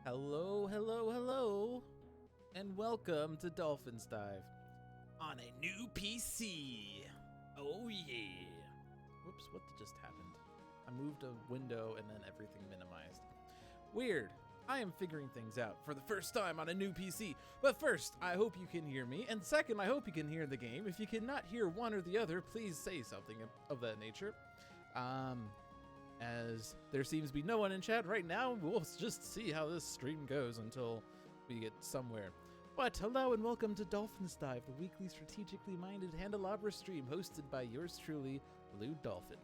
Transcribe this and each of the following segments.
Hello, hello, hello, and welcome to Dolphin's Dive on a new PC. Oh yeah. Whoops, what just happened? I moved a window and then everything minimized. Weird. I am figuring things out for the first time on a new PC. But first, I hope you can hear me, and second, I hope you can hear the game. If you cannot hear one or the other, please say something of that nature. As there seems to be no one in chat right now, we'll just see how this stream goes until we get somewhere. But hello and welcome to Dolphin's Dive, the weekly strategically minded Handelabra stream hosted by yours truly, Lou Dolphin.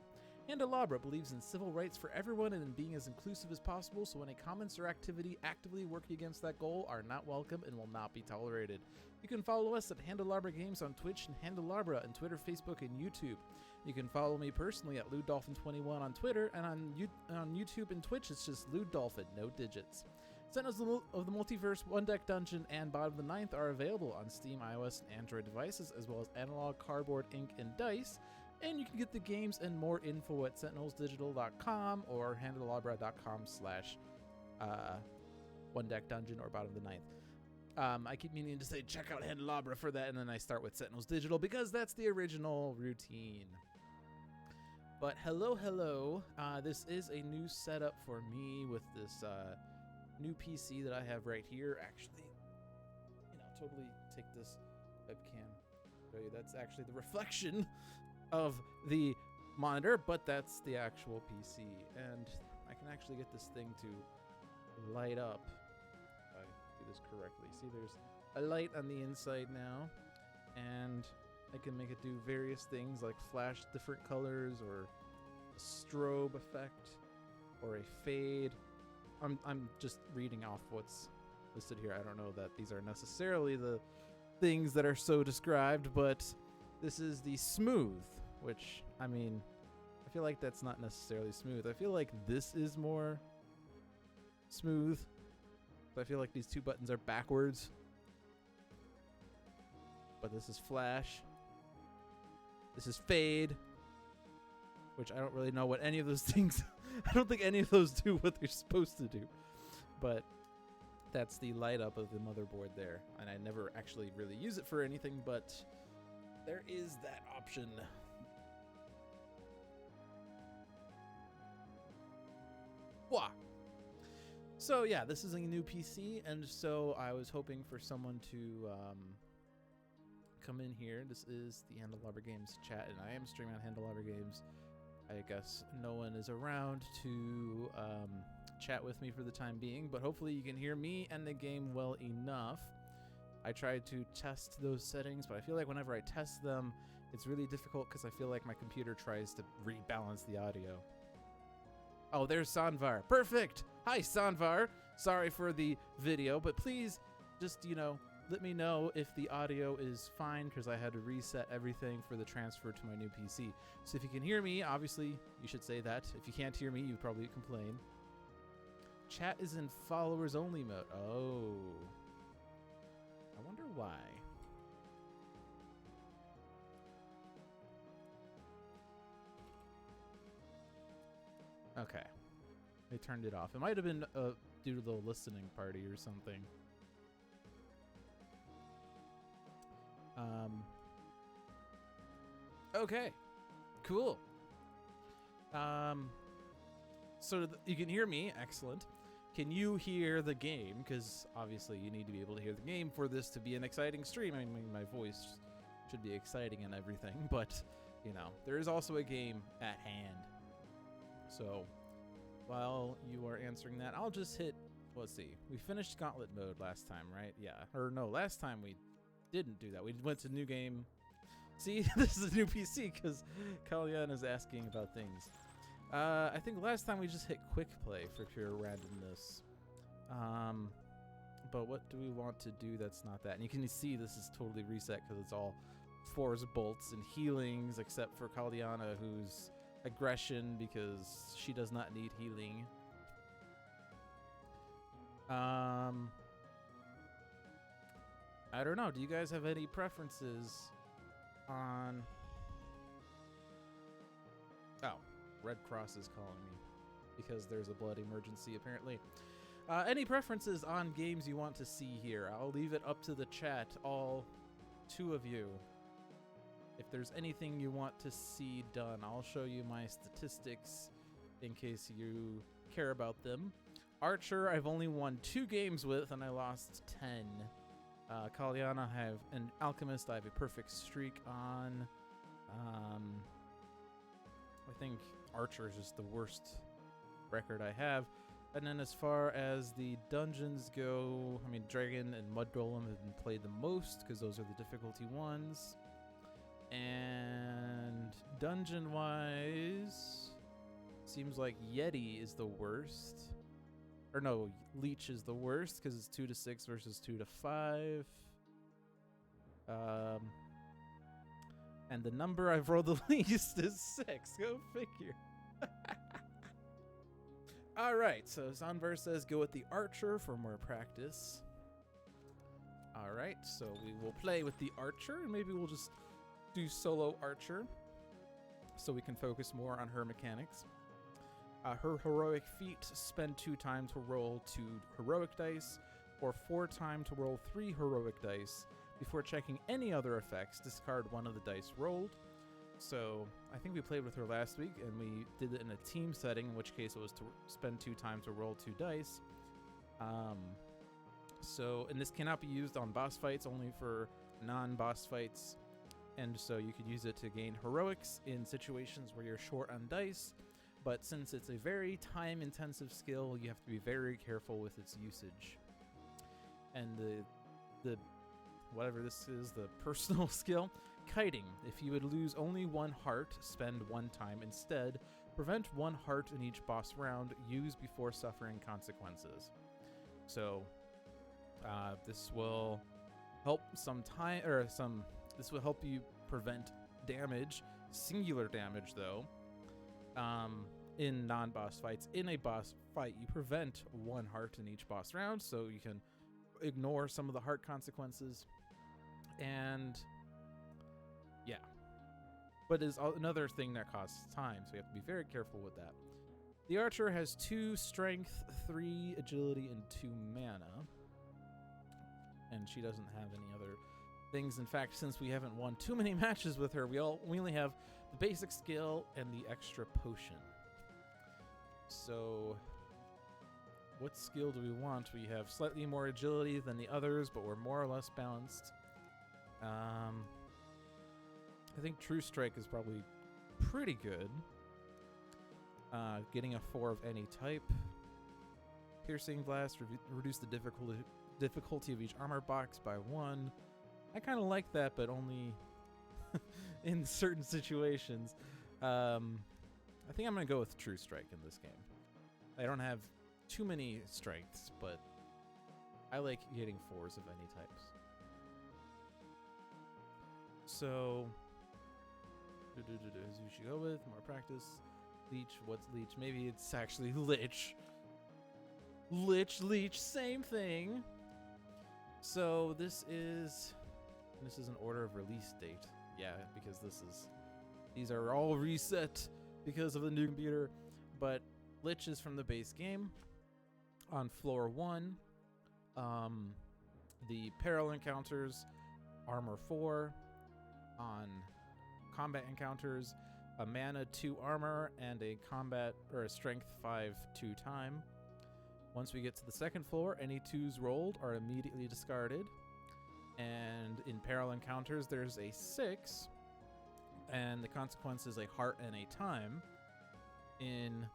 Handelabra believes in civil rights for everyone and in being as inclusive as possible, so any comments or activity actively working against that goal are not welcome and will not be tolerated. You can follow us at Handelabra Games on Twitch and Handelabra on Twitter, Facebook, and YouTube. You can follow me personally at LouDolphin21 on Twitter, and on YouTube and Twitch it's just LouDolphin, no digits. Sentinels of the Multiverse, One Deck Dungeon, and Bottom of the Ninth are available on Steam, iOS, and Android devices, as well as analog, cardboard, ink, and dice. And you can get the games and more info at sentinelsdigital.com or handelabra.com/One Deck Dungeon or Bottom of the Ninth. I keep meaning to say check out Handelabra for that, and then I start with Sentinels Digital because that's the original routine. But hello. This is a new setup for me with this new PC that I have right here. Actually, totally take this webcam. Show you that's actually the reflection of the monitor, but that's the actual PC, and I can actually get this thing to light up if I do this correctly. See, there's a light on the inside now, and I can make it do various things like flash different colors or a strobe effect or a fade. I'm just reading off what's listed here. I don't know that these are necessarily the things that are so described, but this is the smooth, which, I mean, I feel like that's not necessarily smooth. I feel like this is more smooth. I feel like these two buttons are backwards. But this is flash. This is fade, which I don't really know what any of those things... I don't think any of those do what they're supposed to do. But that's the light up of the motherboard there. And I never actually really use it for anything, but there is that option. Wah! So yeah, this is a new PC, and so I was hoping for someone to come in here. This is the Handelabra Games chat, and I am streaming on Handelabra Games. I guess no one is around to chat with me for the time being, but hopefully you can hear me and the game well enough. I tried to test those settings, but I feel like whenever I test them, it's really difficult because I feel like my computer tries to rebalance the audio. Oh, there's Sanvar. Perfect! Hi, Sanvar. Sorry for the video, but please just, let me know if the audio is fine because I had to reset everything for the transfer to my new PC. So if you can hear me, obviously, you should say that. If you can't hear me, you'd probably complain. Chat is in followers only mode. Oh. I wonder why. Okay. They turned it off. It might have been due to the listening party or something. Okay. Cool. So you can hear me. Excellent. Can you hear the game? Because obviously you need to be able to hear the game for this to be an exciting stream. I mean, my voice should be exciting and everything, but, there is also a game at hand. So while you are answering that, I'll just hit, let's see. We finished Gauntlet mode last time, right? Yeah. Or no, last time we didn't do that. We went to new game. See, this is a new PC because Kalyan is asking about things. I think last time we just hit quick play for pure randomness. But what do we want to do that's not that? And you can see this is totally reset because it's all force bolts and healings except for Kalyana, who's aggression because she does not need healing. I don't know. Do you guys have any preferences on... Oh. Red Cross is calling me because there's a blood emergency apparently. Any preferences on games you want to see here? I'll leave it up to the chat, all 2 of you. If there's anything you want to see done, I'll show you my statistics in case you care about them. Archer, I've only won 2 games with, and I lost 10. Kalyana, I have an Alchemist. I have a perfect streak on. I think Archer is just the worst record I have. And then as far as the dungeons go, I mean, Dragon and Mud Golem have been played the most because those are the difficulty ones. And dungeon-wise, seems like Yeti is the worst. Or no, Lich is the worst because it's 2 to 6 versus 2 to 5. And the number I've rolled the least is 6. Go figure. All right, so Sunverse says go with the Archer for more practice. All right, so we will play with the Archer, and maybe we'll just do solo Archer so we can focus more on her mechanics. Her heroic feat, spend 2 time to roll 2 heroic dice, or 4 time to roll 3 heroic dice. Before checking any other effects, discard 1 of the dice rolled. So I think we played with her last week, and we did it in a team setting, in which case it was to spend 2 time to roll 2 dice. And this cannot be used on boss fights, only for non-boss fights. And so you could use it to gain heroics in situations where you're short on dice. But since it's a very time-intensive skill, you have to be very careful with its usage. And the whatever this is, the personal skill, Kiting. If you would lose only 1 heart, spend 1 time instead. Prevent 1 heart in each boss round. Use before suffering consequences. So this will help this will help you prevent damage, singular damage though. In non-boss fights. In a boss fight, you prevent 1 heart in each boss round, so you can ignore some of the heart consequences. And yeah, but is another thing that costs time, so you have to be very careful with that. The Archer has 2 strength, 3 agility, and 2 mana, and she doesn't have any other things. In fact, since we haven't won too many matches with her, we only have the basic skill and the extra potion. So what skill do we want? We have slightly more agility than the others, but we're more or less balanced. I think True Strike is probably pretty good. Getting a 4 of any type. Piercing Blast, reduce the difficulty of each armor box by 1. I kind of like that, but only in certain situations. I think I'm going to go with True Strike in this game. I don't have too many strengths, but I like getting 4s of any types. So, who should go with? More practice. Leech. What's Leech? Maybe it's actually Lich. Leech, same thing. So this is an order of release date. Yeah, because these are all reset because of the new computer. But Lich is from the base game. On floor 1, the peril encounters, armor 4. On combat encounters, a mana 2 armor and a combat or a strength 5 2 time. Once we get to the 2nd floor, any 2s rolled are immediately discarded. And in peril encounters, there's a 6, and the consequence is a heart and a time. In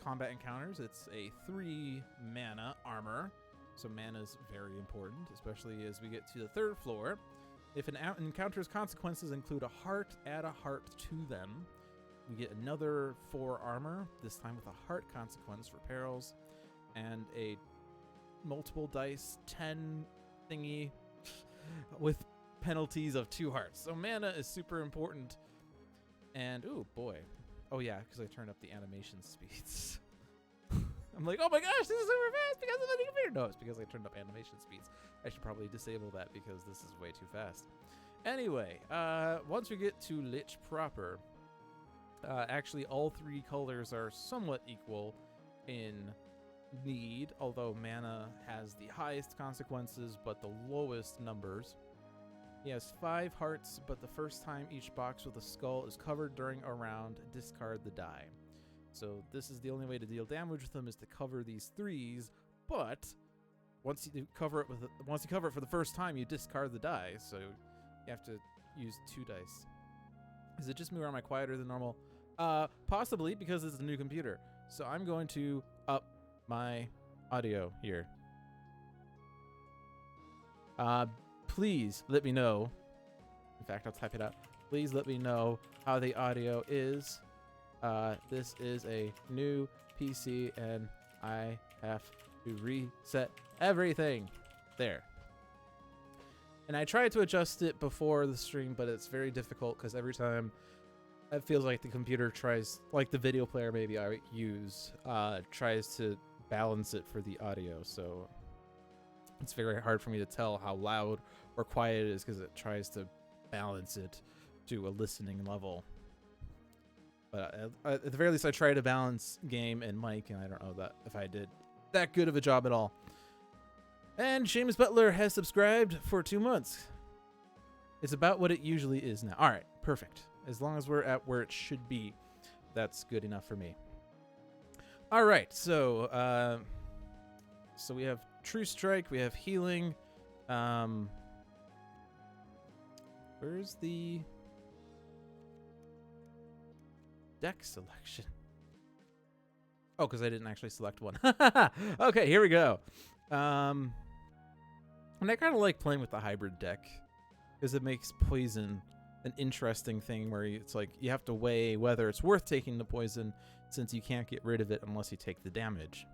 combat encounters, it's a 3 mana armor, so mana is very important, especially as we get to the 3rd floor. If an encounter's consequences include a heart, add a heart to them. We get another 4 armor, this time with a heart consequence for perils, and a multiple dice 10 thingy with penalties of 2 hearts. So mana is super important. And, ooh, boy. Oh, yeah, because I turned up the animation speeds. I'm like, oh my gosh, this is super fast because of the new computer. No, it's because I turned up animation speeds. I should probably disable that because this is way too fast. Anyway, once we get to Lich proper, actually all 3 colors are somewhat equal in need, although mana has the highest consequences but the lowest numbers. He has 5 hearts, but the first time each box with a skull is covered during a round, discard the die. So this is the only way to deal damage with him, is to cover these 3s, but once you cover it for the first time, you discard the die, so you have to use 2 dice. Is it just me or am I quieter than normal? Possibly, because it's a new computer. So I'm going to up my audio here. Please let me know. In fact, I'll type it out. Please let me know how the audio is. This is a new PC and I have to reset everything. There. And I tried to adjust it before the stream, but it's very difficult because every time it feels like the computer tries, like the video player maybe I use, tries to balance it for the audio. So it's very hard for me to tell how loud or quiet it is because it tries to balance it to a listening level. But at the very least, I try to balance game and mic, and I don't know that if I did that good of a job at all. And Seamus Butler has subscribed for 2 months. It's about what it usually is now. All right, perfect. As long as we're at where it should be, that's good enough for me. All right, so we have True Strike, we have healing. Where's the deck selection? Oh, because I didn't actually select one. Okay, here we go. And I kind of like playing with the hybrid deck because it makes poison an interesting thing where it's like you have to weigh whether it's worth taking the poison since you can't get rid of it unless you take the damage.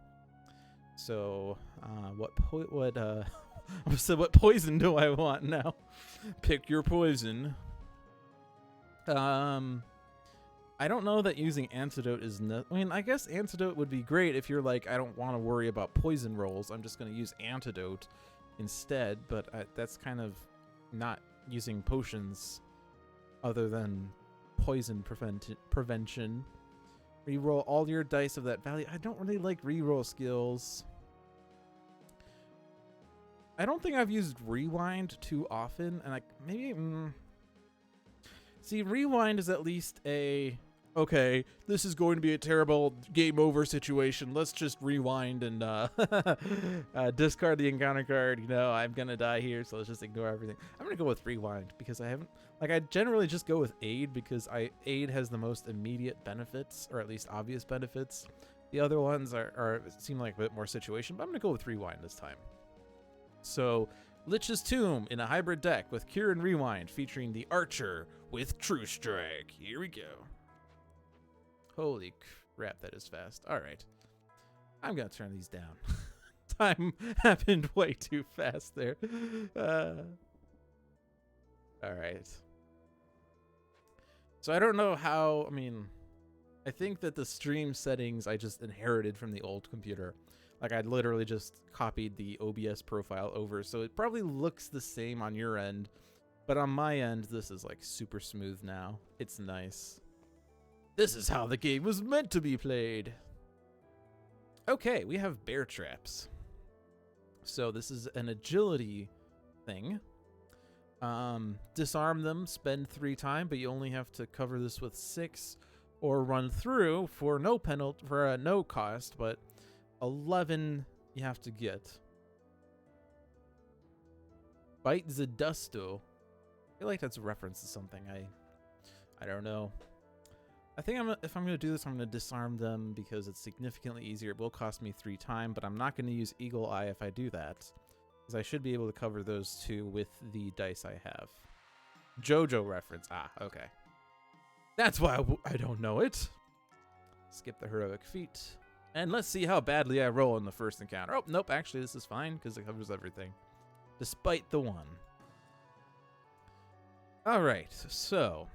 So what poison do I want now? Pick your poison. I don't know that using antidote is I mean, I guess antidote would be great if you're like, I don't want to worry about poison rolls. I'm just going to use antidote instead, but that's kind of not using potions other than poison prevention. Reroll all your dice of that value. I don't really like reroll skills. I don't think I've used rewind too often, and maybe see, rewind is at least a okay, this is going to be a terrible game over situation. Let's just rewind and discard the encounter card. You know, I'm gonna die here, so let's just ignore everything. I'm gonna go with rewind because I generally just go with aid because aid has the most immediate benefits, or at least obvious benefits. The other ones seem like a bit more situation, but I'm gonna go with rewind this time. So Lich's Tomb in a hybrid deck with Cure and Rewind, featuring the Archer with True Strike. Here we go. Holy crap, that is fast. All right. I'm going to turn these down. Time happened way too fast there. All right. So I don't know how, I think that the stream settings I just inherited from the old computer. Like, I literally just copied the OBS profile over, so it probably looks the same on your end. But on my end, this is, like, super smooth now. It's nice. This is how the game was meant to be played. Okay, we have bear traps. So this is an agility thing. Disarm them, spend 3 time, but you only have to cover this with 6 or run through for no penalty, for no cost, but 11 you have to get. Bite the Dusto. I feel like that's a reference to something. I don't know. I think if I'm going to do this, I'm going to disarm them because it's significantly easier. It will cost me 3 time, but I'm not going to use Eagle Eye if I do that, because I should be able to cover those 2 with the dice I have. JoJo reference. Ah, okay. That's why I don't know it. Skip the heroic feat. And let's see how badly I roll in the first encounter. Oh, nope, actually this is fine because it covers everything. Despite the 1. Alright, so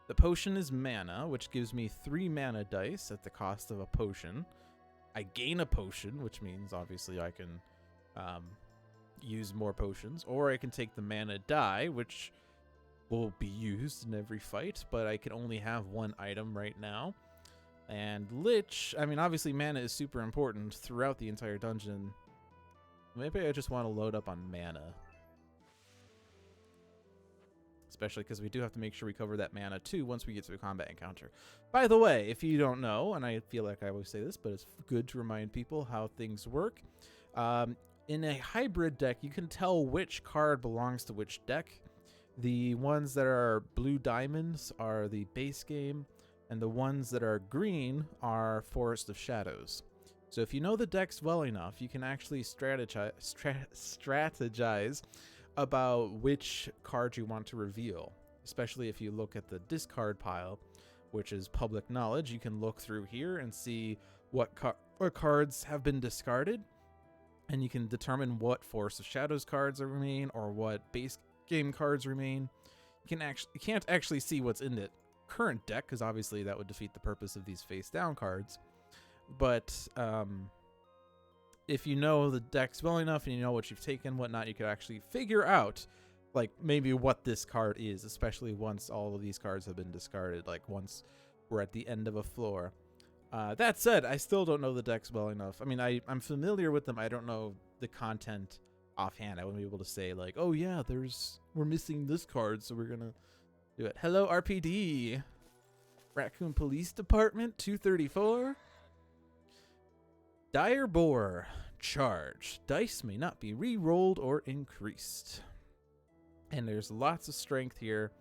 the potion is mana, which gives me 3 mana dice at the cost of a potion. I gain a potion, which means obviously I can use more potions, or I can take the mana die, which will be used in every fight, but I can only have 1 item right now. And Lich, I mean, obviously mana is super important throughout the entire dungeon. Maybe I just want to load up on mana. Especially because we do have to make sure we cover that mana too once we get to a combat encounter. By the way, if you don't know, and I feel like I always say this, but it's good to remind people how things work. In a hybrid deck, you can tell which card belongs to which deck. The ones that are blue diamonds are the base game, and the ones that are green are Forest of Shadows. So if you know the decks well enough, you can actually strategize about which card you want to reveal. Especially if you look at the discard pile, which is public knowledge. You can look through here and see what cards have been discarded, and you can determine what Forest of Shadows cards remain or what base game cards remain. You can't actually see what's in the current deck, because obviously that would defeat the purpose of these face down cards. But if you know the decks well enough and you know what you've taken, whatnot, you could actually figure out like maybe what this card is, especially once all of these cards have been discarded, like once we're at the end of a floor. That said, I still don't know the decks well enough. I mean, I'm familiar with them. I don't know the content offhand. I wouldn't be able to say like, oh yeah, we're missing this card, so we're gonna do it. Hello, RPD. Raccoon Police Department 234. Dire Boar. Charge. Dice may not be re-rolled or increased. And there's lots of strength here.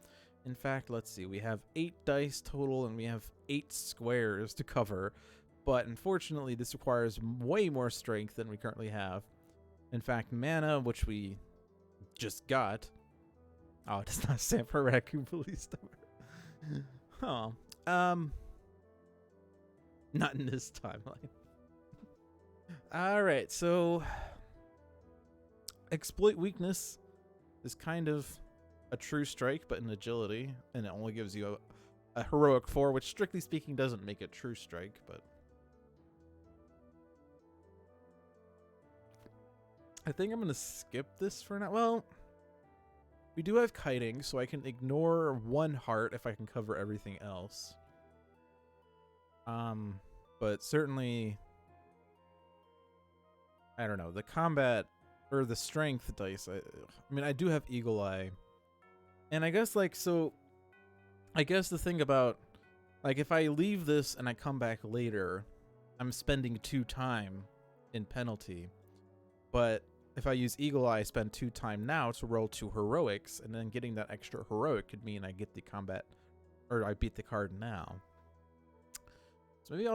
In fact, let's see. We have 8 dice total, and we have 8 squares to cover. But unfortunately, this requires way more strength than we currently have. In fact, mana, which we just got. Oh, it does not stand for Raccoon Police Department. Oh. Not in this timeline. Alright, so exploit weakness is kind of a true strike, but in agility, and it only gives you a heroic 4, which strictly speaking doesn't make it true strike, but I think I'm gonna skip this for now. Well, we do have kiting, so I can ignore 1 heart if I can cover everything else. But certainly, I don't know, the combat or the strength dice. I mean, I do have Eagle Eye, and I guess like so. I guess the thing about like if I leave this and I come back later, I'm spending 2 time in penalty. But if I use Eagle Eye, I spend 2 time now to roll 2 heroics, and then getting that extra heroic could mean I get the combat, or I beat the card now. So maybe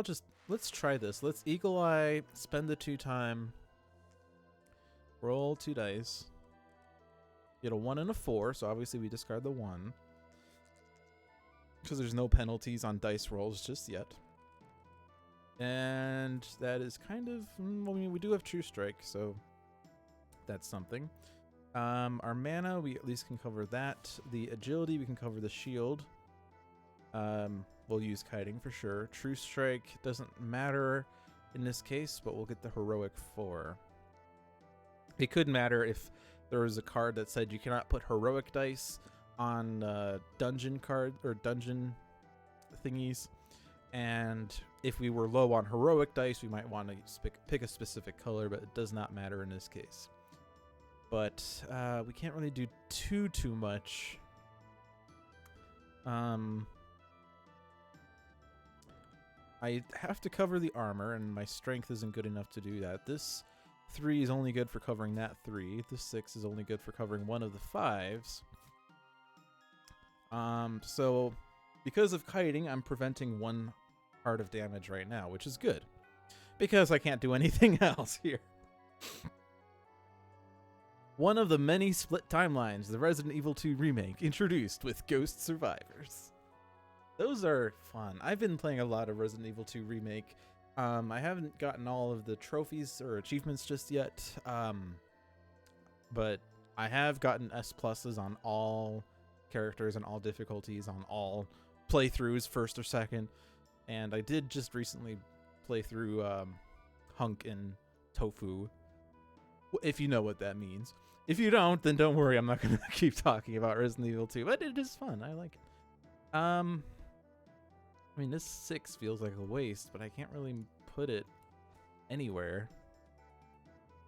let's try this. Let's Eagle Eye, spend the 2 time, roll 2 dice, get a 1 and a 4, so obviously we discard the 1, because there's no penalties on dice rolls just yet. And that is kind of, I mean, we do have True Strike, so that's something. Our mana, we at least can cover that. The agility, we can cover the shield. We'll use kiting for sure. True Strike doesn't matter in this case, but we'll get the heroic 4. It could matter if there was a card that said you cannot put heroic dice on dungeon card or dungeon thingies, and if we were low on heroic dice, we might want to pick a specific color, but it does not matter in this case. But we can't really do too much. I have to cover the armor, and my strength isn't good enough to do that. This 3 is only good for covering that 3. This 6 is only good for covering 1 of the 5s. So because of kiting, I'm preventing 1 heart of damage right now, which is good, because I can't do anything else here. One of the many split timelines, the Resident Evil 2 remake, introduced with Ghost Survivors. Those are fun. I've been playing a lot of Resident Evil 2 remake. I haven't gotten all of the trophies or achievements just yet, but I have gotten S+s on all characters and all difficulties on all playthroughs, first or second, and I did just recently play through Hunk and Tofu, if you know what that means. If you don't, then don't worry, I'm not going to keep talking about Resident Evil 2, but it is fun. I like it. I mean, this 6 feels like a waste, but I can't really put it anywhere.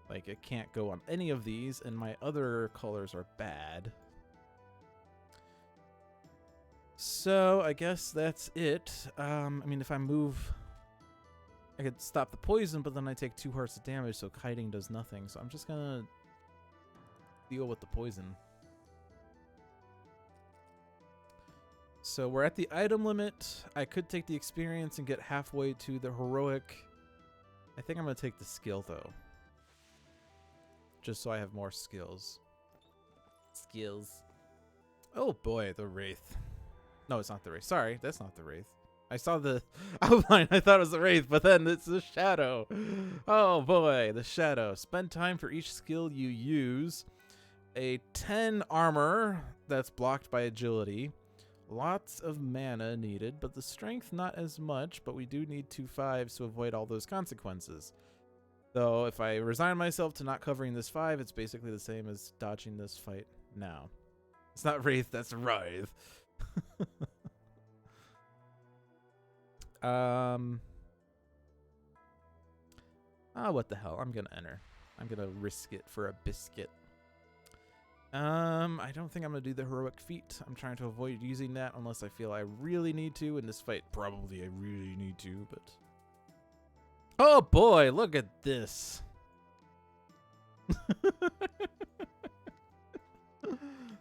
Like, it can't go on any of these, and my other colors are bad. So, I guess that's it. I mean, if I move, I could stop the poison, but then I take 2 hearts of damage, so kiting does nothing. So I'm just gonna deal with the poison. So we're at the item limit. I could take the experience and get halfway to the heroic. I think I'm gonna take the skill, though. Just so I have more skills. Oh boy, the Wraith. No, it's not the Wraith. Sorry, that's not the Wraith. I saw the outline. I thought it was the Wraith, but then it's the Shadow. Oh boy, the Shadow. Spend time for each skill you use. A 10 armor that's blocked by agility. Lots of mana needed, but the strength not as much, but we do need 2 5s to avoid all those consequences. Though if I resign myself to not covering this 5, it's basically the same as dodging this fight now. It's not Wraith, that's Writhe. What the hell? I'm gonna enter. I'm gonna risk it for a biscuit. I don't think I'm gonna do the heroic feat. I'm trying to avoid using that unless I feel I really need to. In this fight, probably I really need to, but... Oh boy, look at this.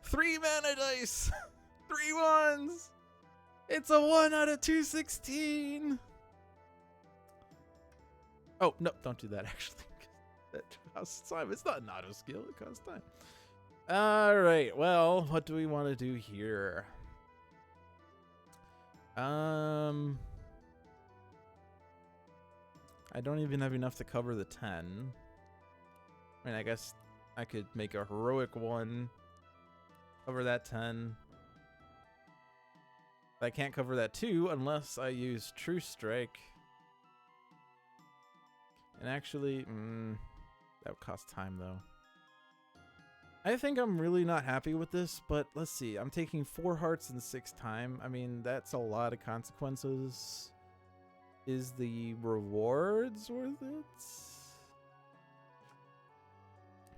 3 mana dice. 3 1s. It's a 1 out of 216. Oh, no, don't do that, actually. That costs time. It's not an auto skill. It costs time. All right, well, what do we want to do here? I don't even have enough to cover the 10. I mean, I guess I could make a heroic 1. Cover that 10. I can't cover that 2 unless I use True Strike. And actually, that would cost time though. I think I'm really not happy with this, but let's see. I'm taking 4 hearts and 6 time. I mean, that's a lot of consequences. Is the rewards worth it?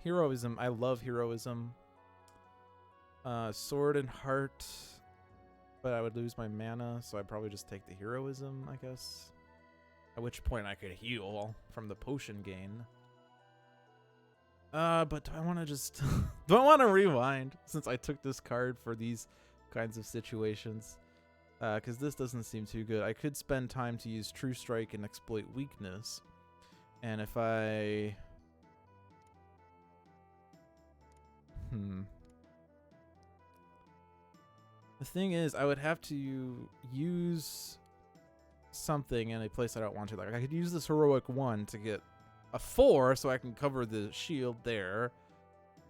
Heroism. I love heroism. Sword and heart. But I would lose my mana, so I'd probably just take the heroism, I guess. At which point I could heal from the potion gain. But do I want to just... do I want to rewind, since I took this card for these kinds of situations? Because this doesn't seem too good. I could spend time to use True Strike and exploit weakness. And if I... The thing is, I would have to use something in a place I don't want to. Like, I could use this heroic 1 to get a 4 so I can cover the shield there.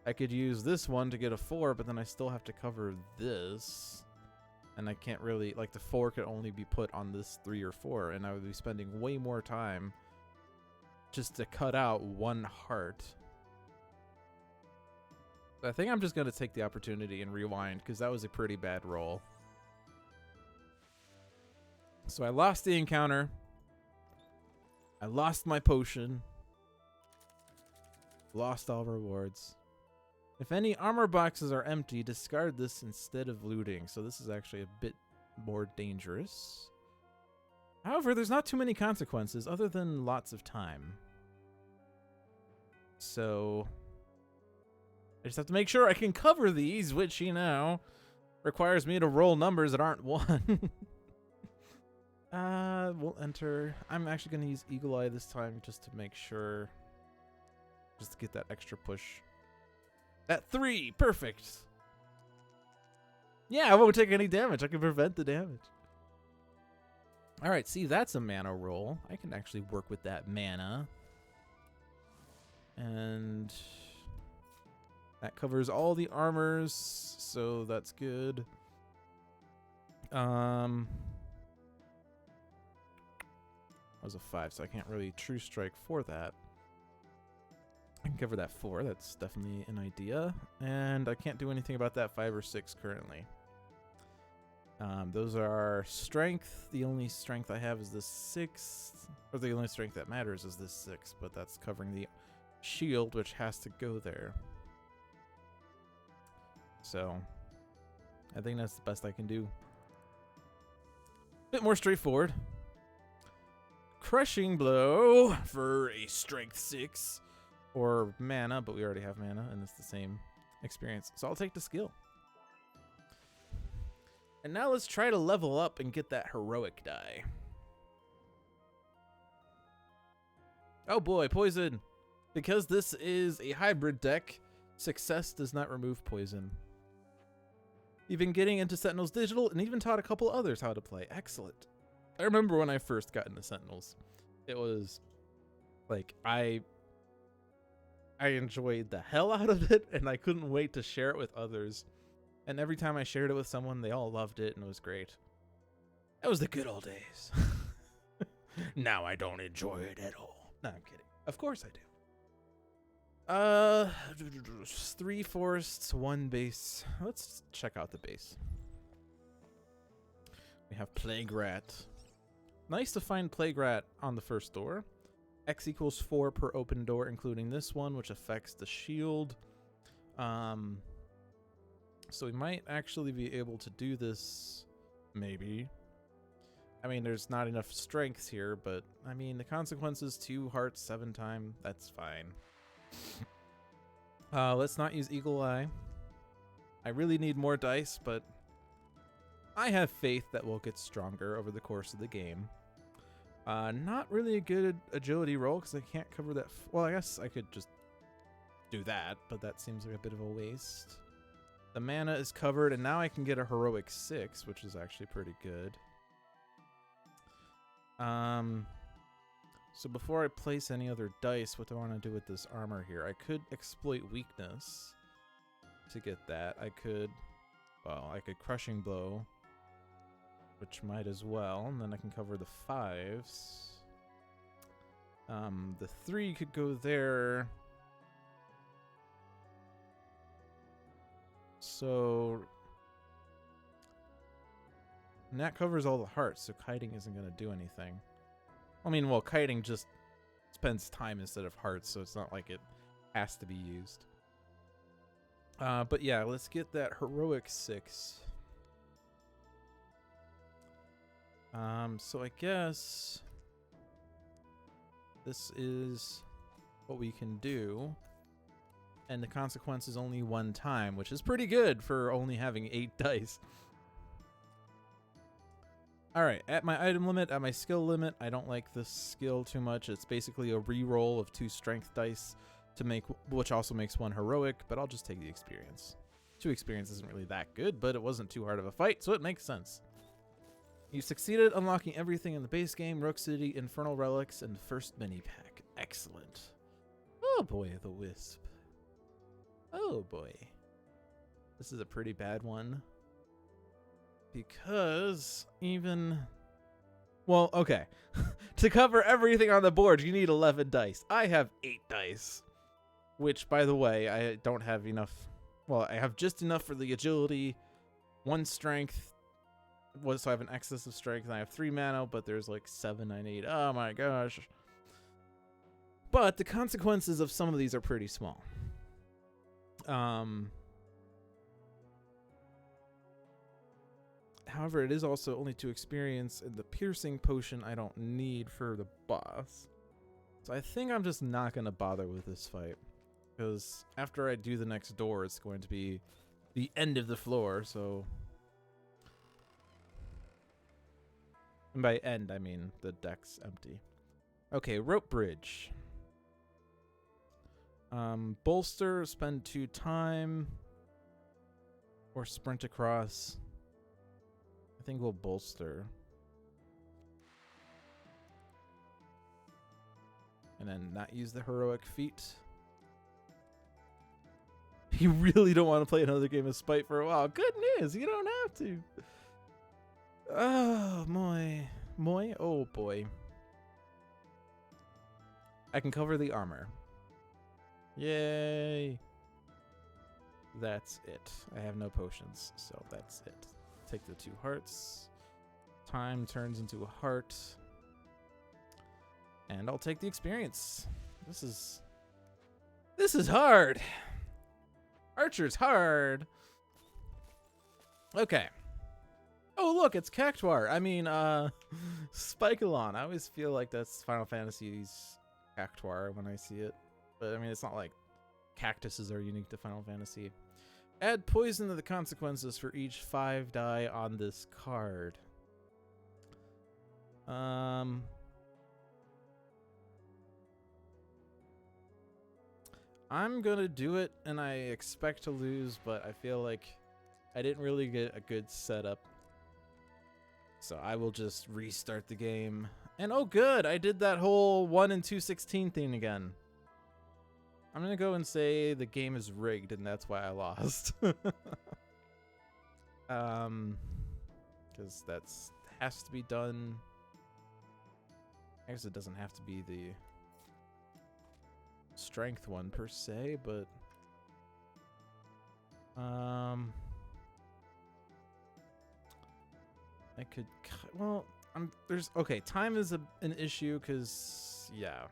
I could use this one to get a 4, but then I still have to cover this. And I can't really, like, the 4 could only be put on this 3 or 4, and I would be spending way more time just to cut out 1 heart. I think I'm just going to take the opportunity and rewind, because that was a pretty bad roll. So I lost the encounter. I lost my potion. Lost all rewards. If any armor boxes are empty, discard this instead of looting. So this is actually a bit more dangerous. However, there's not too many consequences other than lots of time. So... I just have to make sure I can cover these, which, you know, requires me to roll numbers that aren't 1. We'll enter. I'm actually going to use Eagle Eye this time just to make sure. Just to get that extra push. At 3! Perfect! Yeah, I won't take any damage. I can prevent the damage. Alright, see, that's a mana roll. I can actually work with that mana. And... that covers all the armors, so that's good. That was a 5, so I can't really True Strike for that. I can cover that 4, that's definitely an idea. And I can't do anything about that 5 or 6 currently. Those are strength. The only strength I have is this 6. Or the only strength that matters is this 6, but that's covering the shield, which has to go there. So, I think that's the best I can do. Bit more straightforward. Crushing Blow for a strength 6. Or mana, but we already have mana, and it's the same experience. So I'll take the skill. And now let's try to level up and get that heroic die. Oh boy, poison. Because this is a hybrid deck, success does not remove poison. Even getting into Sentinels Digital and even taught a couple others how to play. Excellent. I remember when I first got into Sentinels. It was like I enjoyed the hell out of it, and I couldn't wait to share it with others. And every time I shared it with someone, they all loved it, and it was great. That was the good old days. Now I don't enjoy it at all. No, I'm kidding. Of course I do. 3 forests, 1 base. Let's check out the base. We have Plague Rat. Nice to find Plague Rat on the first door. X equals 4 per open door, including this one, which affects the shield. So we might actually be able to do this, maybe. I mean, there's not enough strengths here, but I mean, the consequences 2 hearts 7 times, that's fine. Let's not use Eagle Eye. I really need more dice, but I have faith that we'll get stronger over the course of the game. Not really a good agility roll because I can't cover that. Well, I guess I could just do that, but that seems like a bit of a waste. The mana is covered, and now I can get a heroic 6, which is actually pretty good. So before I place any other dice, what do I want to do with this armor here? I could exploit weakness to get that. I could Crushing Blow, which might as well, and then I can cover the 5s. The 3 could go there. So, and that covers all the hearts, so kiting isn't going to do anything. I mean, well, kiting just spends time instead of hearts, so it's not like it has to be used. But yeah, let's get that heroic 6. So I guess this is what we can do. And the consequence is only 1 time, which is pretty good for only having 8 dice. Alright, at my item limit, at my skill limit, I don't like this skill too much. It's basically a re-roll of 2 strength dice to make, which also makes 1 heroic, but I'll just take the experience. 2 experience isn't really that good, but it wasn't too hard of a fight, so it makes sense. You succeeded unlocking everything in the base game, Rook City, Infernal Relics, and first mini pack. Excellent. Oh boy, the Wisp. Oh boy. This is a pretty bad one. Because even... Well, okay. To cover everything on the board, you need 11 dice. I have 8 dice. Which, by the way, I don't have enough... Well, I have just enough for the agility, 1 strength, so I have an excess of strength, and I have 3 mana, but there's like 7 I need. Oh my gosh. But the consequences of some of these are pretty small. However, it is also only 2 experience, and the piercing potion I don't need for the boss. So I think I'm just not going to bother with this fight. Because after I do the next door, it's going to be the end of the floor, so... And by end, I mean the deck's empty. Okay, Rope Bridge. Bolster, spend 2 time. Or sprint across. I think we'll bolster. And then not use the heroic feat. You really don't want to play another game of Spite for a while. Good news, you don't have to. Oh, Moy. Oh, boy. I can cover the armor. Yay. That's it. I have no potions, so that's it. take the 2 hearts. Time turns into a heart. And I'll take the experience. This is hard. Archer's hard. Okay. Oh, look, it's Cactuar. I mean, Spikealon. I always feel like that's Final Fantasy's Cactuar when I see it. But, I mean, it's not like cactuses are unique to Final Fantasy. Add poison to the consequences for each 5 die on this card. I'm gonna do it, and I expect to lose, but I feel like I didn't really get a good setup. So I will just restart the game. And oh good, I did that whole 1 and 2/16 thing again. I'm gonna go and say the game is rigged, and that's why I lost. Because that's has to be done. I guess it doesn't have to be the strength one per se, but I could, well, there's, okay, time is an issue because, yeah.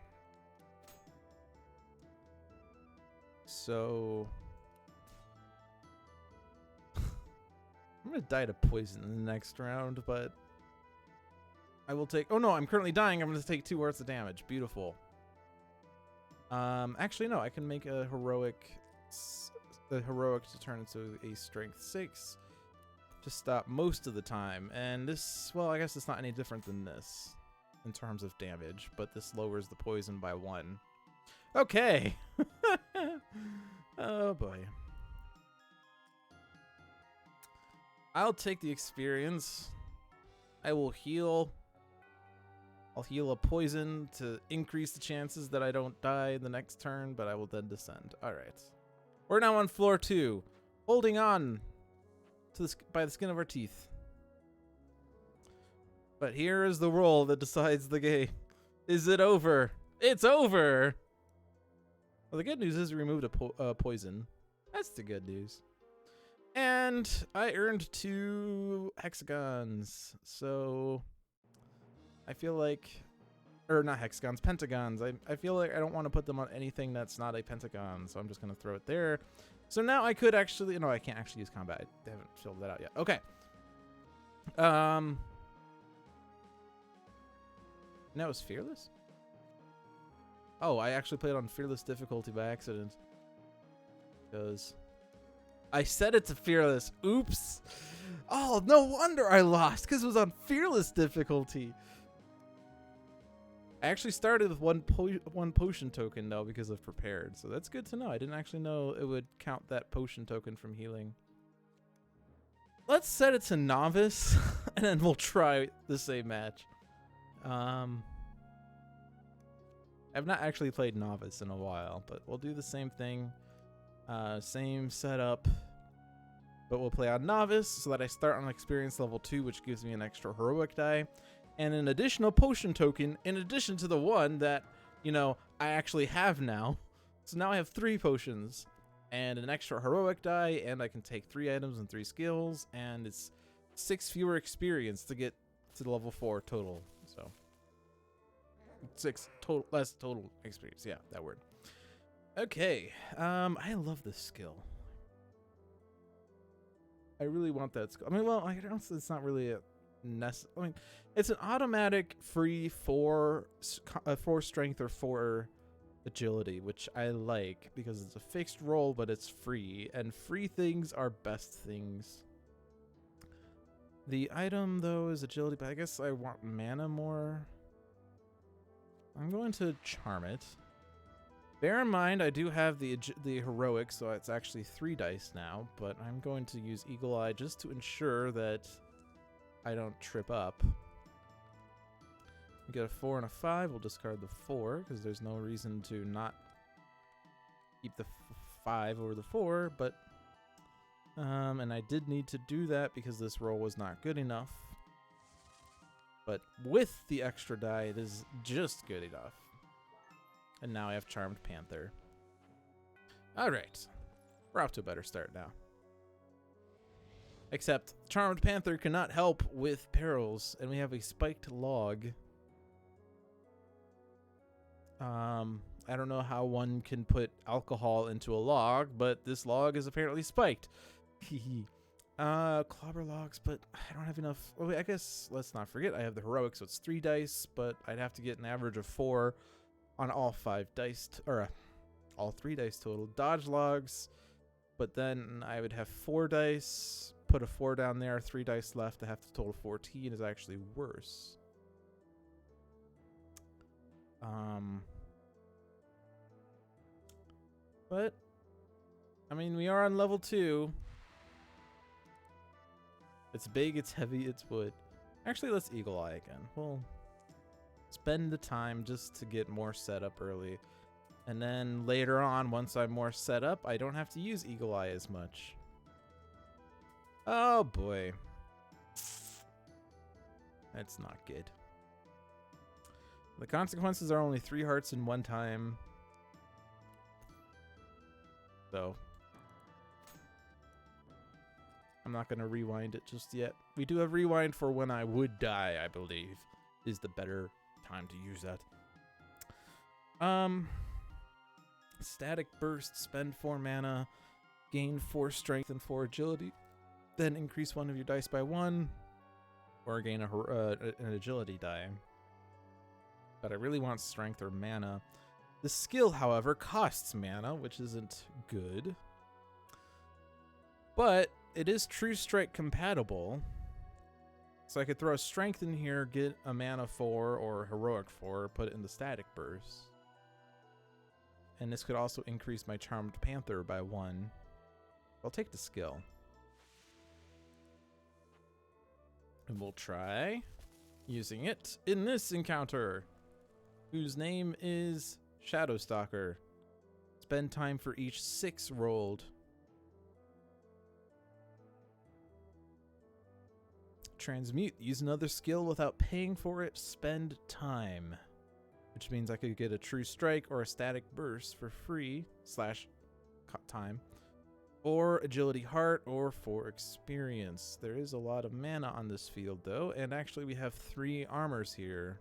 So I'm gonna die to poison in the next round, but I will take, oh no, I'm currently dying. I'm gonna take 2 worth of damage. Beautiful. Actually, no, I can make a heroic, the heroic to turn into a strength 6 to stop most of the time. And this, well, I guess it's not any different than this in terms of damage, but this lowers the poison by 1. Okay. Oh boy. I'll take the experience. I will heal. I'll heal a poison to increase the chances that I don't die the next turn, but I will then descend. All right. We're now on floor 2, holding on to this by the skin of our teeth. But here is the roll that decides the game. Is it over? It's over! Well, the good news is we removed a poison. That's the good news. And I earned 2 hexagons. So I feel like, or not hexagons, pentagons. I feel like I don't want to put them on anything that's not a pentagon. So I'm just going to throw it there. So now I could actually, no, I can't actually use combat. I haven't filled that out yet. Okay. Now it's Fearless? Oh, I actually played on Fearless difficulty by accident. Because I set it to Fearless. Oops. Oh, no wonder I lost, because it was on Fearless difficulty. I actually started with one potion token, though, because of Prepared. So that's good to know. I didn't actually know it would count that potion token from healing. Let's set it to Novice, and then we'll try the same match. I've not actually played Novice in a while, but we'll do the same thing. Same setup. But we'll play on Novice so that I start on experience level 2, which gives me an extra heroic die. And an additional potion token in addition to the one that, you know, I actually have now. So now I have 3 potions and an extra heroic die, and I can take 3 items and 3 skills, and it's 6 fewer experience to get to the level 4 total. So 6 total, less total experience. Yeah, that word. Okay. I love this skill. I really want that skill. I mean, well, I don't, it's not really a necessary. I mean, it's an automatic free 4 strength or 4 agility, which I like because it's a fixed roll, but it's free, and free things are best things. The item, though, is agility, but I guess I want mana more. I'm going to charm it. Bear in mind, I do have the heroic, so it's actually 3 dice now, but I'm going to use Eagle Eye just to ensure that I don't trip up. We get a 4 and a 5. We'll discard the 4 because there's no reason to not keep the 5 over the 4, but and I did need to do that because this roll was not good enough. But with the extra die, it is just good enough. And now I have Charmed Panther. All right. We're off to a better start now. Except Charmed Panther cannot help with perils, and we have a spiked log. I don't know how one can put alcohol into a log, but this log is apparently spiked. Clobber logs, but I don't have enough. Oh, wait, I guess let's not forget I have the heroic, so it's 3 dice, but I'd have to get an average of 4 on all 5 dice, all 3 dice total. Dodge logs, but then I would have 4 dice, put a 4 down there, 3 dice left. I have to total 14 is actually worse. But, I mean, we are on level 2. It's big, it's heavy, it's wood. Actually, let's Eagle Eye again. We'll spend the time just to get more set up early. And then later on, once I'm more set up, I don't have to use Eagle Eye as much. Oh boy. That's not good. The consequences are only 3 hearts in 1 time. So I'm not going to rewind it just yet. We do have rewind for when I would die, I believe, is the better time to use that. Static burst, spend 4 mana, gain 4 strength and 4 agility, then increase one of your dice by 1, or gain an agility die. But I really want strength or mana. The skill, however, costs mana, which isn't good. But it is True Strike compatible. So I could throw strength in here, get a mana 4 or heroic 4, put it in the static burst. And this could also increase my Charmed Panther by 1. I'll take the skill. And we'll try using it in this encounter, whose name is Shadowstalker. Spend time for each 6 rolled. Transmute. Use another skill without paying for it. Spend time. Which means I could get a True Strike or a Static Burst for free / time. Or Agility Heart or for experience. There is a lot of mana on this field though. And actually we have 3 armors here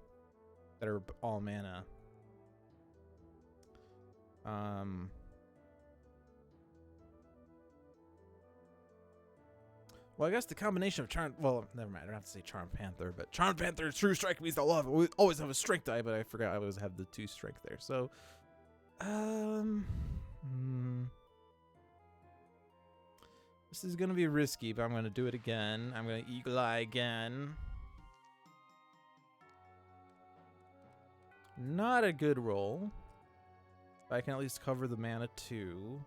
that are all mana. Well, I guess the combination of Charm... Well, never mind. I don't have to say Charmed Panther, but Charmed Panther, True Strike means I'll always have a strength die, but I forgot I always have the 2 strength there. So, this is going to be risky, but I'm going to do it again. I'm going to Eagle Eye again. Not a good roll. I can at least cover the mana 2.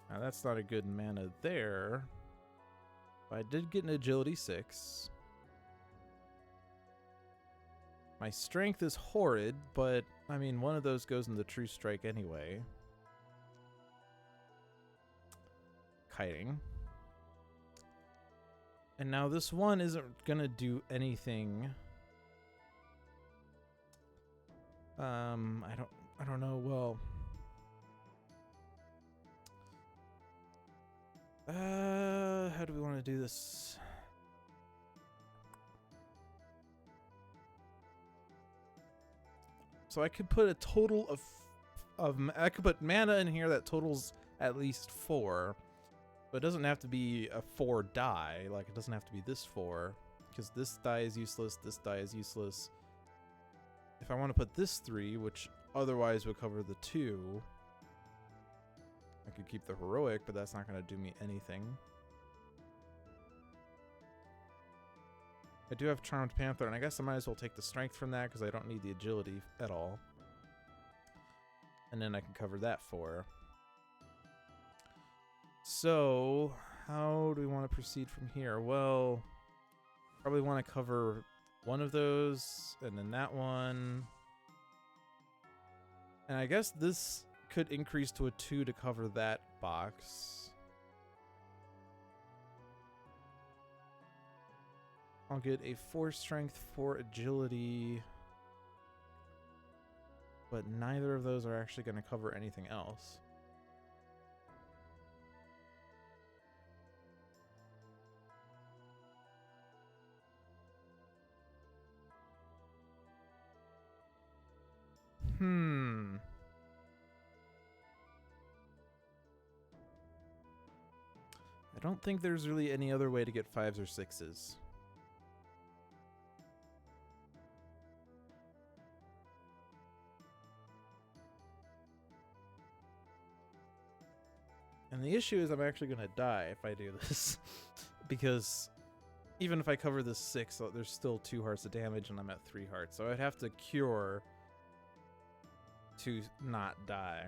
Now that's not a good mana there. But I did get an agility 6. My strength is horrid, but I mean one of those goes in the True Strike anyway. Kiting. And now this one isn't gonna do anything. I don't know. Well, how do we want to do this? So I could put a total of I could put mana in here that totals at least 4, but it doesn't have to be a 4 die. Like it doesn't have to be this 4, because this die is useless. This die is useless. If I want to put this 3, which otherwise would cover the 2, I could keep the heroic, but that's not going to do me anything. I do have Charmed Panther, and I guess I might as well take the strength from that because I don't need the agility at all. And then I can cover that 4. So, how do we want to proceed from here? Well, probably want to cover one of those, and then that one. And I guess this could increase to a 2 to cover that box. I'll get a 4 strength, 4 agility. But neither of those are actually going to cover anything else. I don't think there's really any other way to get 5s or 6s. And the issue is I'm actually going to die if I do this. Because even if I cover this 6, there's still 2 hearts of damage and I'm at 3 hearts. So I'd have to cure to not die.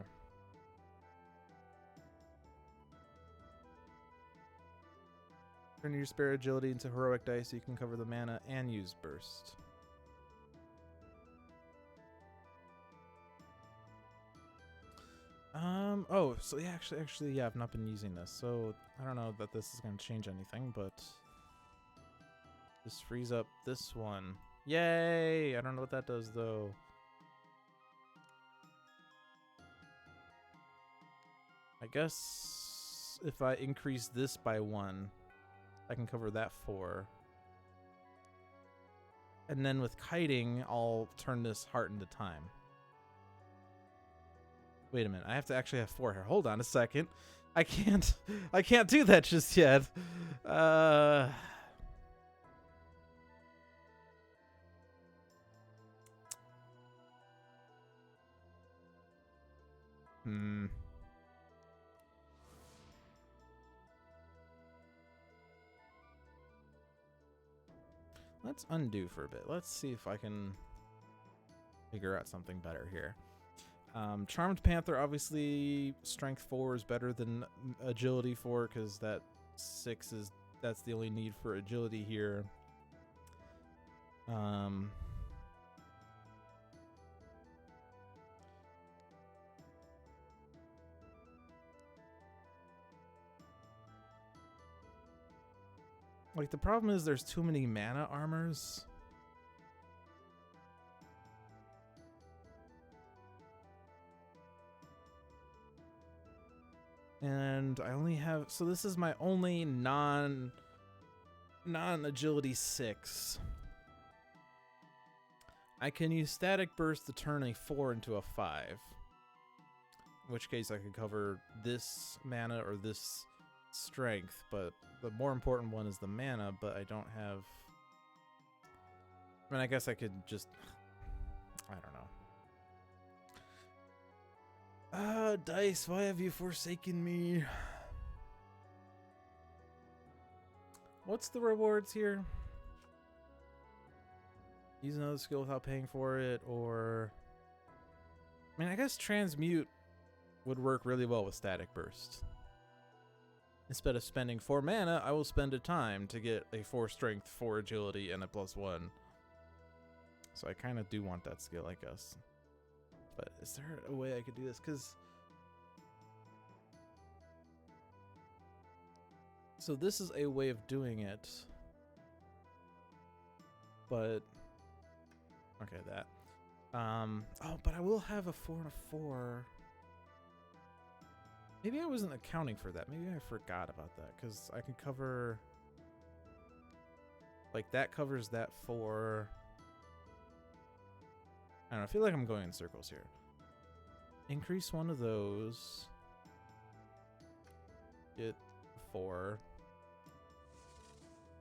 Turn your spare agility into heroic dice so you can cover the mana and use burst. Oh, so yeah, actually, yeah, I've not been using this, so I don't know that this is going to change anything, but just frees up this one. Yay! I don't know what that does, though. I guess if I increase this by 1, I can cover that 4. And then with kiting, I'll turn this heart into time. Wait a minute, I have to actually have 4 here. Hold on a second. I can't do that just yet. Let's undo for a bit. Let's see if I can figure out something better here. Charmed Panther, obviously, Strength 4 is better than Agility 4 because that 6 is, that's the only need for Agility here. Like, the problem is there's too many mana armors. And I only have, so this is my only non-agility 6. I can use Static Burst to turn a 4 into a 5. In which case I could cover this mana or this strength, but the more important one is the mana, but I don't have, I mean, I guess I could just, I don't know. Dice, why have you forsaken me? What's the rewards here? Use another skill without paying for it, or, I mean, I guess Transmute would work really well with Static Burst. Instead of spending 4 mana, I will spend a time to get a 4 strength, 4 agility, and a +1. So I kind of do want that skill, I guess. But is there a way I could do this? Because, so this is a way of doing it. But, okay, that. Oh, but I will have a 4 and a 4. Maybe I wasn't accounting for that. Maybe I forgot about that, because I can cover, like, that covers that 4. I don't know, I feel like I'm going in circles here. Increase one of those. Get 4.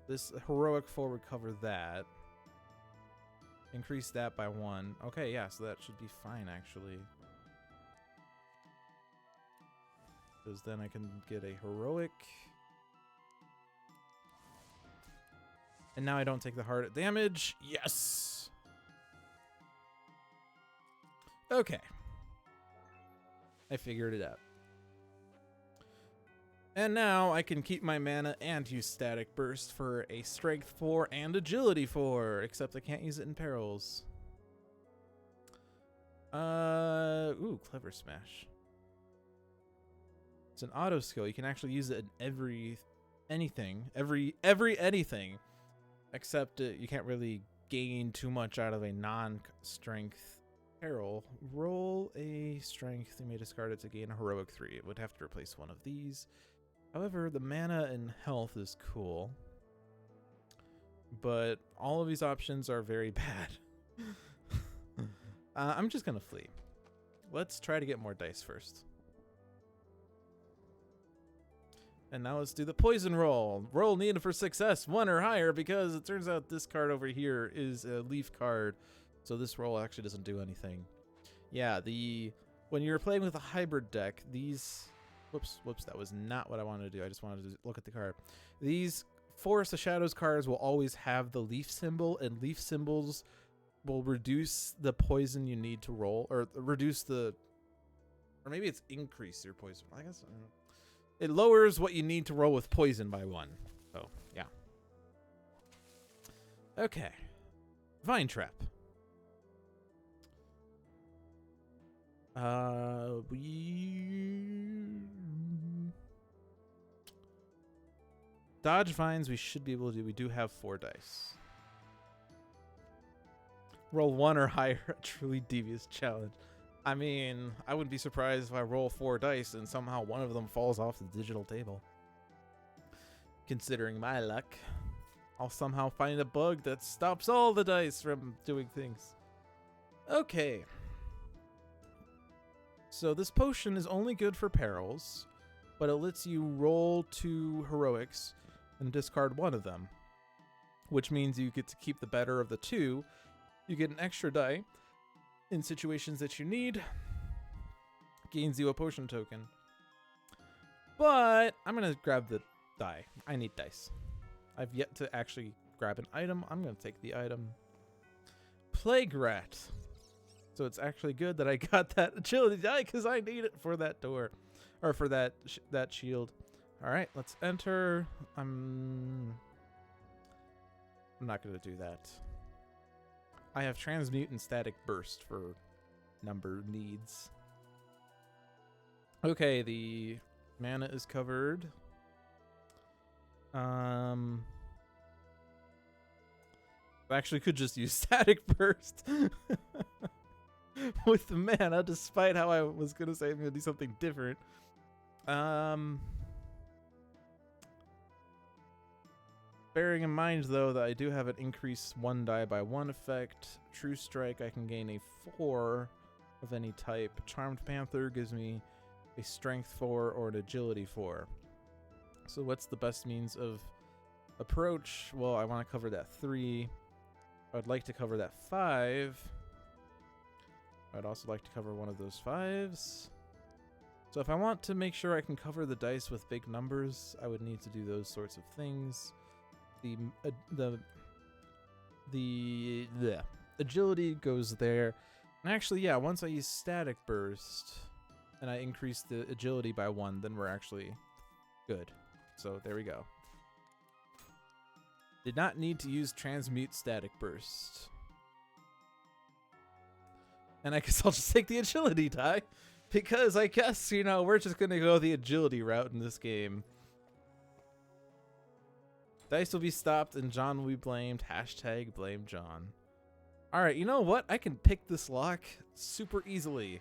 This heroic 4 would cover that. Increase that by 1. Okay, yeah, so that should be fine, actually. Because then I can get a heroic. And now I don't take the hard damage. Yes! Okay. I figured it out. And now I can keep my mana and use Static Burst for a Strength 4 and Agility 4. Except I can't use it in perils. Ooh, Clever Smash. It's an auto skill. You can actually use it in anything. Except you can't really gain too much out of a non-strength peril. Roll a strength. You may discard it to gain a heroic 3. It would have to replace one of these. However, the mana and health is cool. But all of these options are very bad. I'm just going to flee. Let's try to get more dice first. And now let's do the poison roll. Roll needed for success, 1 or higher, because it turns out this card over here is a leaf card. So this roll actually doesn't do anything. Yeah, when you're playing with a hybrid deck, these... Whoops, that was not what I wanted to do. I just wanted to look at the card. These Forest of Shadows cards will always have the leaf symbol, and leaf symbols will reduce the poison you need to roll, or reduce the... Or maybe it's increase your poison. I guess... I don't know. It lowers what you need to roll with poison by 1. So, yeah. Okay. Vine Trap. Dodge vines we should be able to do. We do have 4 dice. Roll 1 or higher. A truly devious challenge. I mean, I wouldn't be surprised if I roll 4 dice and somehow one of them falls off the digital table. Considering my luck, I'll somehow find a bug that stops all the dice from doing things. Okay. So this potion is only good for perils, but it lets you roll 2 heroics and discard 1 of them, which means you get to keep the better of the 2. You get an extra die in situations that you need. Gains you a potion token. But I'm going to grab the die. I need dice. I've yet to actually grab an item. I'm going to take the item. Plague Rat. So it's actually good that I got that agility die because I need it for that door. Or for that shield. Alright, let's enter. I'm not going to do that. I have Transmute and Static Burst for number needs. Okay, the mana is covered. I actually could just use Static Burst with the mana, despite how I was going to say I'm going to do something different. Bearing in mind, though, that I do have an increase 1 die by 1 effect. True Strike, I can gain a 4 of any type. Charmed Panther gives me a Strength 4 or an Agility 4. So what's the best means of approach? Well, I want to cover that 3. I'd like to cover that 5. I'd also like to cover one of those 5s. So if I want to make sure I can cover the dice with big numbers, I would need to do those sorts of things. The agility goes there. And actually, yeah, once I use Static Burst and I increase the agility by 1, then we're actually good. So there we go. Did not need to use Transmute Static Burst. And I guess I'll just take the agility die. Because I guess, you know, we're just going to go the agility route in this game. Dice will be stopped and John will be blamed. Hashtag blame John. Alright, you know what? I can pick this lock super easily.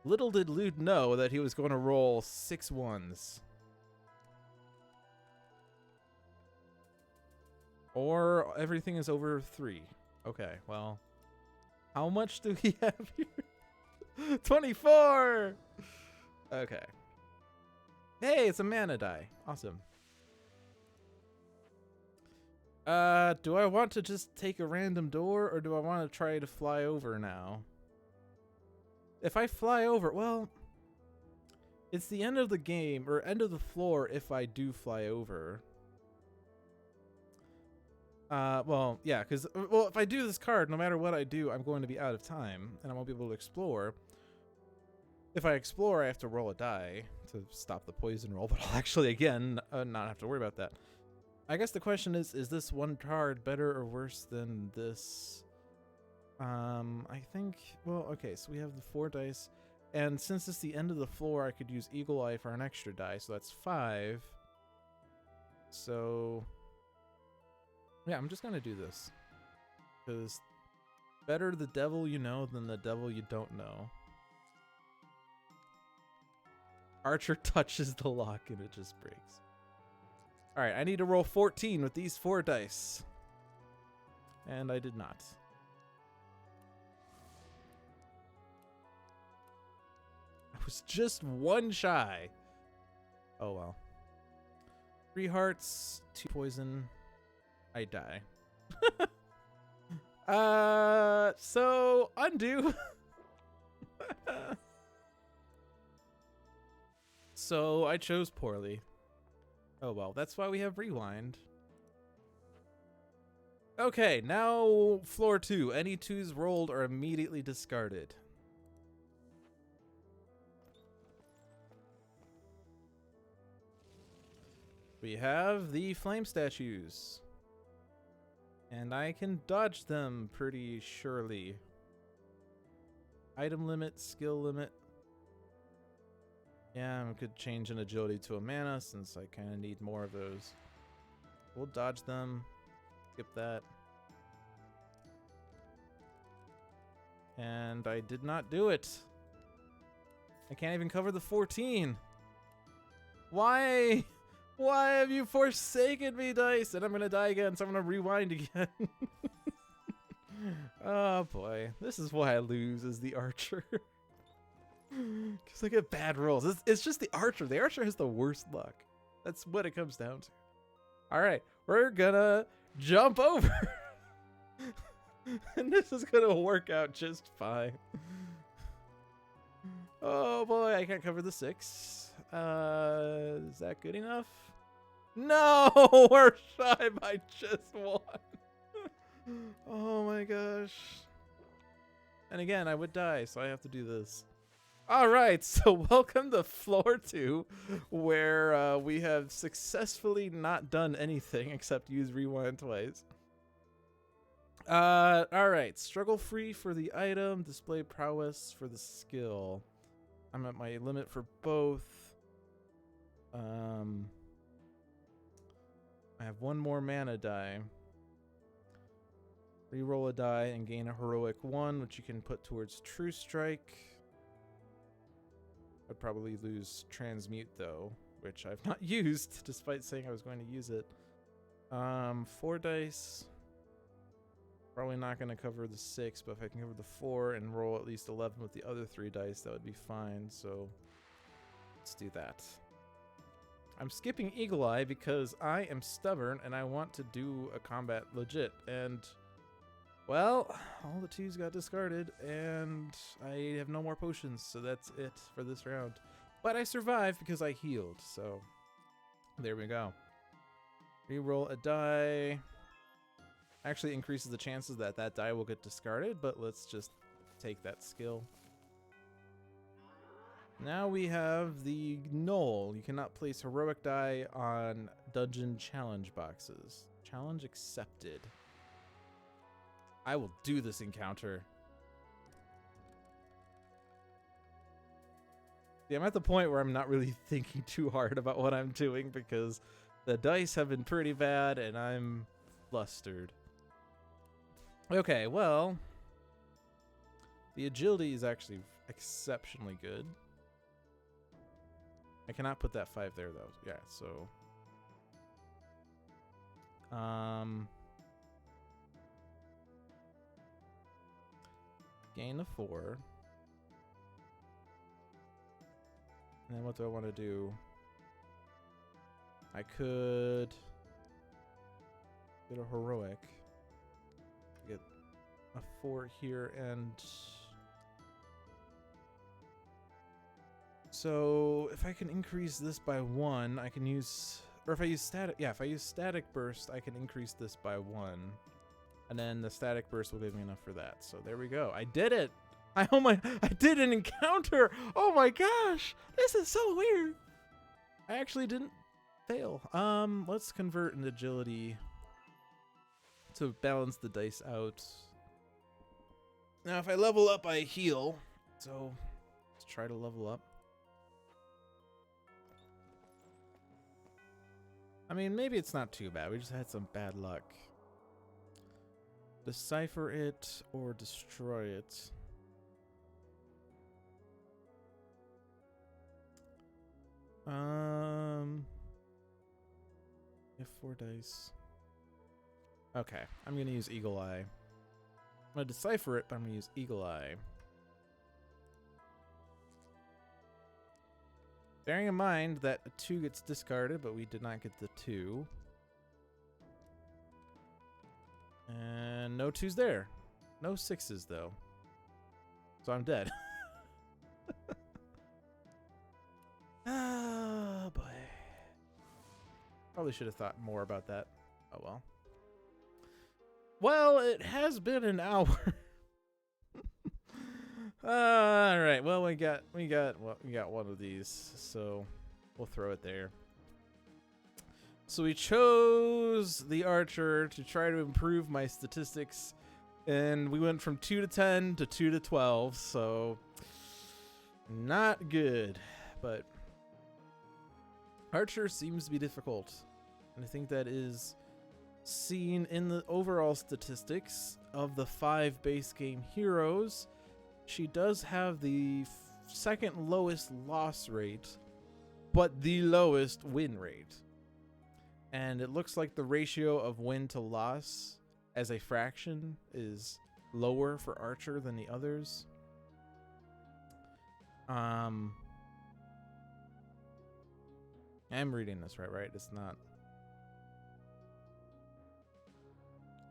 Little did Lude know that he was going to roll 6 1s. Or everything is over 3. Okay, well. How much do we have here? 24! Okay. Hey, it's a mana die. Awesome. Do I want to just take a random door, or do I want to try to fly over now? If I fly over, well, it's the end of the game, or end of the floor if I do fly over. Well, yeah, because, well, if I do this card, no matter what I do, I'm going to be out of time, and I won't be able to explore. If I explore, I have to roll a die to stop the poison roll, but I'll actually, again, not have to worry about that. I guess the question is this one card better or worse than this? I think, well, okay, so we have the 4 dice, and since it's the end of the floor, I could use Eagle Eye for an extra die, so that's 5. So, yeah, I'm just gonna do this, because better the devil you know than the devil you don't know. Archer touches the lock and it just breaks. Alright, I need to roll 14 with these 4 dice. And I did not. I was just 1 shy. Oh well. 3 hearts, 2 poison. I die. So undo. So I chose poorly. Oh well, that's why we have rewind. Okay, now floor 2. Any 2s rolled are immediately discarded. We have the flame statues. And I can dodge them pretty surely. Item limit, skill limit. Yeah, I could change an agility to a mana since I kind of need more of those. We'll dodge them. Skip that. And I did not do it. I can't even cover the 14. Why? Why have you forsaken me, dice? And I'm going to die again, so I'm going to rewind again. Oh boy. This is why I lose as the archer. Because I get bad rolls. It's just the archer. The archer has the worst luck. That's what it comes down to. Alright, we're gonna jump over. And this is gonna work out just fine. Oh boy, I can't cover the 6. Is that good enough? No, we're shy by just 1. Oh my gosh. And again, I would die, so I have to do this. All right, so welcome to floor 2, where we have successfully not done anything except use rewind twice. All right, struggle free for the item, display prowess for the skill. I'm at my limit for both. I have 1 more mana die. Reroll a die and gain a heroic 1, which you can put towards True Strike. I'd probably lose Transmute though, which I've not used, despite saying I was going to use it. 4 dice. Probably not going to cover the 6, but if I can cover the 4 and roll at least 11 with the other 3 dice, that would be fine. So let's do that. I'm skipping Eagle Eye because I am stubborn and I want to do a combat legit. And, well, all the 2s got discarded and I have no more potions, so that's it for this round. But I survived because I healed, so there we go. Reroll a die. Actually increases the chances that that die will get discarded, but let's just take that skill. Now we have the null. You cannot place heroic die on dungeon challenge boxes. Challenge accepted. I will do this encounter. See, I'm at the point where I'm not really thinking too hard about what I'm doing because the dice have been pretty bad and I'm flustered. Okay, well, the agility is actually exceptionally good. I cannot put that 5 there though. Yeah, so gain a 4. And then what do I want to do? I could get a heroic. Get a 4 here, and so if I can increase this by 1, I can use, or if I use static, yeah, if I use static burst, I can increase this by 1, and then the static burst will give me enough for that. So there we go. I did it. I did an encounter. Oh my gosh, this is so weird. I actually didn't fail. Let's convert an agility to balance the dice out. Now, if I level up, I heal. So let's try to level up. I mean, maybe it's not too bad. We just had some bad luck. Decipher it or destroy it. You have 4 dice. Okay, I'm gonna use Eagle Eye. I'm gonna decipher it, but I'm gonna use Eagle Eye. Bearing in mind that a 2 gets discarded, but we did not get the 2. And no 2s there. No 6s, though. So I'm dead. Oh, boy. Probably should have thought more about that. Oh, well. Well, it has been an hour. All right. Well, we got one of these, so we'll throw it there. So we chose the archer to try to improve my statistics, and we went from 2 to 10 to 2 to 12. So not good, but archer seems to be difficult, and I think that is seen in the overall statistics of the 5 base game heroes. She does have the second lowest loss rate, but the lowest win rate. And it looks like the ratio of win to loss as a fraction is lower for Archer than the others. I'm reading this right? It's not.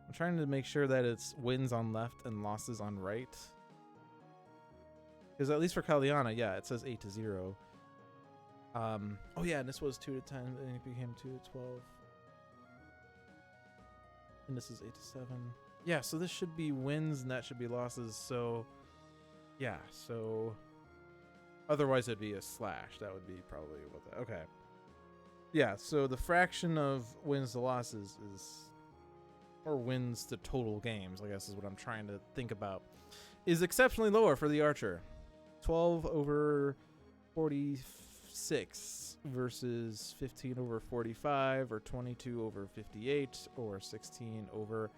I'm trying to make sure that it's wins on left and losses on right. Because at least for Kaliana, yeah, it says 8 to 0. Oh yeah, and this was 2 to 10, and it became 2 to 12. And this is 8 to 7. Yeah, so this should be wins and that should be losses. So yeah, so otherwise it'd be a slash. That would be probably what that. Okay. Yeah, so the fraction of wins to losses is, or wins to total games, I guess is what I'm trying to think about, is exceptionally lower for the archer. 12 over 46 versus 15 over 45, or 22 over 58, or 16 over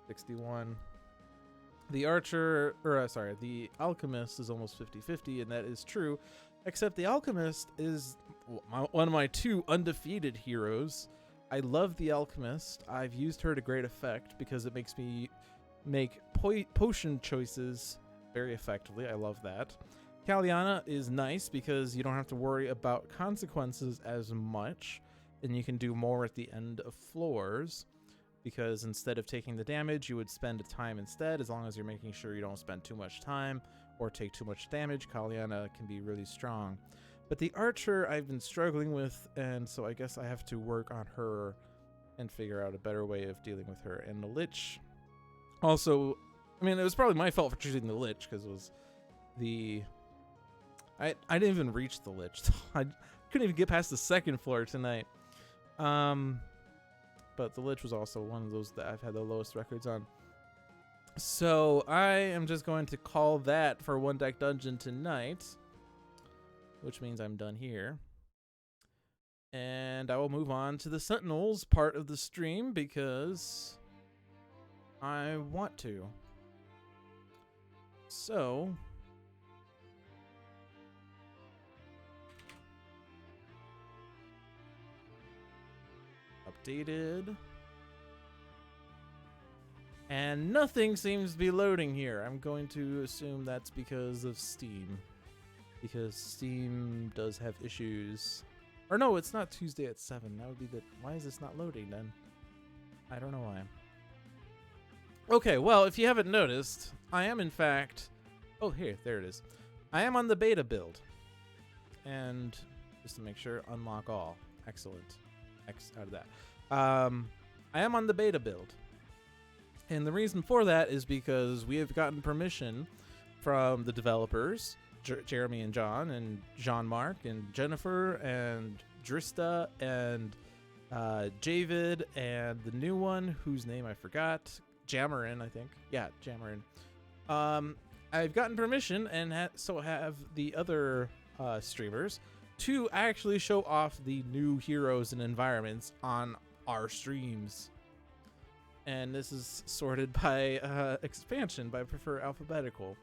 61. The archer, or sorry, the alchemist is almost 50-50, and that is true, except the alchemist is one of my 2 undefeated heroes. I love the alchemist. I've used her to great effect because it makes me make potion choices very effectively. I love that. Kaliana is nice because you don't have to worry about consequences as much, and you can do more at the end of floors, because instead of taking the damage, you would spend time instead. As long as you're making sure you don't spend too much time or take too much damage, Kaliana can be really strong. But the archer I've been struggling with, and so I guess I have to work on her and figure out a better way of dealing with her. And the Lich also, I mean, it was probably my fault for choosing the Lich, because it was the... I didn't even reach the Lich. I couldn't even get past the 2nd floor tonight. But the Lich was also one of those that I've had the lowest records on. So I am just going to call that for One Deck Dungeon tonight, which means I'm done here. And I will move on to the Sentinels part of the stream because I want to. So... updated. And nothing seems to be loading here. I'm going to assume that's because of Steam. Because Steam does have issues. Or no, it's not Tuesday at 7. That would be the... Why is this not loading then? I don't know why. Okay, well, if you haven't noticed, I am in fact... Oh, here, there it is. I am on the beta build. And just to make sure, unlock all. Excellent. X out of that. I am on the beta build. And the reason for that is because we have gotten permission from the developers, Jeremy and John, and Jean-Marc, and Jennifer, and Drista, and Javid, and the new one, whose name I forgot, Jamarin, I think. Yeah, Jamarin. I've gotten permission, and so have the other streamers, to actually show off the new heroes and environments on our streams. And this is sorted by expansion, but I prefer alphabetical.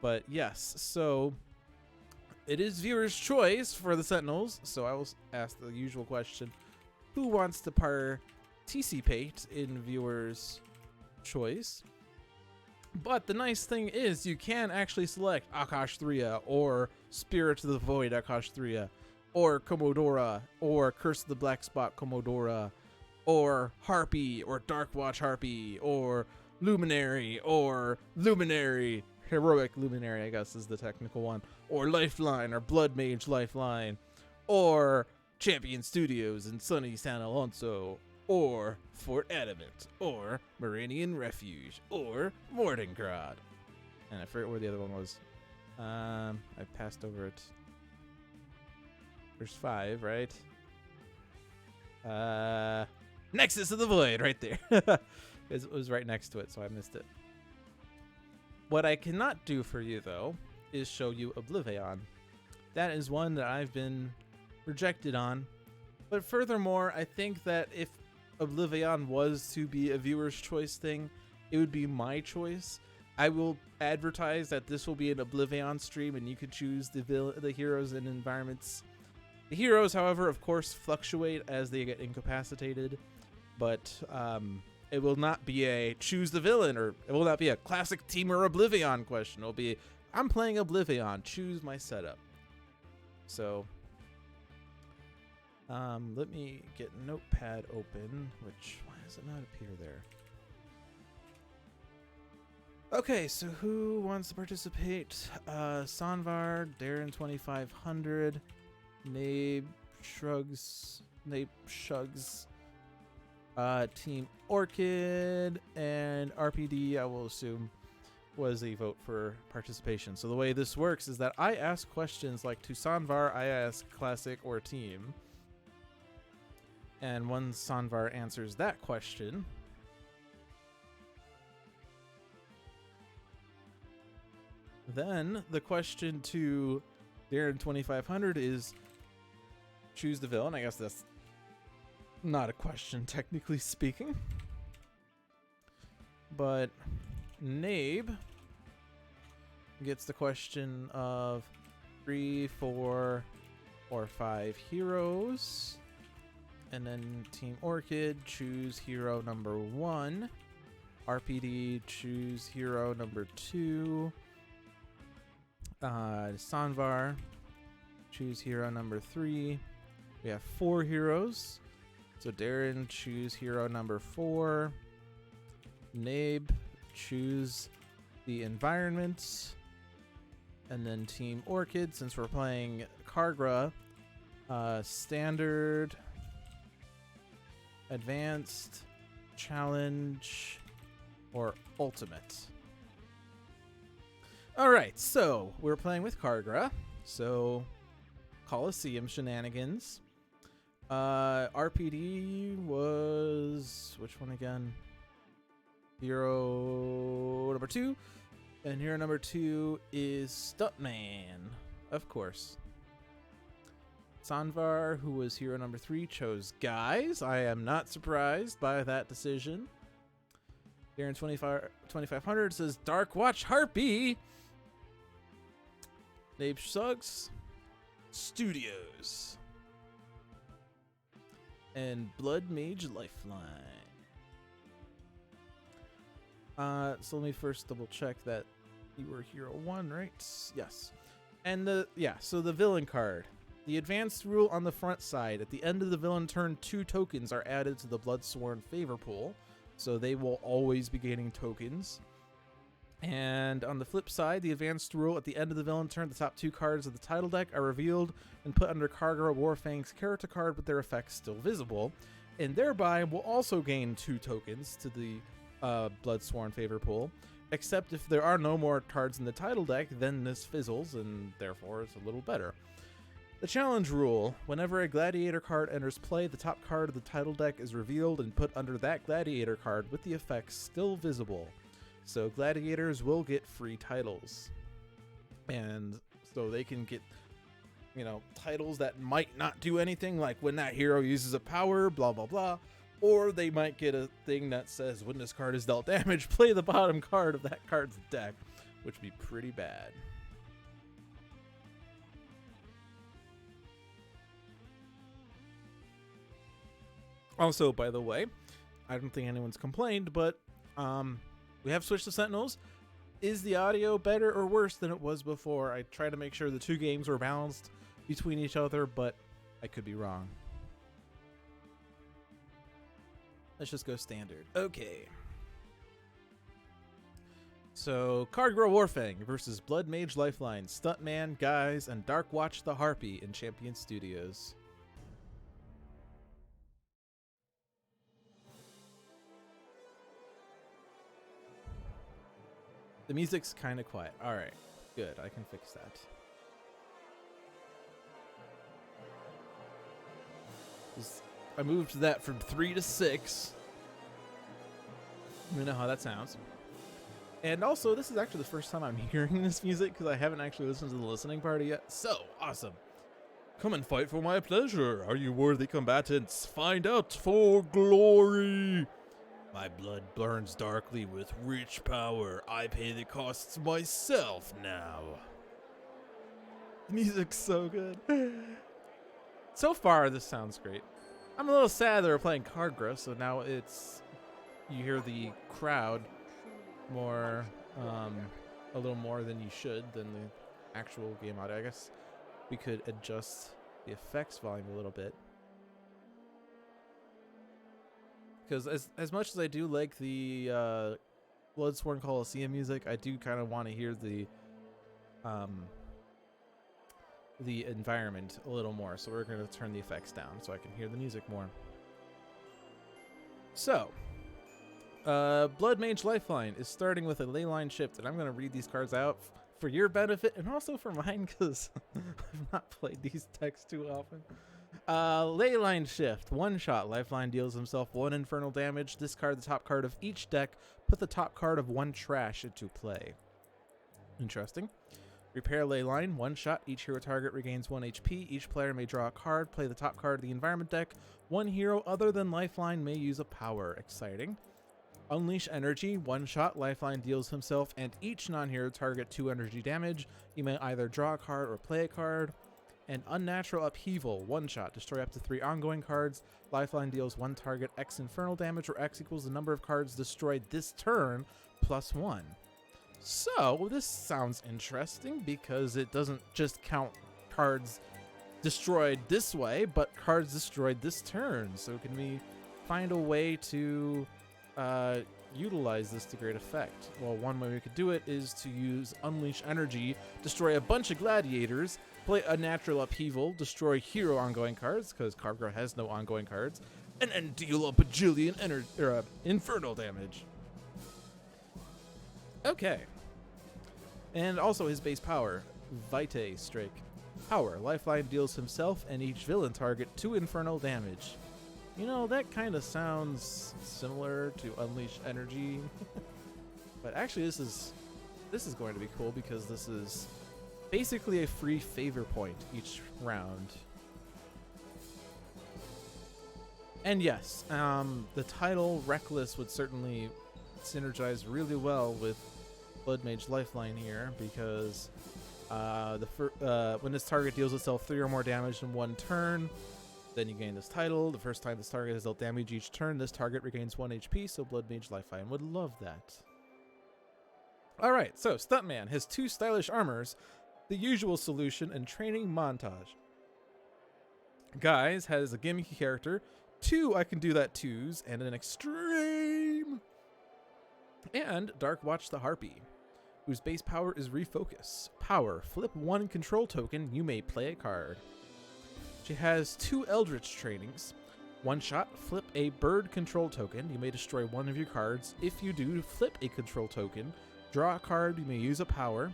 But yes, so it is viewer's choice for the Sentinels, so I will ask the usual question. Who wants to participate in viewer's choice? But the nice thing is you can actually select Akash 3 or Spirit of the Void Akash 3. or Commodora, or Curse of the Black Spot Commodora, or Harpy, or Darkwatch Harpy, or Luminary, or Luminary, Heroic Luminary, I guess is the technical one, or Lifeline, or Blood Mage Lifeline, or Champion Studios in sunny San Alonso, or Fort Adamant, or Meridian Refuge, or Mordengrad. And I forget where the other one was. I passed over it. There's 5, right? Nexus of the Void, right there. It was right next to it, so I missed it. What I cannot do for you, though, is show you Oblivion. That is one that I've been rejected on. But furthermore, I think that if Oblivion was to be a viewer's choice thing, it would be my choice. I will advertise that this will be an Oblivion stream, and you could choose the heroes and environments. The heroes, however, of course, fluctuate as they get incapacitated, but it will not be a choose the villain, or it will not be a classic team or Oblivion question. It'll be, I'm playing Oblivion, choose my setup. So, let me get Notepad open, which, why does it not appear there? Okay, so who wants to participate? Sanvar, Darren 2500, Nabe Shrugs, Team Orchid, and RPD, I will assume, was a vote for participation. So the way this works is that I ask questions like to Sanvar, I ask classic or team. And once Sanvar answers that question, then the question to Darren 2500 is choose the villain. I guess that's not a question, technically speaking. But Nabe gets the question of 3, 4, or 5 heroes. And then Team Orchid, choose hero number 1. RPD, choose hero number 2. Sanvar, choose hero number 3. We have 4 heroes. So Darren, choose hero number 4. Nabe, choose the environment. And then Team Orchid, since we're playing Kaargra, standard, advanced, challenge, or ultimate. Alright, so we're playing with Kaargra, so Coliseum shenanigans. RPD was, which one again? Hero number 2, and hero number 2 is Stuntman, of course. Sanvar, who was hero number 3, chose Guise. I am not surprised by that decision. Darren 2500 says Darkwatch Harpy. Nabe Suggs, Studios, and Blood Mage Lifeline. So let me first double check that you were hero 1, right? Yes. And so the villain card. The advanced rule on the front side. At the end of the villain turn, 2 tokens are added to the Bloodsworn favor pool, so they will always be gaining tokens. And on the flip side, the advanced rule, at the end of the villain turn, the top 2 cards of the title deck are revealed and put under Kaargra Warfang's character card with their effects still visible, and thereby will also gain 2 tokens to the Bloodsworn favor pool, except if there are no more cards in the title deck, then this fizzles, and therefore it's a little better. The challenge rule, whenever a gladiator card enters play, the top card of the title deck is revealed and put under that gladiator card with the effects still visible. So gladiators will get free titles. And so they can get, titles that might not do anything, like when that hero uses a power, blah, blah, blah. Or they might get a thing that says, when this card is dealt damage, play the bottom card of that card's deck, which would be pretty bad. Also, by the way, I don't think anyone's complained, but we have switched to Sentinels. Is the audio better or worse than it was before? I try to make sure the 2 games were balanced between each other, but I could be wrong. Let's just go standard. Okay. So, Kaargra Warfang versus Blood Mage Lifeline, Stuntman, Guise, and Dark Watch the Harpy in Champion Studios. The music's kind of quiet. All right, good. I can fix that. I moved that from 3 to 6. You know how that sounds. And also, this is actually the first time I'm hearing this music because I haven't actually listened to the listening party yet. So awesome. Come and fight for my pleasure. Are you worthy combatants? Find out for glory. My blood burns darkly with rich power. I pay the costs myself now. The music's so good. So far, this sounds great. I'm a little sad that we're playing Kaargra, so now it's... You hear the crowd more, a little more than you should than the actual game audio. I guess we could adjust the effects volume a little bit. Because as much as I do like the Bloodsworn Coliseum music, I do kind of want to hear the environment a little more. So we're going to turn the effects down so I can hear the music more. So, Blood Mage Lifeline is starting with a Leyline shift, and I'm going to read these cards out for your benefit and also for mine because I've not played these decks too often. Leyline shift, 1 shot. Lifeline deals himself 1 infernal damage. Discard the top card of each deck. Put the top card of 1 trash into play. Interesting. Repair Leyline, 1 shot. Each hero target regains 1 HP. Each player may draw a card. Play the top card of the environment deck. 1 hero other than Lifeline may use a power. Exciting. Unleash Energy, 1 shot. Lifeline deals himself and each non-hero target 2 energy damage. You may either draw a card or play a card. And Unnatural Upheaval, 1 shot. Destroy up to 3 ongoing cards. Lifeline deals 1 target X infernal damage, where X equals the number of cards destroyed this turn plus 1. So, this sounds interesting because it doesn't just count cards destroyed this way, but cards destroyed this turn. So can we find a way to utilize this to great effect? Well, one way we could do it is to use Unleash Energy, destroy a bunch of gladiators, play Unnatural Upheaval, destroy hero ongoing cards, because Kaargra has no ongoing cards, and then deal a bajillion infernal damage. Okay. And also his base power, Vitae Strike. Power, Lifeline deals himself and each villain target 2 infernal damage. You know, that kind of sounds similar to Unleash Energy. But actually this is going to be cool because this is basically a free favor point each round. And yes, the title Reckless would certainly synergize really well with Blood Mage Lifeline here because when this target deals itself 3 or more damage in 1 turn, then you gain this title. The first time this target has dealt damage each turn, this target regains 1 HP, so Blood Mage Lifeline would love that. Alright, so Stuntman has 2 stylish armors, the usual solution, and training montage. Guise has a gimmicky character, 2 I can do that 2s, and an extreme. And Dark Watch the Harpy, whose base power is Refocus. Power, flip 1 control token, you may play a card. She has 2 Eldritch trainings. 1 shot, flip a bird control token, you may destroy 1 of your cards. If you do, flip a control token, draw a card, you may use a power.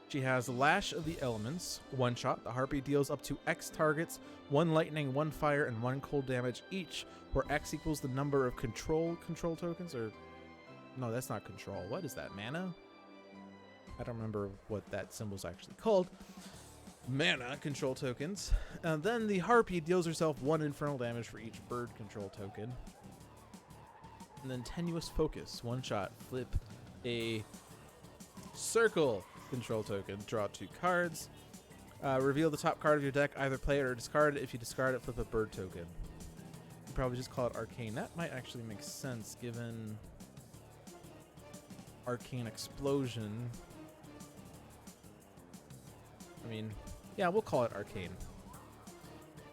She has Lash of the Elements. 1 shot, the Harpy deals up to X targets, 1 lightning, 1 fire, and 1 cold damage each, where X equals the number of control tokens, or... No, that's not control. What is that, mana? I don't remember what that symbol's actually called. Mana control tokens. And then the Harpy deals herself 1 infernal damage for each bird control token. And then Tenuous Focus. 1 shot, flip a circle control token, draw 2 cards. Reveal the top card of your deck, either play it or discard it. If you discard it, flip a bird token. You probably just call it Arcane. That might actually make sense given Arcane Explosion. I mean, Yeah, we'll call it Arcane.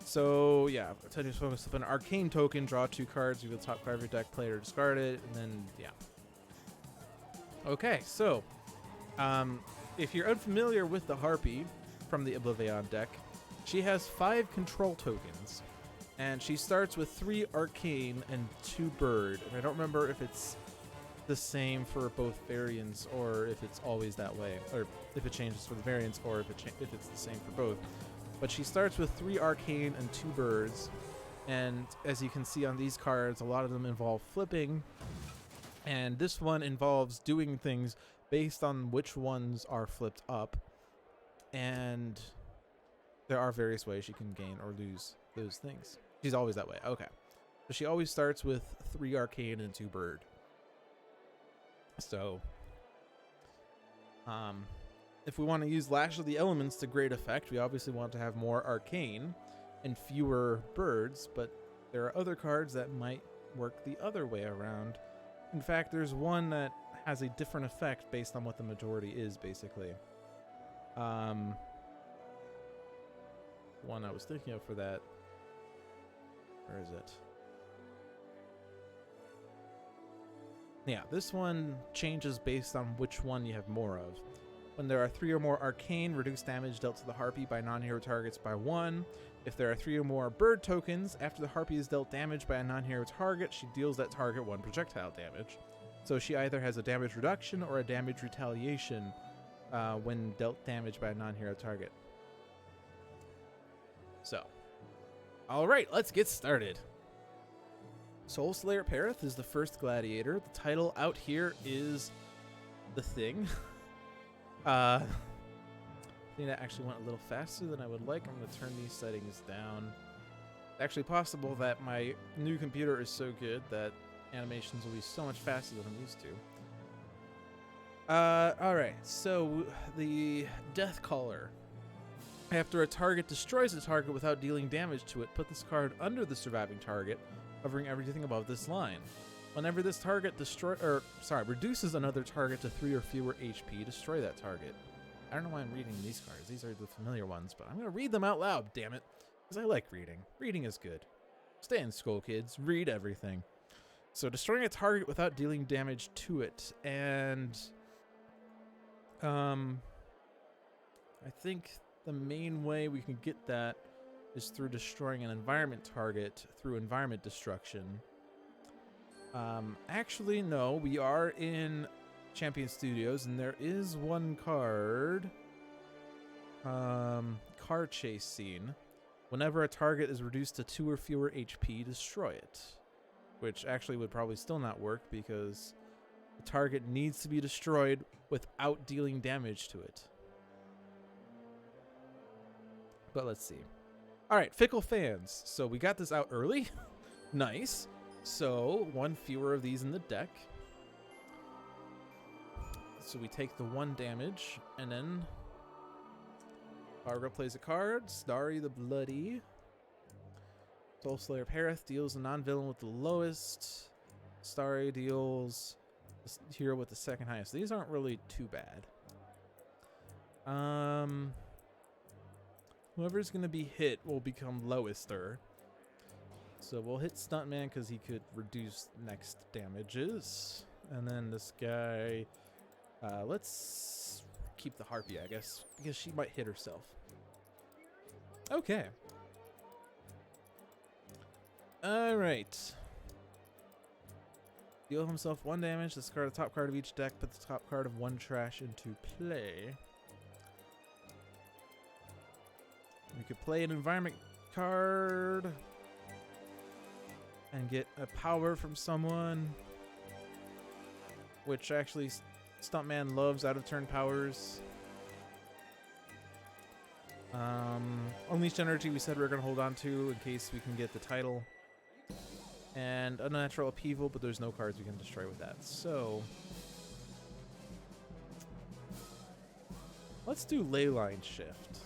So, yeah, attention focus up an Arcane token, draw 2 cards, reveal the top card of your deck, play it or discard it, and then, yeah. Okay, so, if you're unfamiliar with the Harpy from the Oblivion deck, she has 5 control tokens, and she starts with 3 Arcane and 2 Bird. And I don't remember if it's the same for both variants or if it's always that way, or if it changes for the variants or if it's the same for both. But she starts with 3 Arcane and 2 Birds, and as you can see on these cards, a lot of them involve flipping, and this one involves doing things based on which ones are flipped up, and there are various ways she can gain or lose those things. She's always that way. Okay. So she always starts with 3 Arcane and 2 Bird. So, if we want to use Lash of the Elements to great effect, we obviously want to have more Arcane and fewer Birds, but there are other cards that might work the other way around. In fact, there's one that has a different effect based on what the majority is, basically. One I was thinking of for that. Where is it? Yeah, this one changes based on which one you have more of. When there are 3 or more Arcane, reduce damage dealt to the Harpy by non-hero targets by 1. If there are 3 or more Bird tokens, after the Harpy is dealt damage by a non-hero target, she deals that target 1 projectile damage. So she either has a damage reduction or a damage retaliation when dealt damage by a non-hero target. So, alright, let's get started. Soulslayer Perith is the first gladiator. The title out here is The Thing. I think that actually went a little faster than I would like. I'm going to turn these settings down. It's actually possible that my new computer is so good that animations will be so much faster than I'm used to. Alright, so the Death Caller. After a target destroys a target without dealing damage to it, put this card under the surviving target, covering everything above this line. Whenever this target reduces another target to 3 or fewer HP, destroy that target. I don't know why I'm reading these cards. These are the familiar ones, but I'm going to read them out loud, damn it. Because I like reading. Reading is good. Stay in school, kids. Read everything. So, destroying a target without dealing damage to it. And, I think the main way we can get that is through destroying an environment target through environment destruction. Actually, no, we are in Champion Studios, and there is one card, Car Chase Scene. Whenever a target is reduced to 2 or fewer HP, destroy it. Which actually would probably still not work because the target needs to be destroyed without dealing damage to it. But let's see. Alright, Fickle Fans. So we got this out early. Nice. So, 1 fewer of these in the deck. So we take the 1 damage, and then Kaargra plays a card. Starry the Bloody. Soulslayer Perith deals a non-villain with the lowest. Starry deals the hero with the second highest. These aren't really too bad. Whoever's going to be hit will become lowester. So we'll hit Stuntman because he could reduce next damages. And then this guy, let's keep the Harpy, I guess, because she might hit herself. Okay. Alright. Deal himself 1 damage, discard the top card of each deck, put the top card of 1 trash into play. We could play an environment card and get a power from someone, which actually Stuntman loves out of turn powers. Unleashed Energy we said we were going to hold on to in case we can get the title. And Unnatural Upheaval, but there's no cards we can destroy with that. So let's do Leyline Shift.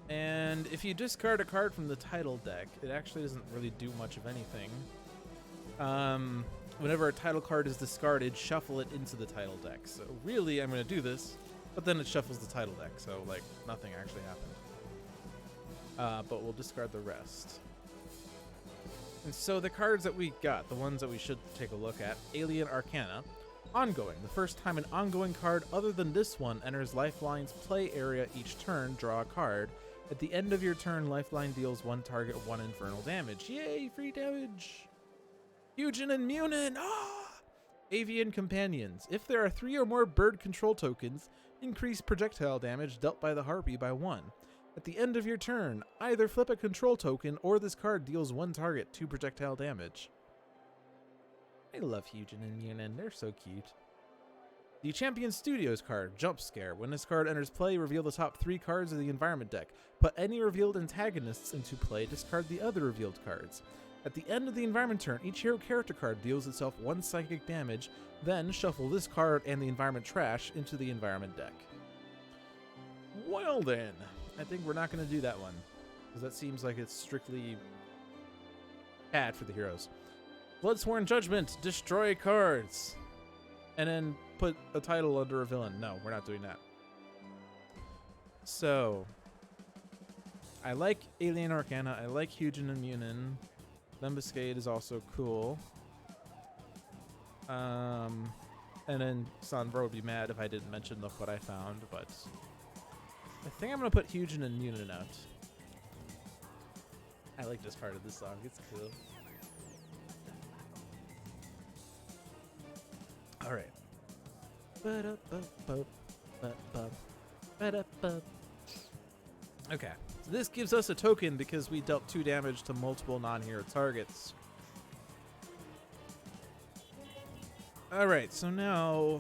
And if you discard a card from the title deck, it actually doesn't really do much of anything. Whenever a title card is discarded, shuffle it into the title deck. So really, I'm going to do this But then it shuffles the title deck, so like nothing actually happened. But we'll discard the rest. And so the cards that we got, the ones that we should take a look at, Alien Arcana, Ongoing. The first time an ongoing card other than this one enters Lifeline's play area each turn, draw a card. At the end of your turn, Lifeline deals one target 1 infernal damage. Yay, free damage! Hugin and Munin! Ah! Avian Companions. If there are 3 or more bird control tokens, increase projectile damage dealt by the Harpy by 1. At the end of your turn, either flip a control token or this card deals 1 target 2 projectile damage. I love Hugin and Munin, they're so cute. The Champion Studios card, Jump Scare. When this card enters play, reveal the top 3 cards of the environment deck. Put any revealed antagonists into play, discard the other revealed cards. At the end of the environment turn, each hero character card deals itself 1 psychic damage, then shuffle this card and the environment trash into the environment deck. Well then, I think we're not going to do that one, because that seems like it's strictly bad for the heroes. Bloodsworn Judgment, destroy cards, and then put a title under a villain. No, we're not doing that. So, I like Alien Arcana, I like Hugin and Munin. Lembuscade is also cool. And then Sandra would be mad if I didn't mention what I found, but I think I'm going to put Hugin and Munin out. I like this part of this song, it's cool. Alright. Okay. So this gives us a token because we dealt 2 damage to multiple non-hero targets. Alright, so now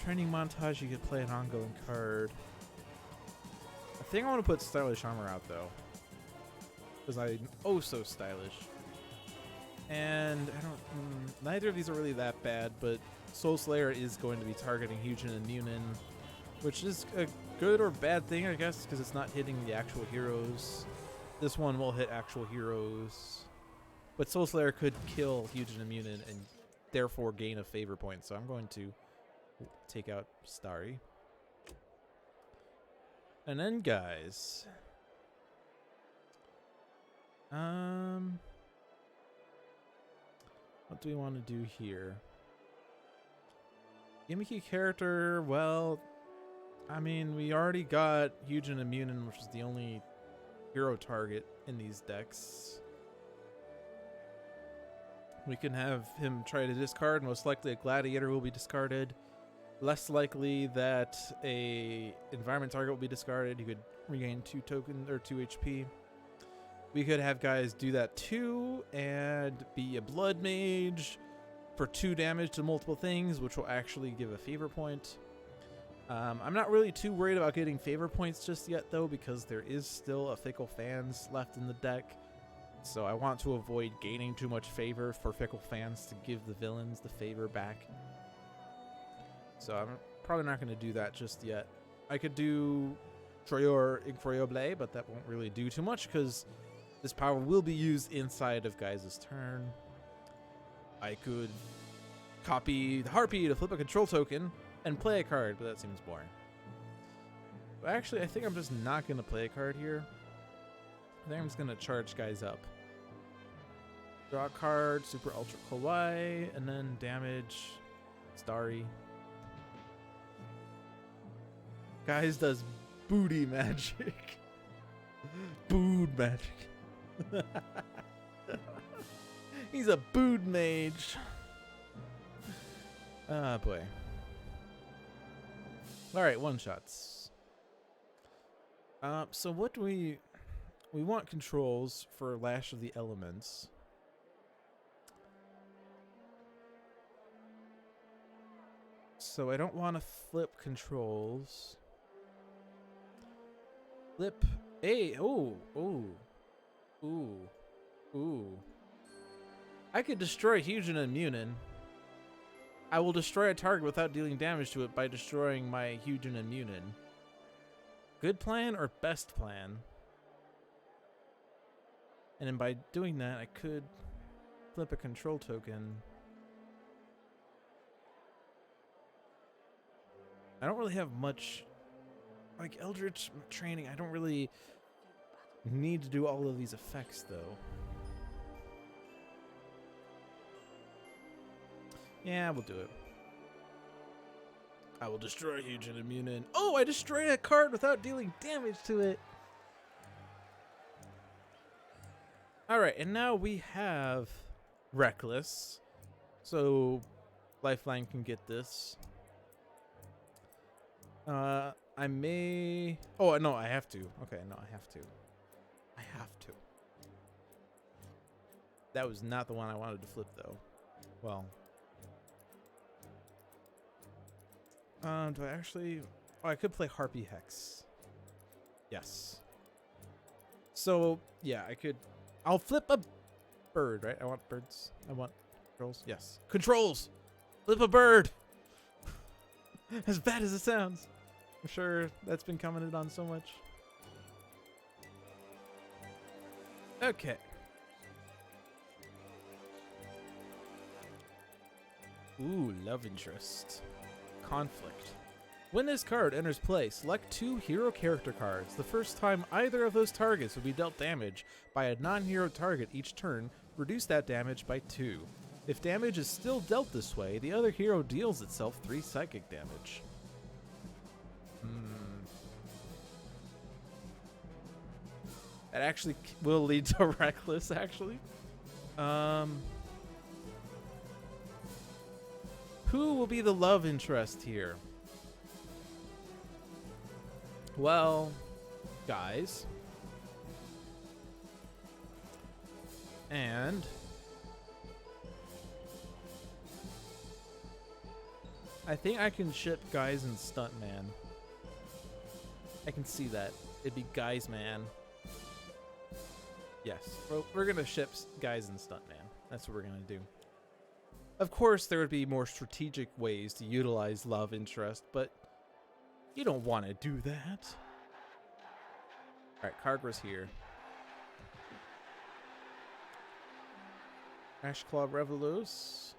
training montage, you could play an ongoing card. I think I want to put Stylish Armor out though, because I'm oh so stylish. And I don't. Neither of these are really that bad, but Soul Slayer is going to be targeting Hugin and Munin, which is a good or bad thing, I guess, because it's not hitting the actual heroes. This one will hit actual heroes, but Soul Slayer could kill Hugin and Munin and therefore gain a favor point. So I'm going to take out Starry, and then guys. What do we want to do here? Gimmicky character, well, I mean, we already got Hugin and Munin, which is the only hero target in these decks. We can have him try to discard. Most likely a Gladiator will be discarded. Less likely that a environment target will be discarded. You could regain 2 tokens or 2 HP. We could have guys do that too and be a Blood Mage for 2 damage to multiple things, which will actually give a favor point. I'm not really too worried about getting favor points just yet though, because there is still a Fickle Fans left in the deck. So I want to avoid gaining too much favor for Fickle Fans to give the villains the favor back. So I'm probably not going to do that just yet. I could do Troyor Incroyable, but that won't really do too much because this power will be used inside of Guise's turn. I could copy the Harpy to flip a control token and play a card, but that seems boring. But actually, I think I'm just not going to play a card here. I think I'm just going to charge guys up. Draw a card, Super Ultra Kawaii, and then damage Starry. Guys does booty magic. Bood magic. He's a bood mage. Ah, boy. Alright, one shots. So what do we want controls for Lash of the Elements. So I don't want to flip controls. Flip a ooh. I could destroy Hugin and Munin. I will destroy a target without dealing damage to it by destroying my Hugin and Munin. Good plan or best plan? And then by doing that, I could flip a control token. I don't really have much, like Eldritch training. I don't really need to do all of these effects though. Yeah, we'll do it. I will destroy huge and immune in. Oh, I destroyed a card without dealing damage to it. All right, and now we have Reckless. So Lifeline can get this. I may... Oh, no, I have to. Okay, no, I have to. I have to. That was not the one I wanted to flip, though. Well... do I actually... Oh, I could play Harpy Hex. Yes. So, yeah, I could... I'll flip a bird, right? I want birds. I want controls. Yes. Controls! Flip a bird! As bad as it sounds. I'm sure that's been commented on so much. Okay. Ooh, love interest. Conflict. When this card enters play, select 2 hero character cards. The first time either of those targets will be dealt damage by a non-hero target each turn, reduce that damage by 2. If damage is still dealt this way, the other hero deals itself 3 psychic damage. That actually will lead to Reckless, actually. Who will be the love interest here? Well, Guise. And I think I can ship Guise and Stuntman. I can see that. It'd be Guise Man. Yes, we're gonna ship Guise and Stuntman. That's what we're gonna do. Of course, there would be more strategic ways to utilize love interest, but you don't want to do that. All right, Kaargra's here. Ashclaw Revelos.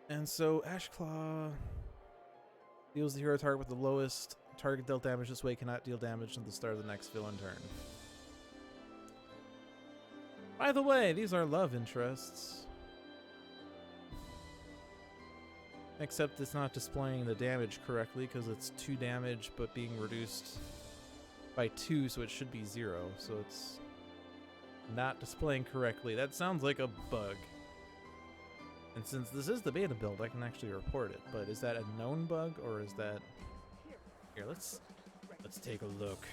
And so Ashclaw deals the hero target with the lowest target dealt damage this way cannot deal damage until the start of the next villain turn. By the way, these are love interests. Except it's not displaying the damage correctly because it's 2 damage but being reduced by 2, so it should be 0. So it's not displaying correctly. That sounds like a bug. And since this is the beta build, I can actually report it. But is that a known bug or is that... Here, let's take a look.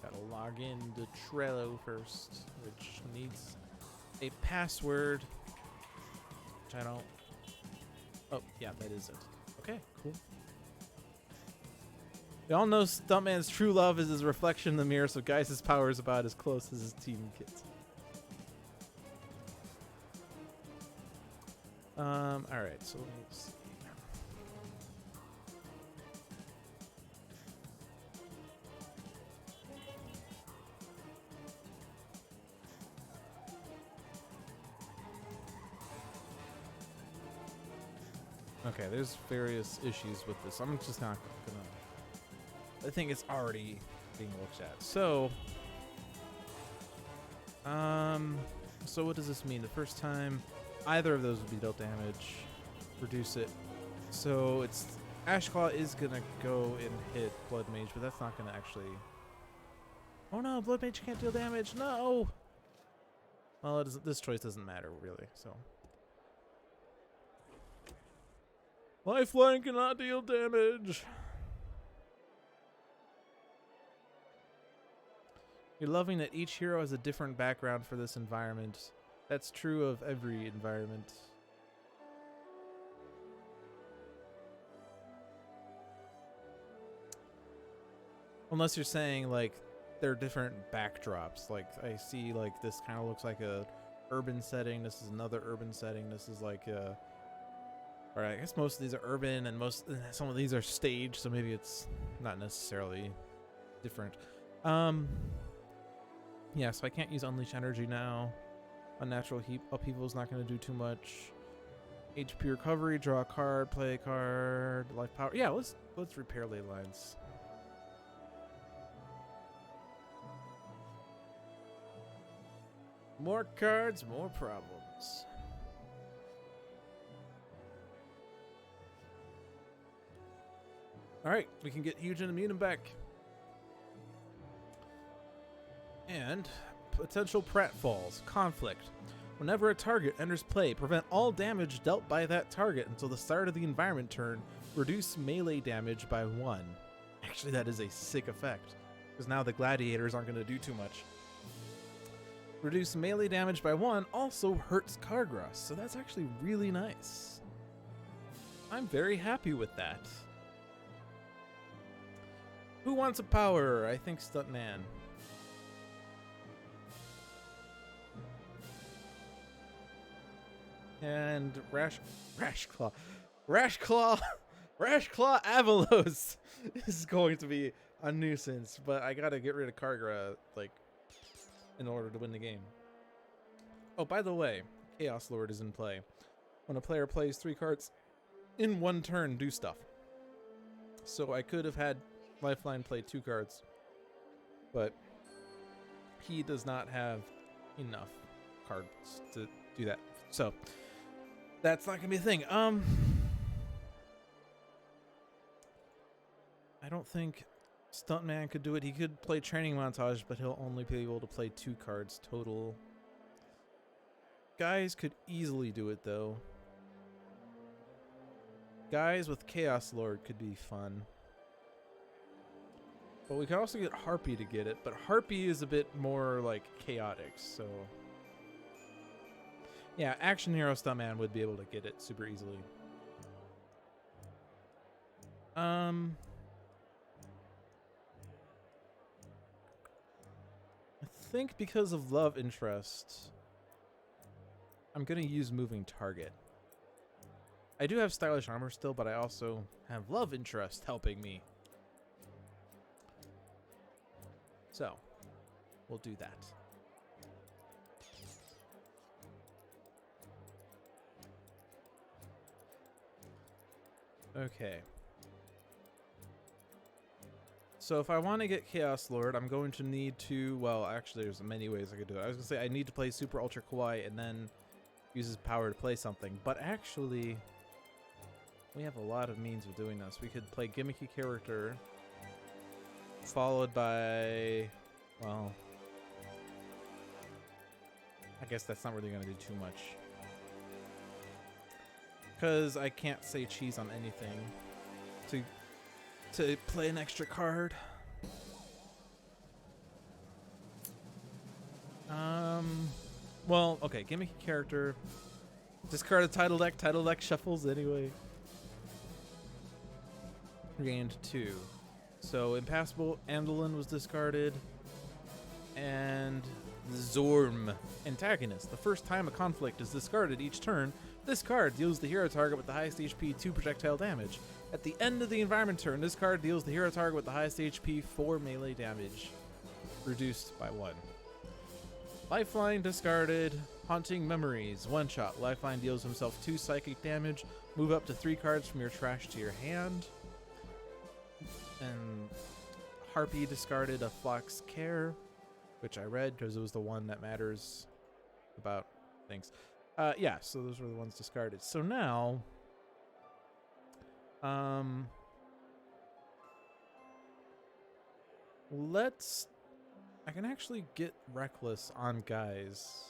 Gotta log into Trello first, which needs a password. Which I don't... Oh, yeah, that is it. Okay, cool. We all know Stuntman's true love is his reflection in the mirror, so Guise's power is about as close as his team gets. Alright, so let's see. Okay, there's various issues with this. I'm just not gonna... I think it's already being looked at. So, so what does this mean? The first time either of those would be dealt damage, reduce it. So it's Ashclaw is gonna go and hit Blood Mage, but that's not gonna actually... Oh no, Blood Mage can't deal damage. No. Well, this choice doesn't matter really. So Lifeline cannot deal damage. You're loving that each hero has a different background for this environment. That's true of every environment. Unless you're saying, like, they're different backdrops. Like, I see, like, this kind of looks like a urban setting. This is another urban setting. This is like a... Or I guess most of these are urban and some of these are staged, so maybe it's not necessarily different. Yeah, so I can't use Unleash Energy now. Unnatural heap upheaval is not going to do too much. HP recovery, draw a card, play a card, life power. Yeah, let's repair ley lines. More cards, more problems. All right, we can get huge and immune back. And potential pratfalls. Conflict. Whenever a target enters play, prevent all damage dealt by that target until the start of the environment turn. Reduce melee damage by 1. Actually, that is a sick effect, because now the gladiators aren't going to do too much. Reduce melee damage by 1 also hurts Kaargra, so that's actually really nice. I'm very happy with that. Who wants a power? I think Stuntman. And Rash Claw Avalos is going to be a nuisance, but I gotta get rid of Kaargra, like, in order to win the game. Oh, by the way, Chaos Lord is in play. When a player plays 3 cards in 1 turn, do stuff. So I could have had Lifeline play 2 cards, but he does not have enough cards to do that. So that's not gonna be a thing. I don't think Stuntman could do it. He could play Training Montage, but he'll only be able to play 2 cards total. Guise could easily do it, though. Guise with Chaos Lord could be fun. But we could also get Harpy to get it, but Harpy is a bit more, like, chaotic, so... Yeah, Action Hero Stuntman would be able to get it super easily. I think because of love interest, I'm gonna use moving target. I do have stylish armor still, but I also have love interest helping me. So, we'll do that. Okay. So if I want to get Chaos Lord, I'm going to need to, well, actually there's many ways I could do it. I was going to say I need to play Super Ultra Kawaii and then use his power to play something. But actually, we have a lot of means of doing this. We could play Gimmicky Character, followed by, well, I guess that's not really going to do too much. Because I can't say cheese on anything to play an extra card. Well, okay, Gimmicky Character. Discard a title deck. Title deck shuffles anyway. Gained 2. So Impassable Andelin was discarded. And Zorm, Antagonist. The first time a conflict is discarded each turn, this card deals the hero target with the highest HP 2 projectile damage. At the end of the environment turn, this card deals the hero target with the highest HP 4 melee damage, reduced by 1. Lifeline discarded. Haunting Memories, 1-shot. Lifeline deals himself 2 psychic damage. Move up to 3 cards from your trash to your hand. And Harpy discarded a Flock's Care, which I read because it was the one that matters about things. Yeah, so those were the ones discarded. So now, I can actually get Reckless on Guise.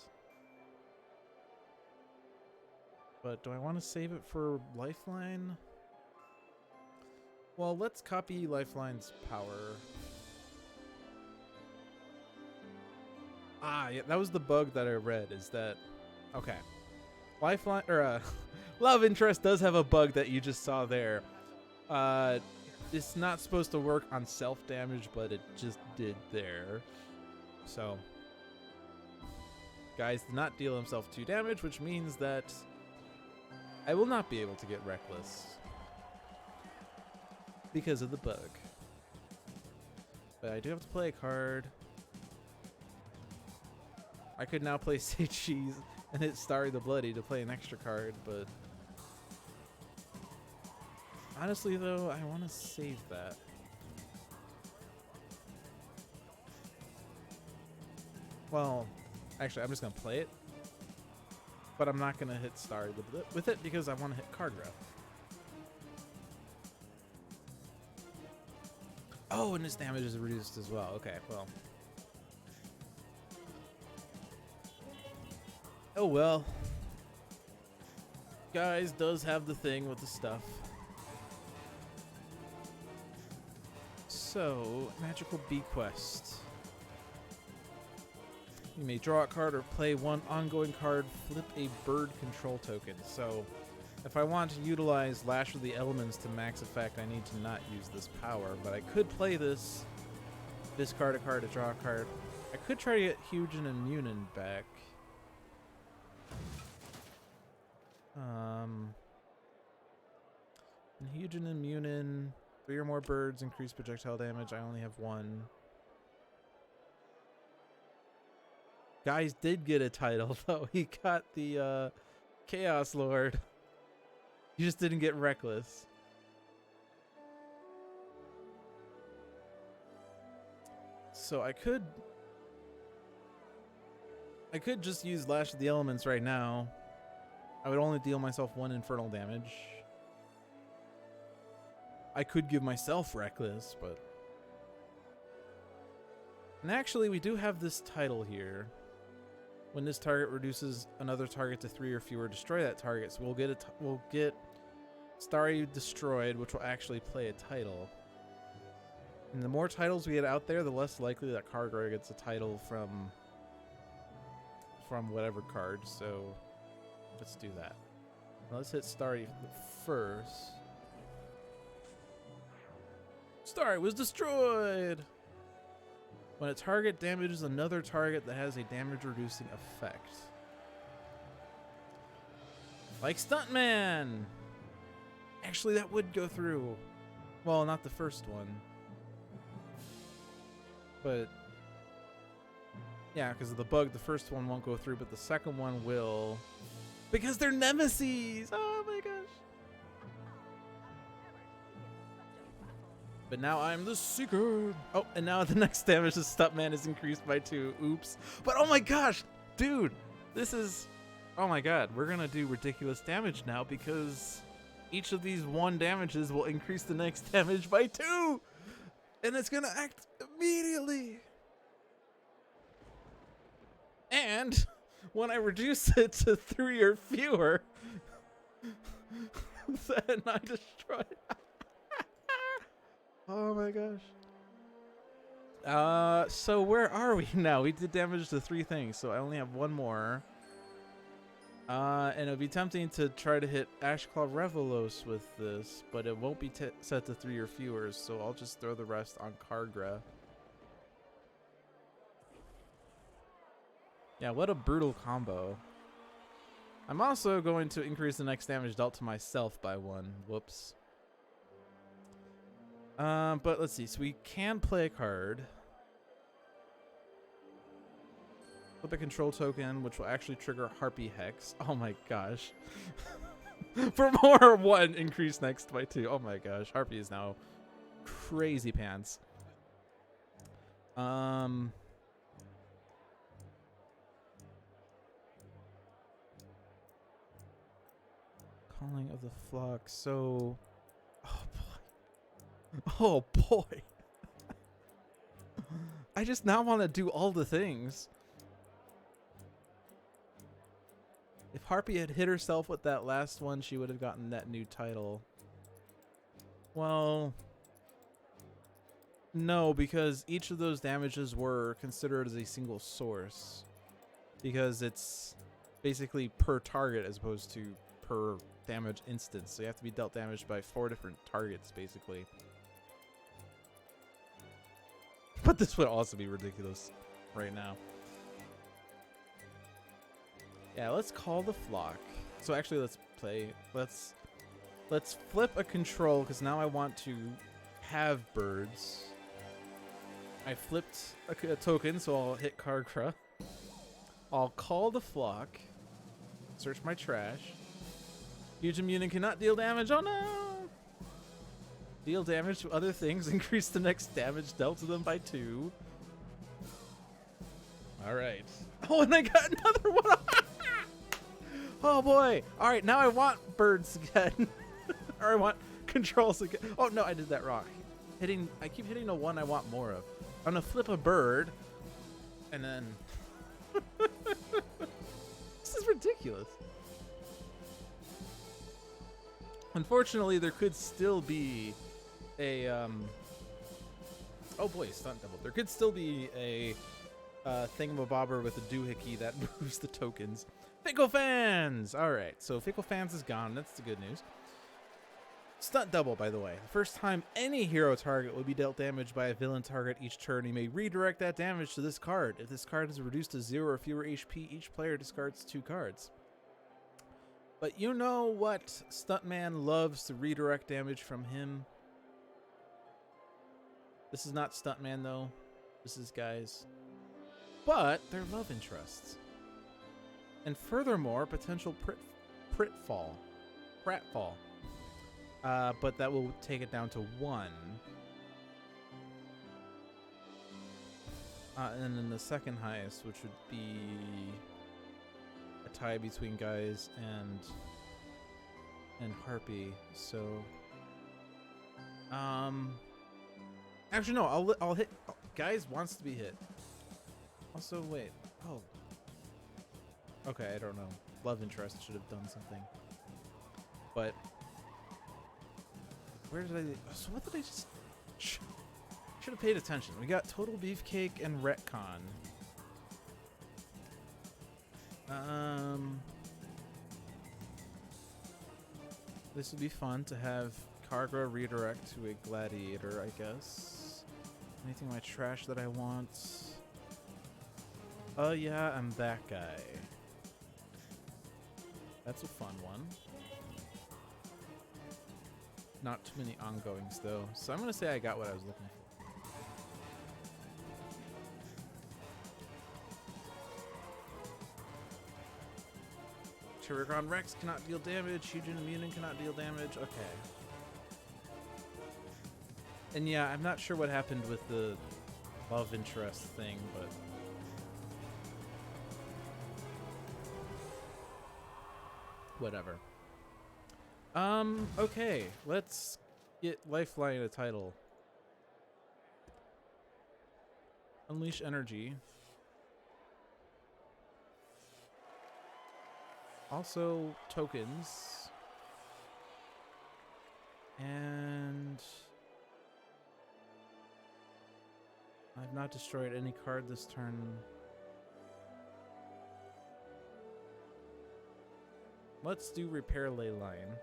But do I want to save it for Lifeline? Well, let's copy Lifeline's power. Ah, yeah, that was the bug that I read, is that... Okay. Lifeline, or, Love Interest does have a bug that you just saw there. It's not supposed to work on self-damage, but it just did there. So... Guise did not deal himself 2 damage, which means that I will not be able to get Reckless because of the bug. But I do have to play a card. I could now play Sage Cheese and hit Starry the Bloody to play an extra card, but honestly though, I want to save that. Well, actually, I'm just going to play it, but I'm not going to hit Starry with it because I want to hit Kaargra. Oh, and his damage is reduced as well. Okay, well. Oh well. Guise does have the thing with the stuff. So, Magical Bequest. You may draw a card or play one ongoing card, flip a bird control token. So, if I want to utilize Lash of the Elements to max effect, I need to not use this power. But I could play this, discard a card to draw a card. I could try to get Huge and Immunin back. And Huge and Immunin, 3 or more birds, increase projectile damage. I only have 1. Guise did get a title, though. He got the Chaos Lord. He just didn't get Reckless. So I could just use Lash of the Elements right now. I would only deal myself 1 infernal damage. I could give myself Reckless, but... And actually, we do have this title here. When this target reduces another target to 3 or fewer, destroy that target. So we'll get Starry destroyed, which will actually play a title. And the more titles we get out there, the less likely that Kaargra gets a title from whatever card. So let's do that. Now let's hit Starry first. Starry was destroyed! When a target damages another target that has a damage-reducing effect. Like Stuntman! Actually, that would go through. Well, not the first one. But... yeah, because of the bug, the first one won't go through, but the second one will. Because they're nemesis! Oh my gosh! But now I'm the Seeker. Oh, and now the next damage to Stuntman is increased by 2. Oops. But oh my gosh, dude, this is... oh my god, we're going to do ridiculous damage now because each of these 1 damages will increase the next damage by 2. And it's going to act immediately. And when I reduce it to 3 or fewer, then I destroy it. Oh my gosh. So where are we now? We did damage to 3 things, so I only have 1 more. And it would be tempting to try to hit Ashclaw Revelos with this, but it won't be set to 3 or fewer, so I'll just throw the rest on Kaargra. Yeah, what a brutal combo. I'm also going to increase the next damage dealt to myself by 1. Whoops. But let's see. So we can play a card. Flip a control token, which will actually trigger Harpy Hex. Oh my gosh. For more 1 increase next by 2. Oh my gosh. Harpy is now crazy pants. Calling of the Flock. So... oh boy. I just now want to do all the things. If Harpy had hit herself with that last one, she would have gotten that new title. Well, no, because each of those damages were considered as a single source. Because it's basically per target as opposed to per damage instance. So you have to be dealt damage by 4 different targets, basically. But this would also be ridiculous right now. Yeah, let's call the Flock. So actually, let's play. Let's flip a control because now I want to have birds. I flipped a token, so I'll hit Kaargra. I'll call the flock. Search my trash. Huge immunity cannot deal damage. Oh no! Deal damage to other things. Increase the next damage dealt to them by 2. Alright. Oh, and I got another one! Oh boy! Alright, now I want birds again. Or I want controls again. Oh no, I did that wrong. I keep hitting the one I want more of. I'm gonna flip a bird. And then... This is ridiculous. Unfortunately, there could still be a oh boy, stunt double. There could still be a thingamabobber with a doohickey that moves the tokens. Fickle Fans! Alright, so Fickle Fans is gone. That's the good news. Stunt double, by the way. The first time any hero target will be dealt damage by a villain target each turn, he may redirect that damage to this card. If this card is reduced to 0 or fewer HP, each player discards 2 cards. But you know what Stuntman loves to redirect damage from him? This is not Stuntman, though. This is Guise. But they're love interests. And furthermore, potential pratfall. But that will take it down to 1. And then the second highest, which would be a tie between Guise and Harpy. So, actually no, I'll hit. Guise wants to be hit. Also, wait. Oh. Okay, I don't know. Love interest should have done something. But where did I? So what did I just? Should have paid attention. We got Total Beefcake and Retcon. This would be fun to have Kaargra redirect to a gladiator, I guess. Anything in my trash that I want? Oh yeah, I'm that guy. That's a fun one. Not too many ongoings though, so I'm gonna say I got what I was looking for. Turrigon Rex cannot deal damage. Huge Immunity cannot deal damage. Okay. And yeah, I'm not sure what happened with the love interest thing, but whatever. Okay, let's get Lifeline a title. Unleash energy. Also tokens. And I've not destroyed any card this turn. Let's do Repair Leyline.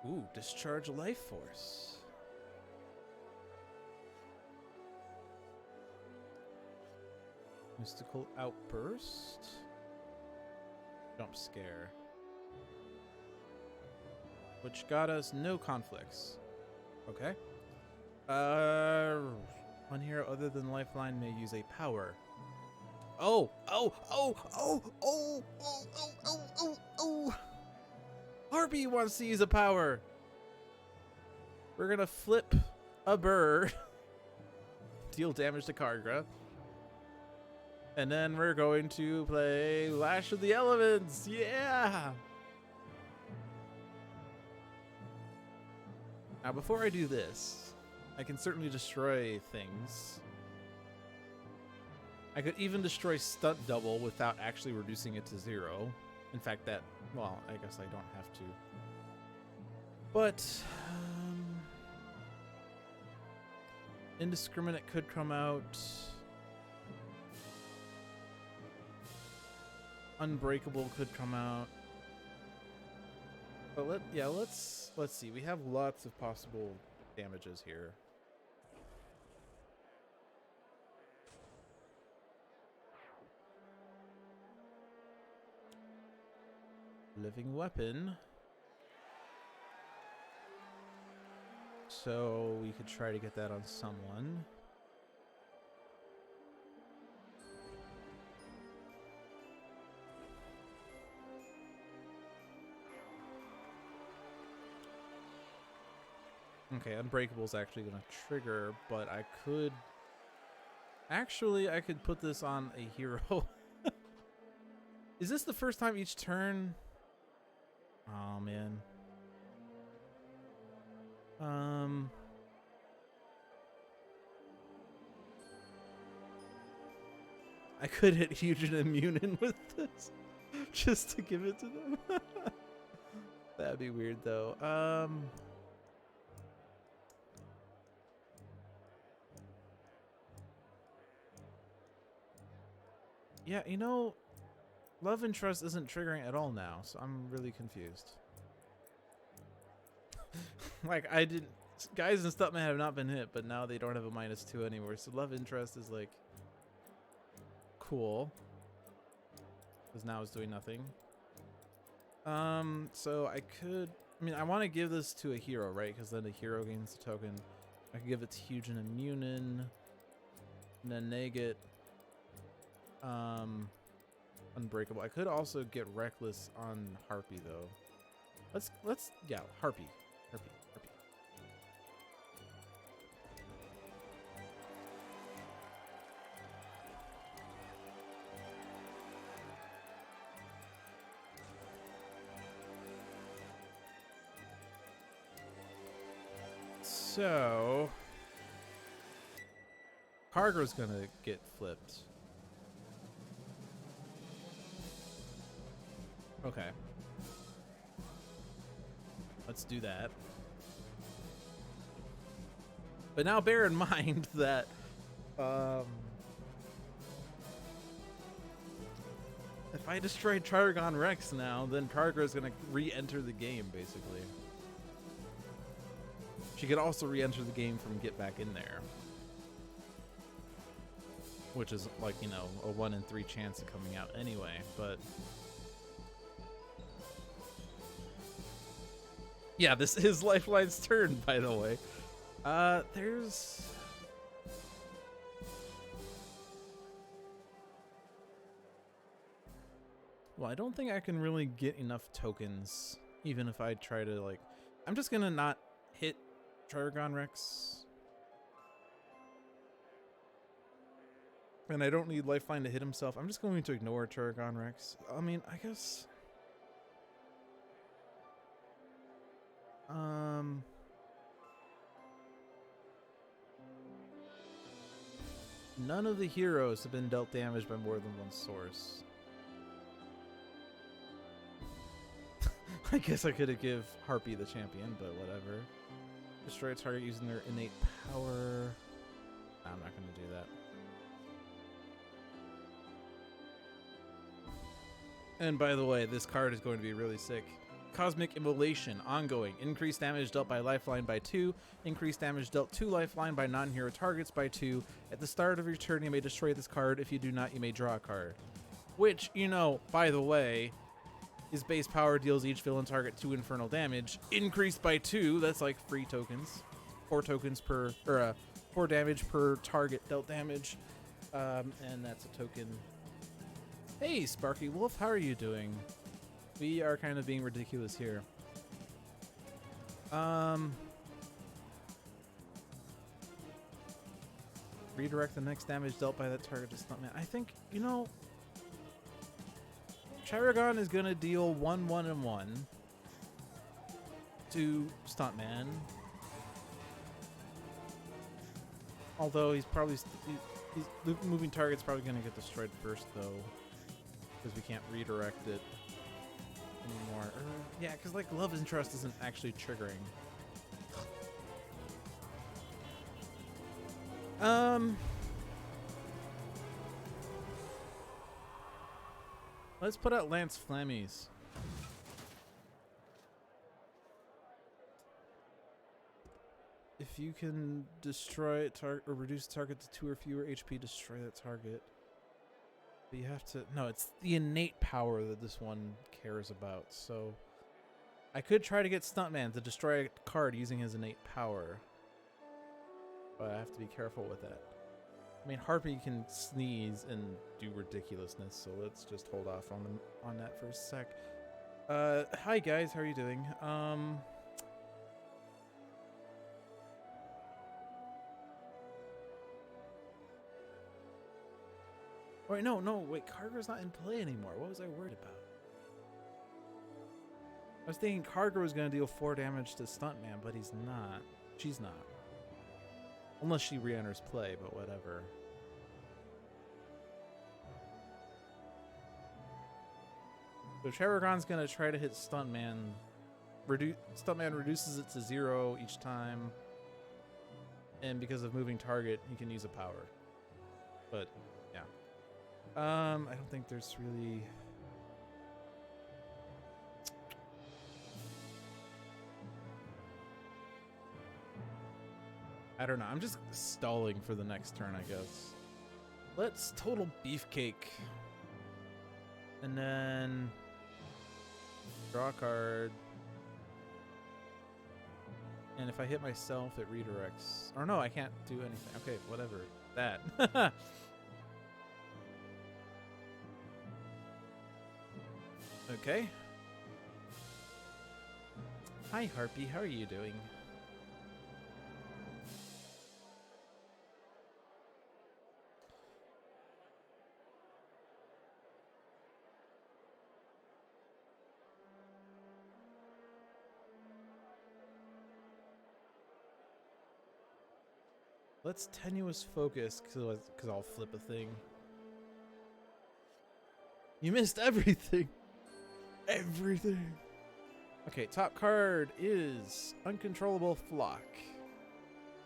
Ooh, Discharge Life Force. Mystical Outburst. Jump Scare. Which got us no conflicts. Okay. One hero other than Lifeline may use a power. Oh! Harpy wants to use a power. We're gonna flip a bird. Deal damage to Kaargra. And then we're going to play Lash of the Elements. Yeah! Now before I do this, I can certainly destroy things. I could even destroy Stunt Double without actually reducing it to 0. In fact, well, I guess I don't have to. But, Indiscriminate could come out. Unbreakable could come out. But let's see. We have lots of possible damages here. Living Weapon. So we could try to get that on someone. Okay, Unbreakable's actually gonna trigger, but I could... Actually, I could put this on a hero. Is this the first time each turn? Oh, man. I could hit Huge and Immune with this. Just to give it to them. That'd be weird, though. Yeah, you know, Love and Trust isn't triggering at all now, so I'm really confused. Like, I didn't... Guise and Stuntman have not been hit, but now they don't have a -2 anymore, so Love Interest is, like, cool. Because now it's doing nothing. So I could... I mean, I want to give this to a hero, right? Because then the hero gains the token. I could give it to Huge and Immune, and then negate... Unbreakable. I could also get Reckless on Harpy though. Yeah, Harpy. So Kaargra's gonna get flipped. Okay. Let's do that. But now bear in mind that if I destroy Trigon Rex now, then Kaargra is going to re-enter the game, basically. She could also re-enter the game from Get Back in There. Which is like, you know, a 1 in 3 chance of coming out anyway, but... Yeah, this is Lifeline's turn, by the way. There's... Well, I don't think I can really get enough tokens, even if I try to, like... I'm just gonna not hit Trigon Rex. And I don't need Lifeline to hit himself. I'm just going to ignore Trigon Rex. I mean, I guess... None of the heroes have been dealt damage by more than one source. I guess I could have give Harpy the champion, but whatever. Destroy a target using their innate power. I'm not going to do that. And by the way, this card is going to be really sick. Cosmic Immolation, ongoing. Increased damage dealt by Lifeline by 2. Increased damage dealt to Lifeline by non-hero targets by 2. At the start of your turn, you may destroy this card. If you do not, you may draw a card. Which, you know, by the way, his base power deals each villain target 2 infernal damage. Increased by 2, that's like free tokens. 4 tokens per, or 4 damage per target dealt damage. And that's a token. Hey, Sparky Wolf, how are you doing? We are kind of being ridiculous here. Redirect the next damage dealt by that target to Stuntman. I think, you know, Trigon is going to deal 1, 1, and 1 to Stuntman. Although he's probably... He's moving target's probably going to get destroyed first, though. Because we can't redirect it anymore. Yeah, because like Love and Trust isn't actually triggering. Let's put out Lance Flammies. If you can destroy target or reduce target to 2 or fewer HP, destroy that target. But you have to... No, it's the innate power that this one cares about. So I could try to get Stuntman to destroy a card using his innate power. but I have to be careful with that. I mean, Harpy can sneeze and do ridiculousness, so let's just hold off on that for a sec. Hi guys, how are you doing? Wait, no, wait, Kaargra's not in play anymore. What was I worried about? I was thinking Kaargra was gonna deal 4 damage to Stuntman, but he's not. She's not. Unless she re-enters play, but whatever. So Cherragon's gonna try to hit Stuntman. Stuntman reduces it to 0 each time. And because of moving target, he can use a power. But, yeah. I don't think there's really... I don't know. I'm just stalling for the next turn, I guess. Let's total beefcake. And then draw a card. And if I hit myself, it redirects. Or no, I can't do anything. Okay, whatever. That. Okay. Hi, Harpy. How are you doing? Let's tenuous focus, because I'll flip a thing. You missed everything. Everything. Okay, top card is Uncontrollable Flock.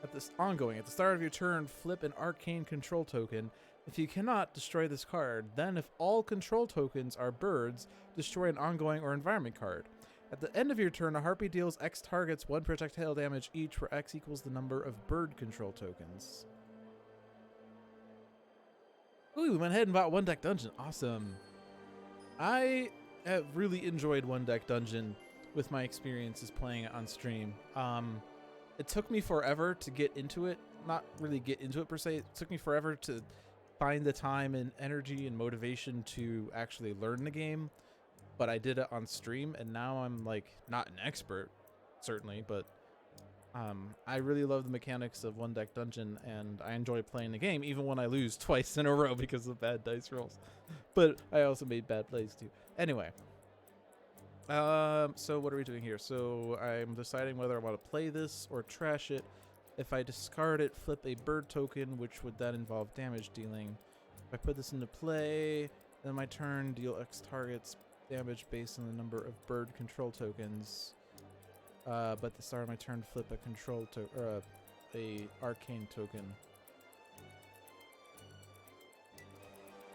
At this ongoing, at the start of your turn, flip an arcane control token. If you cannot destroy this card, then if all control tokens are birds, destroy an ongoing or environment card. At the end of your turn, a Harpy deals X targets 1 projectile damage each, where X equals the number of bird control tokens. Ooh, we went ahead and bought One Deck Dungeon. Awesome. I have really enjoyed One Deck Dungeon with my experiences playing it on stream. It took me forever to get into it. Not really get into it per se. It took me forever to find the time and energy and motivation to actually learn the game. But I did it on stream, and now I'm like not an expert, certainly, but I really love the mechanics of One Deck Dungeon, and I enjoy playing the game even when I lose twice in a row because of bad dice rolls. But I also made bad plays too. Anyway, so what are we doing here? So I'm deciding whether I want to play this or trash it. If I discard it, flip a bird token, which would then involve damage dealing. If I put this into play, then my turn, deal X targets damage based on the number of bird control tokens. But at the start of my turn, flip a control or a arcane token.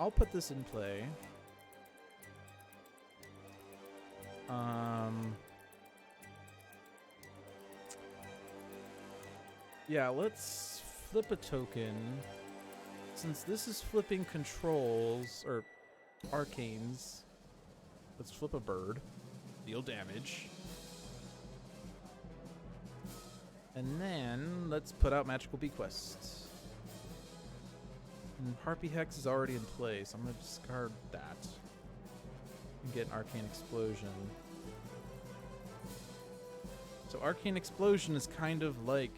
I'll put this in play. Yeah, let's flip a token. Since this is flipping controls or arcanes, let's flip a bird, deal damage. And then let's put out Magical Bequest. And Harpy Hex is already in play, so I'm going to discard that. And get an Arcane Explosion. So Arcane Explosion is kind of like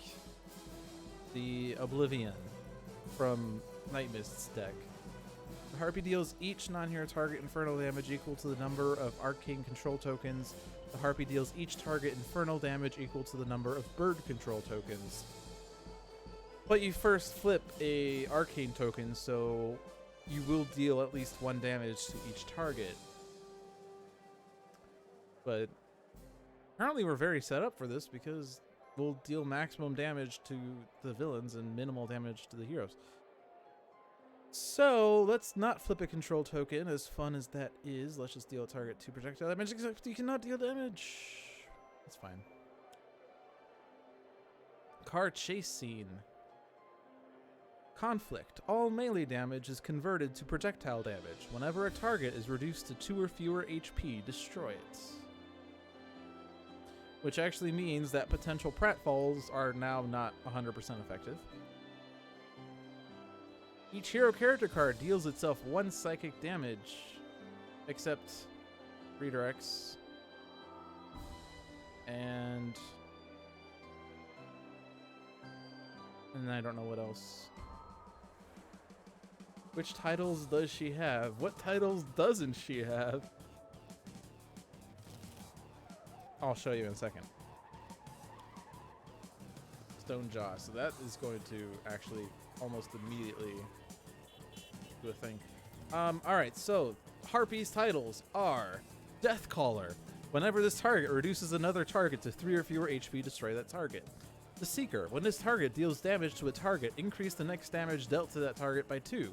the Oblivion from Night Mist's deck. The Harpy deals each non-hero target infernal damage equal to the number of arcane control tokens. The Harpy deals each target infernal damage equal to the number of bird control tokens. But you first flip a arcane token, so you will deal at least 1 damage to each target. But apparently we're very set up for this because we'll deal maximum damage to the villains and minimal damage to the heroes. So let's not flip a control token, as fun as that is. Let's just deal a target 2 projectile damage, except you cannot deal damage. That's fine. Car chase scene. Conflict. All melee damage is converted to projectile damage. Whenever a target is reduced to 2 or fewer HP, destroy it. which actually means that potential pratfalls are now not 100% effective. Each hero character card deals itself 1 psychic damage, except redirects. And I don't know what else. Which titles does she have? What titles doesn't she have? I'll show you in a second. Stone Jaw. So that is going to actually almost immediately do a thing. Alright, so Harpy's titles are Deathcaller. Whenever this target reduces another target to 3 or fewer HP, destroy that target. The Seeker. When this target deals damage to a target, increase the next damage dealt to that target by 2.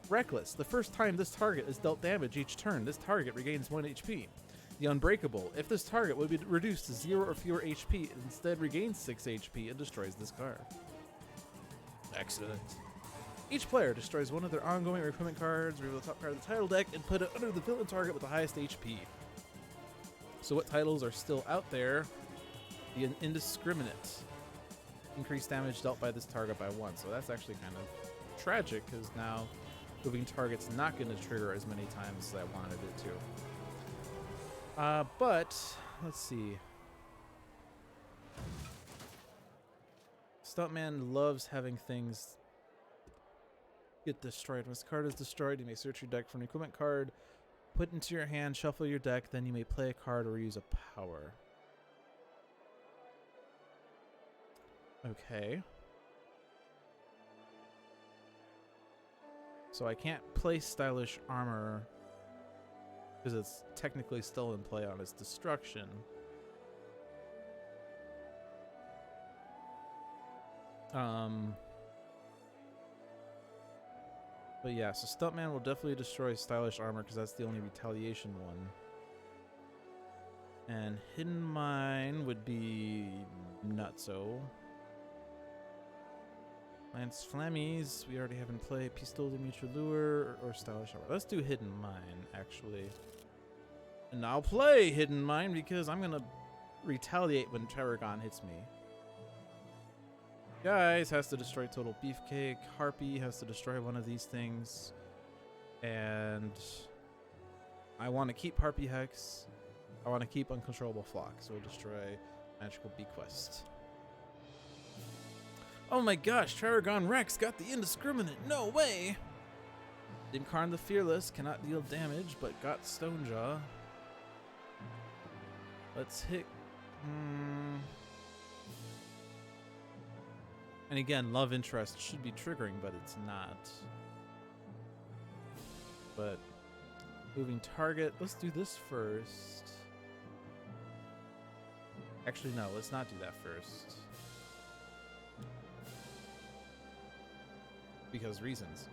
Reckless. The first time this target is dealt damage each turn, this target regains 1 HP. The Unbreakable. If this target would be reduced to 0 or fewer HP, it instead regains 6 HP and destroys this card. Excellent. Each player destroys one of their ongoing or equipment cards, reveal the top card of the title deck, and put it under the villain target with the highest HP. So what titles are still out there? The Indiscriminate. Increased damage dealt by this target by 1. So that's actually kind of tragic, because now moving target's not going to trigger as many times as I wanted it to. But, let's see. Stuntman loves having things get destroyed. When this card is destroyed, you may search your deck for an equipment card, put it into your hand, shuffle your deck, then you may play a card or use a power. Okay. So I can't play Stylish Armor because it's technically still in play on its destruction. But yeah, so Stuntman will definitely destroy Stylish Armor because that's the only retaliation one. And Hidden Mine would be nutso. Lance Flammies, we already have in play. Pistol de Mutual Lure or Stylish Armor. Let's do Hidden Mine, actually. And I'll play Hidden Mine because I'm going to retaliate when Terragon hits me. Guise has to destroy Total Beefcake. Harpy has to destroy one of these things. And I want to keep Harpy Hex. I want to keep Uncontrollable Flock. So we'll destroy Magical Bequest. Oh my gosh, Terragon Rex got the Indiscriminate. No way! Dimkarn the Fearless cannot deal damage, but got Stonejaw. Let's hit... And again, Love Interest should be triggering, but it's not. But moving target, let's do this first. Actually, no, let's not do that first. Because reasons.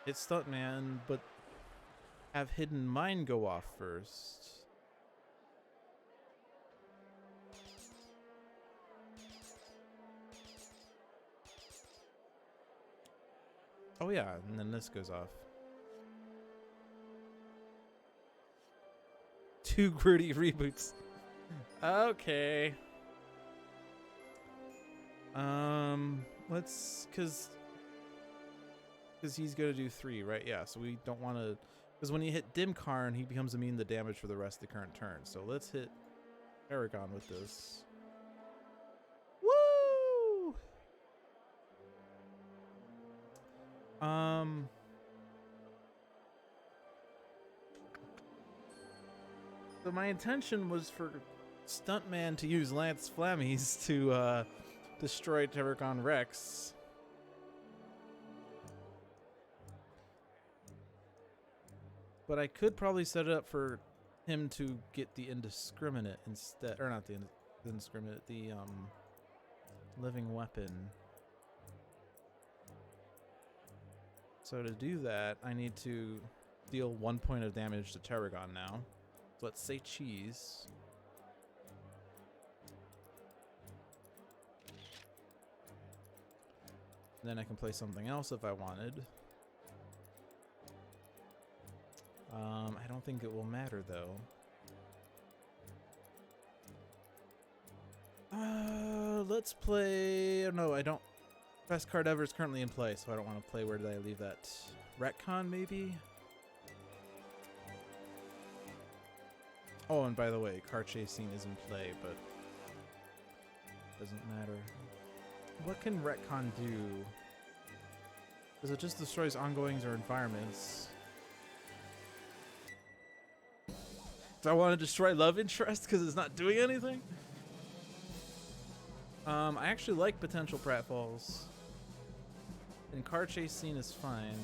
It's Stuntman, but have Hidden Mine go off first. Oh yeah, and then this goes off. 2 gritty reboots. Okay. Let's, cause he's gonna do 3, right? Yeah, so we don't want to, because when you hit Dimkarn, he becomes immune to damage for the rest of the current turn. So let's hit Paragon with this. Woo! So my intention was for Stuntman to use Lance Flammies to destroy Terragon Rex. But I could probably set it up for him to get the Indiscriminate instead, or not the Indiscriminate, the Living Weapon. So to do that, I need to deal 1 point of damage to Terragon now. So let's say cheese. Then I can play something else if I wanted. I don't think it will matter though. Let's play. Oh, no, I don't. Best card ever is currently in play, so I don't want to play. Where did I leave that? Retcon, maybe? Oh, and by the way, card chasing is in play, but doesn't matter. What can Retcon do? Because it just destroys ongoings or environments. Do I want to destroy love interest because it's not doing anything? I actually like potential pratfalls. And card chase scene is fine.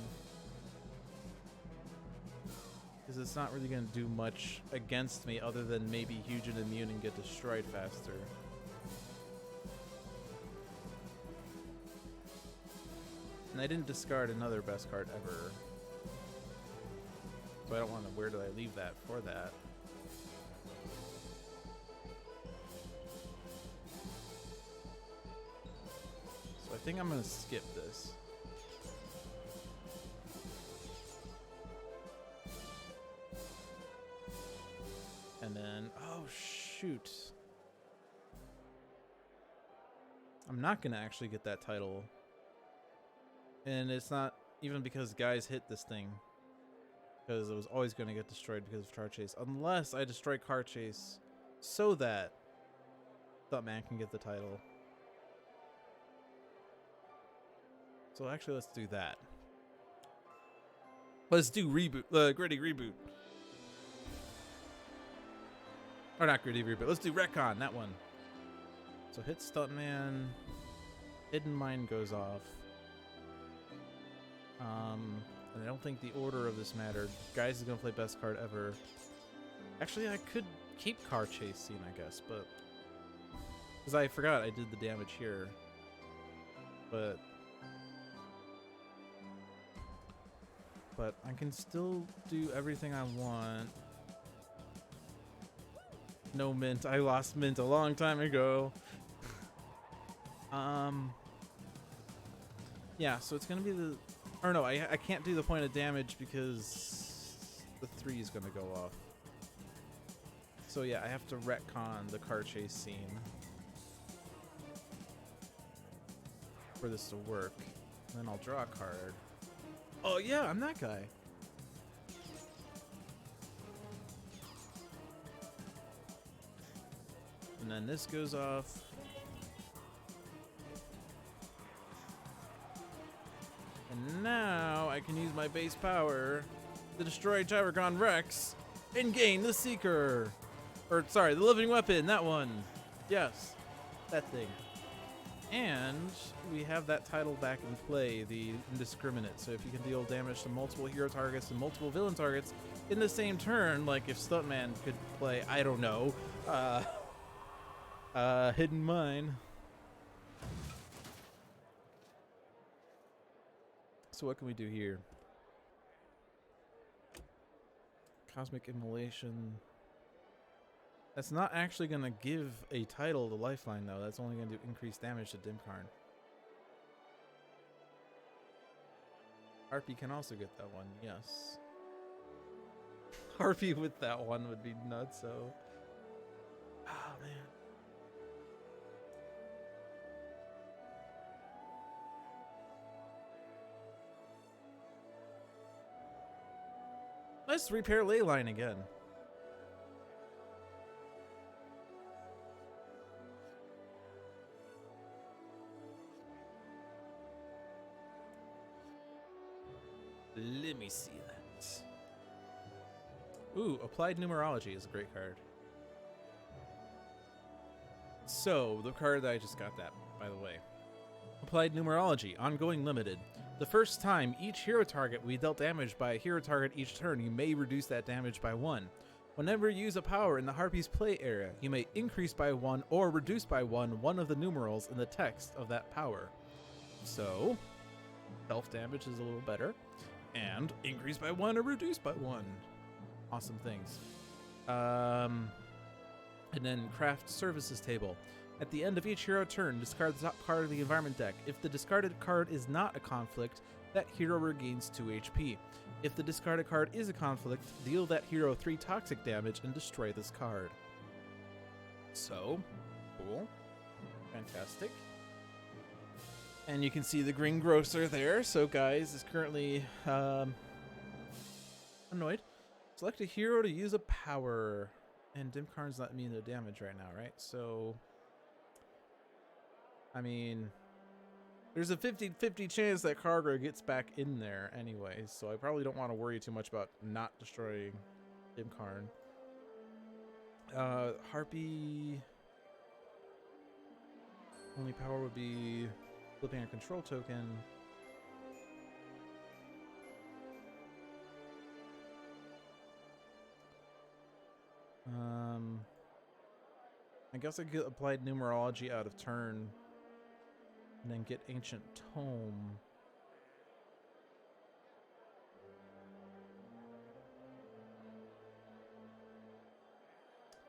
Because it's not really going to do much against me other than maybe huge and immune and get destroyed faster. And I didn't discard another best card ever. So I don't want to, where did I leave that for that? So I think I'm going to skip this. And then, oh shoot. I'm not going to actually get that title. And it's not even because Guise hit this thing. Because it was always going to get destroyed because of Card Chase. Unless I destroy Card Chase so that SotM can get the title. So actually, let's do that. Let's do reboot, gritty reboot. Or not gritty reboot. Let's do retcon, that one. So hit Stuntman. Hidden Mind goes off. And I don't think the order of this mattered. Guise is gonna play best card ever. Actually, I could keep card chase scene, I guess, but because I forgot I did the damage here. But I can still do everything I want. No mint. I lost mint a long time ago. Yeah, so it's gonna be the. Or no, I can't do the point of damage because the 3 is gonna go off. So yeah, I have to retcon the card chase scene for this to work. And then I'll draw a card. Oh yeah, I'm that guy. And then this goes off. And now I can use my base power to destroy Tyragon Rex and gain the Seeker. Or, sorry, the Living Weapon, that one. Yes, that thing. And we have that title back in play, the Indiscriminate. So if you can deal damage to multiple hero targets and multiple villain targets in the same turn, like if Stuntman could play, I don't know, Hidden Mind. So what can we do here? Cosmic Immolation. That's not actually going to give a title to Lifeline, though. That's only going to do increased damage to Dimkarn. Harpy can also get that one, yes. Harpy with that one would be nuts, so. Oh, man. Let's repair Leyline again. Let me see that. Ooh, Applied Numerology is a great card. So, the card that I just got that, by the way. Applied Numerology, ongoing limited. The first time each hero target we dealt damage by a hero target each turn, you may reduce that damage by 1. Whenever you use a power in the Harpy's play area, you may increase by 1 or reduce by 1 of the numerals in the text of that power. So, self-damage is a little better. And increase by 1 or reduce by 1. Awesome things. And then craft services table. At the end of each hero turn, discard the top card of the environment deck. If the discarded card is not a conflict, that hero regains 2 HP. If the discarded card is a conflict, deal that hero 3 toxic damage and destroy this card. So, cool. Fantastic. And you can see the greengrocer there. So Guise is currently annoyed. Select a hero to use a power. And Kaargra's not immune to damage right now, right? So, I mean, there's a 50-50 chance that Kaargra gets back in there anyways. So I probably don't want to worry too much about not destroying Kaargra. Harpy... Only power would be flipping a control token. I guess I could apply numerology out of turn and then get Ancient Tome.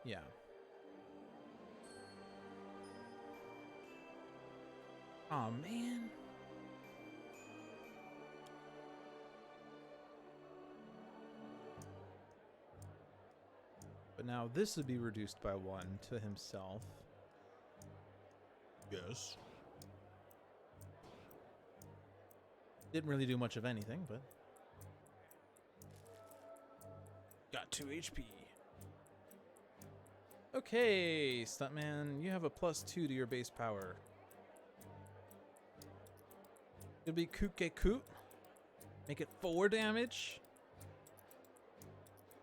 Yeah. Oh man. But now this would be reduced by 1 to himself. Yes. Didn't really do much of anything, but got 2 HP. Okay, Stuntman, you have a +2 to your base power. It'll be Koot. Make it 4 damage.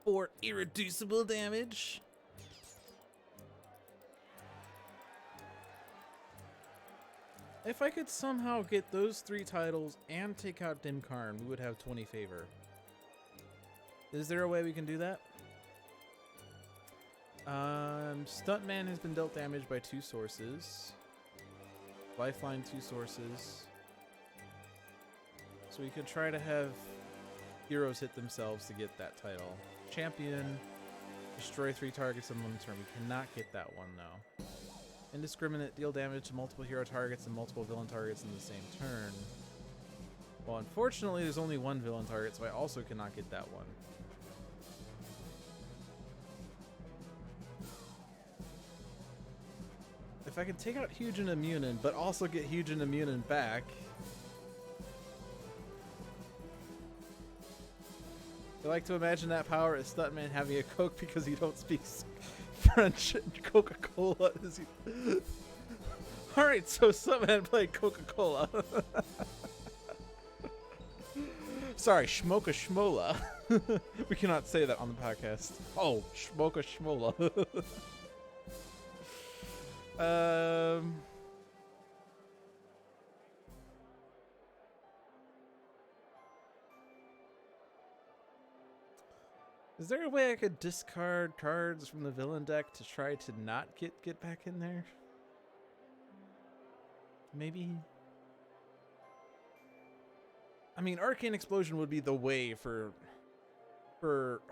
4 irreducible damage. If I could somehow get those 3 titles and take out Kaargra, we would have 20 favor. Is there a way we can do that? Stuntman has been dealt damage by 2 sources. Lifeline 2 sources. So we could try to have heroes hit themselves to get that title. Champion, destroy 3 targets in 1 turn. We cannot get that one though. Indiscriminate, deal damage to multiple hero targets and multiple villain targets in the same turn. Well, unfortunately, there's only 1 villain target, so I also cannot get that one. If I can take out Huge and Immunin, but also get Huge and Immunin back. I like to imagine that power as Stuntman having a Coke because he don't speak French and Coca-Cola. Alright, so Stuntman played Coca-Cola. Sorry, Schmoka Schmola. We cannot say that on the podcast. Oh, Schmoka Schmola. Is there a way I could discard cards from the villain deck to try to not get back in there? Maybe? I mean, Arcane Explosion would be the way for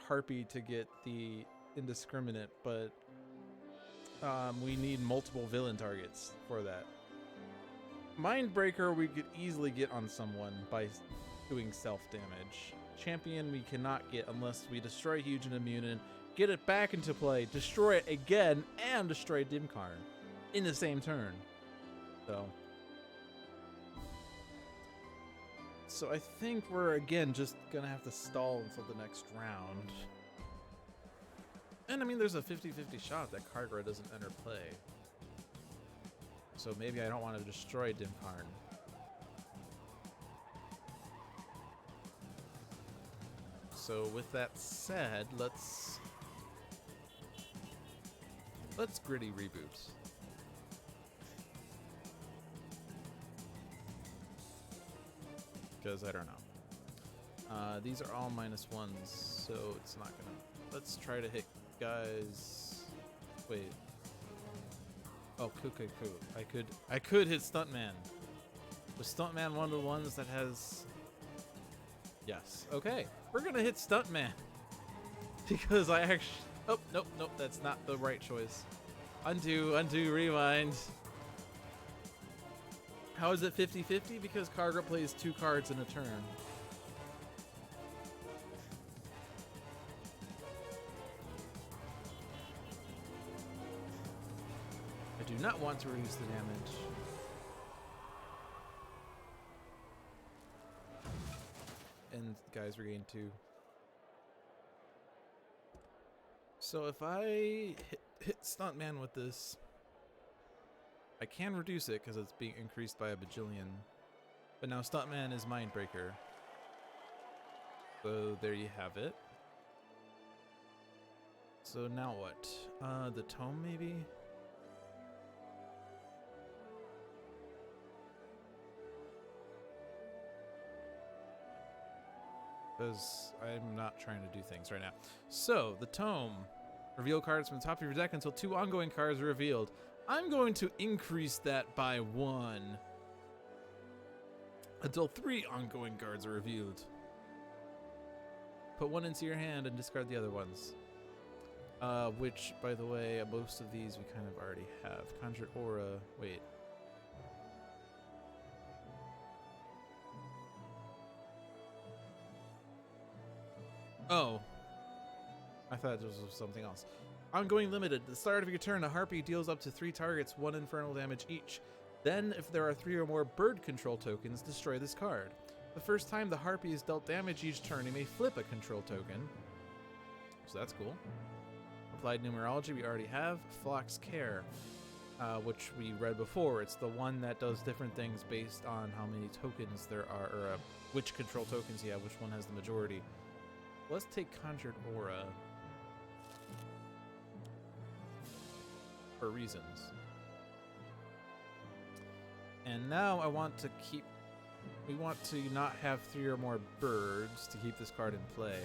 Harpy to get the indiscriminate, but we need multiple villain targets for that. Mindbreaker we could easily get on someone by doing self-damage. Champion we cannot get unless we destroy Huge and Immunin, get it back into play, destroy it again, and destroy Kaargra in the same turn. So I think we're again just gonna have to stall until the next round. And I mean, there's a 50-50 shot that Kaargra doesn't enter play. So maybe I don't want to destroy Kaargra. So with that said, let's gritty reboot. Because I don't know. These are all -1s, so it's not gonna. Let's try to hit guys. Wait. Oh, cool. I could hit Stuntman. Was Stuntman one of the ones that has? Yes. Okay. We're gonna hit Stuntman because I actually. Oh, nope. That's not the right choice. Undo, rewind. How is it 50-50? Because Kaargra plays 2 cards in a turn. I do do not want to reduce the damage. And guys regain 2. So if I hit Stuntman with this, I can reduce it because it's being increased by a bajillion. But now Stuntman is Mindbreaker. So there you have it. So now what? The tome maybe? Because I'm not trying to do things right now. So, the tome. Reveal cards from the top of your deck until 2 ongoing cards are revealed. I'm going to increase that by 1. Until 3 ongoing cards are revealed. Put 1 into your hand and discard the other ones. Which, by the way, most of these we kind of already have. Conjured Aura. Wait. Oh. I thought this was something else. Ongoing limited. At the start of your turn, a Harpy deals up to 3 targets 1 infernal damage each. Then, if there are 3 or more bird control tokens, destroy this card. The first time the Harpy is dealt damage each turn, you may flip a control token. So that's cool. Applied numerology we already have. Flock's Care, which we read before. It's the one that does different things based on how many tokens there are, or which control tokens you have, which one has the majority. Let's take Conjured Aura for reasons. And now I want to keep... We want to not have 3 or more birds to keep this card in play.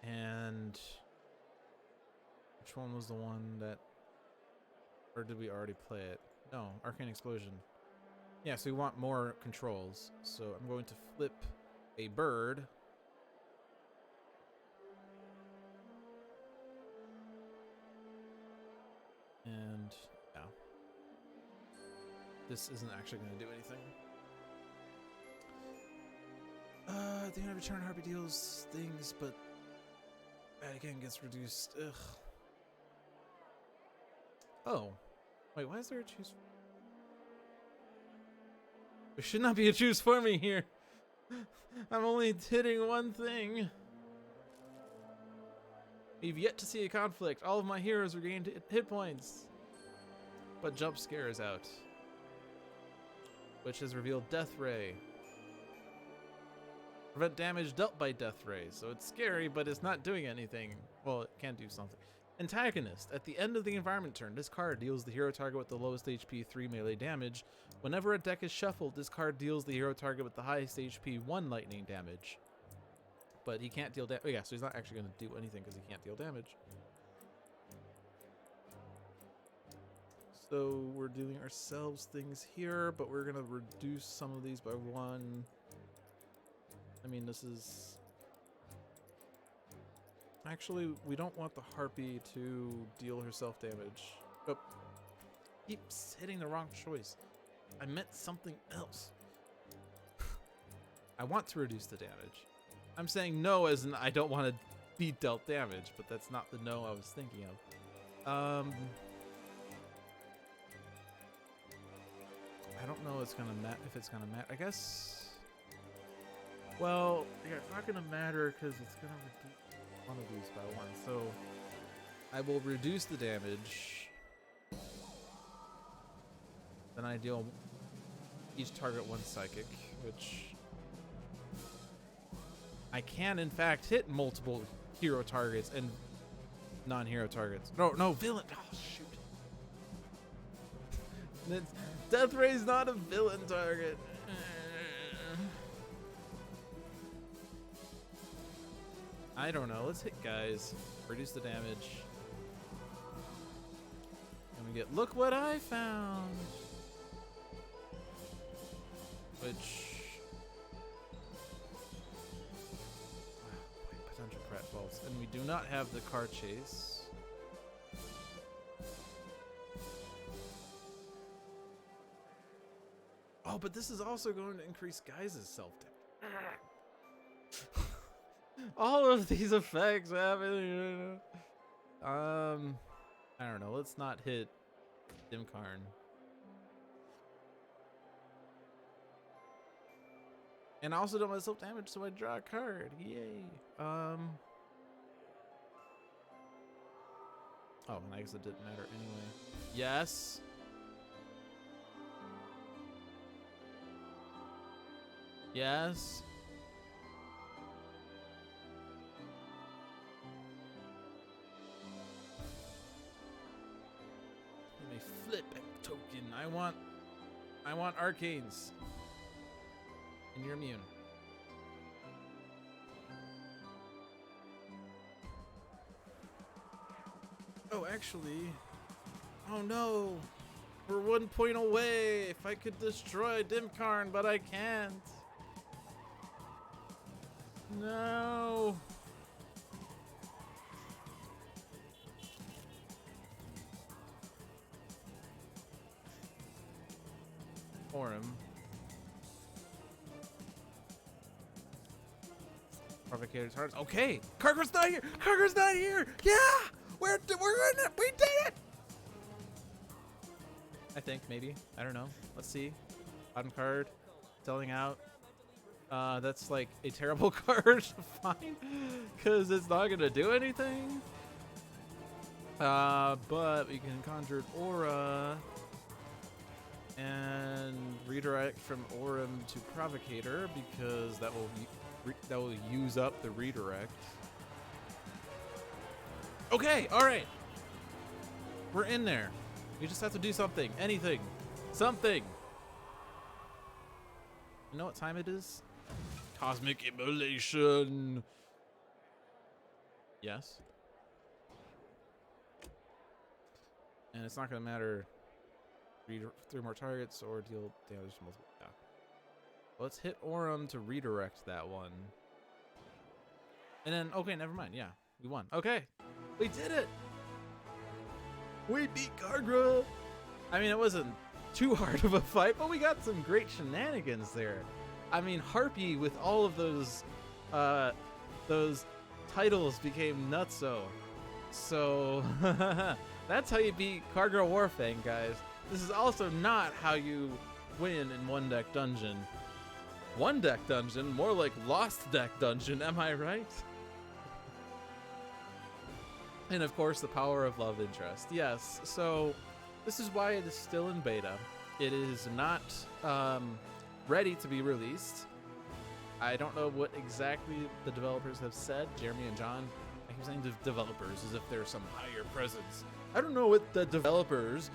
And... Which one was the one that... Or did we already play it? No, Arcane Explosion. Yeah, so we want more controls. So I'm going to flip a bird. And, yeah. This isn't actually going to do anything. At the end of a turn, Harpy deals things, but that again gets reduced. Ugh. Oh. Wait, why is there a choose? There should not be a choose for me here. I'm only hitting one thing. We've yet to see a conflict. All of my heroes regained hit points. But Jump Scare is out. Which has revealed Death Ray. Prevent damage dealt by Death Ray. So it's scary, but it's not doing anything. Well, it can do something. Antagonist. At the end of the environment turn, this card deals the hero target with the lowest HP 3 melee damage. Whenever a deck is shuffled, this card deals the hero target with the highest HP 1 lightning damage. But he can't deal damage. Oh yeah, so he's not actually going to do anything because he can't deal damage. So we're dealing ourselves things here, but we're going to reduce some of these by 1. I mean, this is... Actually, we don't want the Harpy to deal herself damage. Oh, keeps hitting the wrong choice. I meant something else. I want to reduce the damage. I'm saying no as in I don't want to be dealt damage, but that's not the no I was thinking of. I don't know if it's gonna matter. I guess. Well, yeah, it's not gonna matter because it's gonna reduce one of these by 1. So I will reduce the damage. Then I deal each target 1 psychic, which I can in fact hit multiple hero targets and non-hero targets. No, villain. Oh shoot. Death Ray's not a villain target. I don't know. Let's hit guys. Reduce the damage. And we get, look what I found. Which... potential pratfalls. And we do not have the car chase. Oh, but this is also going to increase Guise's self-damage. All of these effects happen. I don't know. Let's not hit Game.Kaargra. And I also don't myself damage, so I draw a card. Yay. Oh, and I guess it didn't matter anyway. Yes. Yes. Let me flip a token. I want arcanes. And you're immune. Oh, actually. Oh no. We're 1 point away. If I could destroy Game.Kaargra, but I can't. No. Orem. Provocator's hearts. Okay, Kaargra's not here. Kaargra's not here. Yeah, we're in it. We did it. I think maybe. I don't know. Let's see. Bottom card. Selling out. That's like a terrible card. Fine, because it's not gonna do anything. But we can conjure Aura and redirect from Orem to Provocator because that will use up the redirect. Okay, all right. We're in there. We just have to do something, anything, something. You know what time it is? Cosmic Immolation. Yes. And it's not gonna matter. Read 3 more targets or deal damage to multiple. Yeah. Let's hit Orem to redirect that one. And then, okay, never mind. Yeah, we won. Okay, we did it. We beat Kaargra. I mean, it wasn't too hard of a fight, but we got some great shenanigans there. I mean, Harpy with all of those titles became nutso. So that's how you beat Kaargra Warfang, guys. This is also not how you win in one deck dungeon. One deck dungeon, more like lost deck dungeon, am I right? And of course, the power of love interest. Yes, so this is why it is still in beta. It is not ready to be released. I don't know what exactly the developers have said. Jeremy and John, I keep saying developers as if they're some higher presence. I don't know what the developers,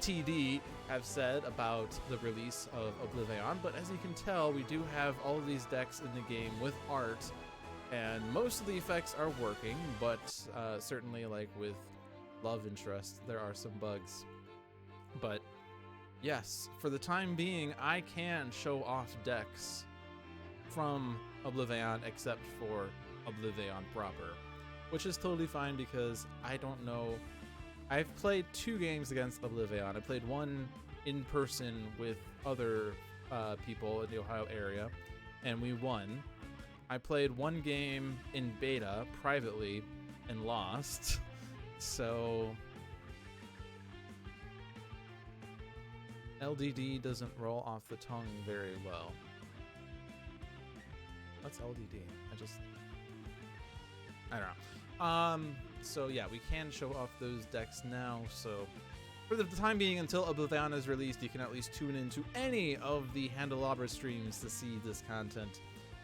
TD, have said about the release of Oblivion, but as you can tell, we do have all of these decks in the game with art, and most of the effects are working, but certainly, like with love interest, there are some bugs. But yes, for the time being, I can show off decks from Oblivion except for Oblivion proper, which is totally fine because I don't know. I've played 2 games against Oblivion. I played one in person with other people in the Ohio area, and we won. I played 1 game in beta privately and lost. So LDD doesn't roll off the tongue very well. What's LDD? I don't know. So yeah, we can show off those decks now. So for the time being, until Oblivion is released, you can at least tune into any of the Handelabra streams to see this content.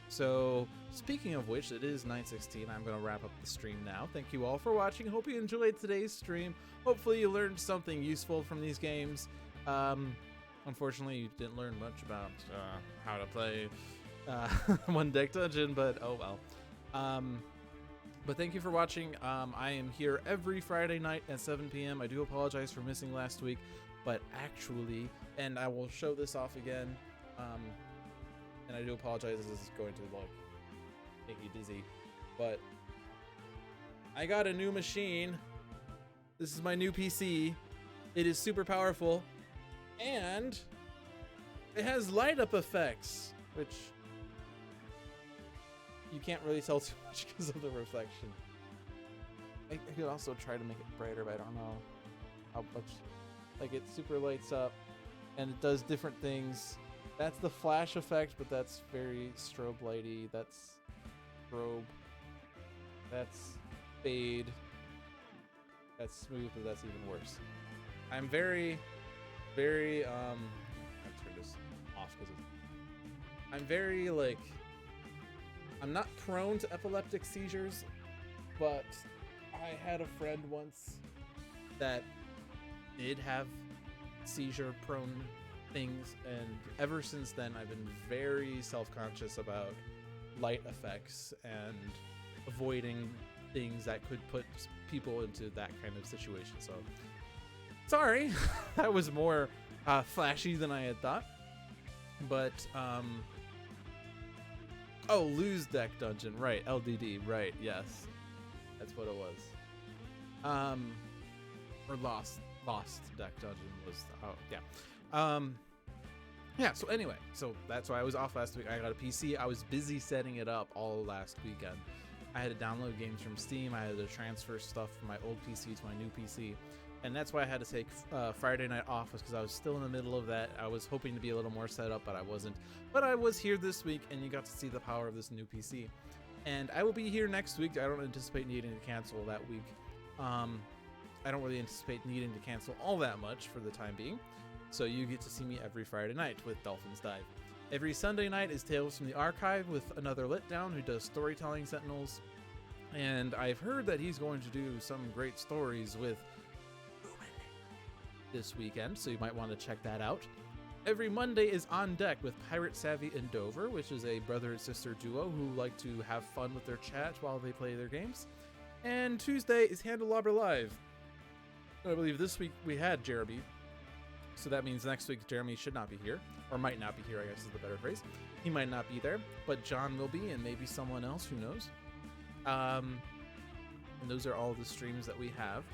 So speaking of which, it is 9:16. I'm going to wrap up the stream now. Thank you all for watching. Hope you enjoyed today's stream. Hopefully you learned something useful from these games. Unfortunately, you didn't learn much about how to play one deck dungeon, but oh well. But thank you for watching. I am here every Friday night at 7 p.m. I do apologize for missing last week, but actually, and I will show this off again. And I do apologize, this is going to like make you dizzy, but I got a new machine. This is my new PC. It is super powerful, and it has light up effects, which you can't really tell too much because of the reflection. I could also try to make it brighter, but I don't know how much. Like, it super lights up, and it does different things. That's the flash effect, but that's very strobe lighty. That's strobe. That's fade. That's smooth, but that's even worse. I'm very, very, I'll turn this off because I'm very, like, I'm not prone to epileptic seizures, but I had a friend once that did have seizure-prone things, and ever since then I've been very self-conscious about light effects and avoiding things that could put people into that kind of situation. So sorry. That was more flashy than I had thought. But oh, lose deck dungeon, right? LDD, right? Yes, that's what it was. Or lost deck dungeon was. Oh yeah. Yeah, so anyway, so that's why I was off last week. I got a PC. I was busy setting it up all last weekend. I had to download games from Steam. I had to transfer stuff from my old PC to my new PC. And that's why I had to take Friday night off, was because I was still in the middle of that. I was hoping to be a little more set up, but I wasn't. But I was here this week, and you got to see the power of this new PC. And I will be here next week. I don't anticipate needing to cancel that week. I don't really anticipate needing to cancel all that much for the time being. So you get to see me every Friday night with Dolphin's Dive. Every Sunday night is Tales from the Archive with another Lit Down who does storytelling Sentinels. And I've heard that he's going to do some great stories with this weekend, so you might want to check that out. Every Monday is On Deck with Pirate Savvy and Dover, which is a brother and sister duo who like to have fun with their chat while they play their games. And Tuesday is Handelabra Live. I believe this week we had Jeremy, so that means next week Jeremy should not be here, or might not be here, I guess is the better phrase. He might not be there, but John will be, and maybe someone else, who knows. And those are all the streams that we have.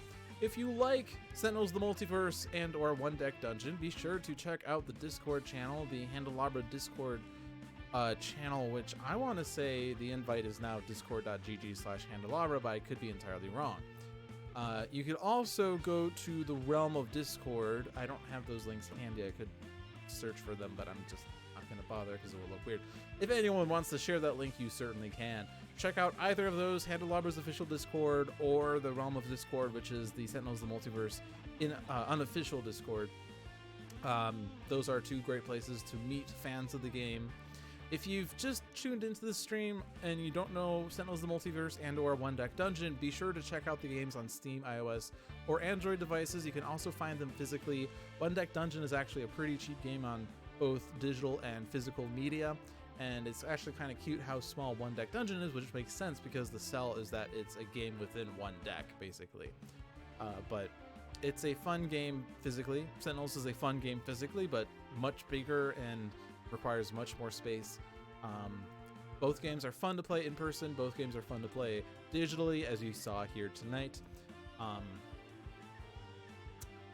If you like Sentinels the Multiverse and or One Deck Dungeon, be sure to check out the Discord channel, the Handelabra Discord channel, which I want to say the invite is now discord.gg/Handelabra, but I could be entirely wrong. You could also go to the Realm of Discord. I don't have those links handy. I could search for them, but I'm just not going to bother because it will look weird. If anyone wants to share that link, you certainly can. Check out either of those, Handelabra's official Discord or the Realm of Discord, which is the Sentinels the Multiverse in unofficial Discord. Those are two great places to meet fans of the game. If you've just tuned into the stream and you don't know Sentinels the Multiverse and or One Deck Dungeon, be sure to check out the games on Steam, iOS, or Android devices. You can also find them physically. One Deck Dungeon is actually a pretty cheap game on both digital and physical media, and it's actually kind of cute how small One Deck Dungeon is, which makes sense because the sell is that it's a game within one deck, basically. But it's a fun game physically. Sentinels is a fun game physically, but much bigger and requires much more space. Both games are fun to play in person. Both games are fun to play digitally, as you saw here tonight.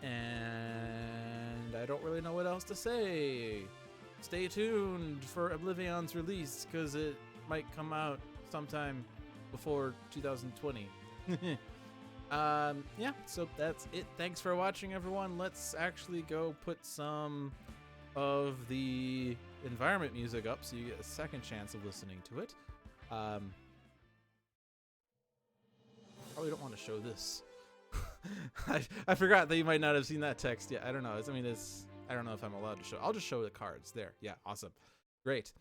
And I don't really know what else to say. Stay tuned for Oblivion's release, because it might come out sometime before 2020. Yeah, so that's it. Thanks for watching, everyone. Let's actually go put some of the environment music up so you get a second chance of listening to it. Probably don't want to show this. I forgot that you might not have seen that text yet. I don't know. I don't know if I'm allowed to show. I'll just show the cards there. Yeah, awesome. Great.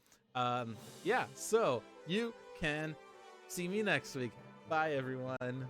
Yeah, so you can see me next week. Bye, everyone.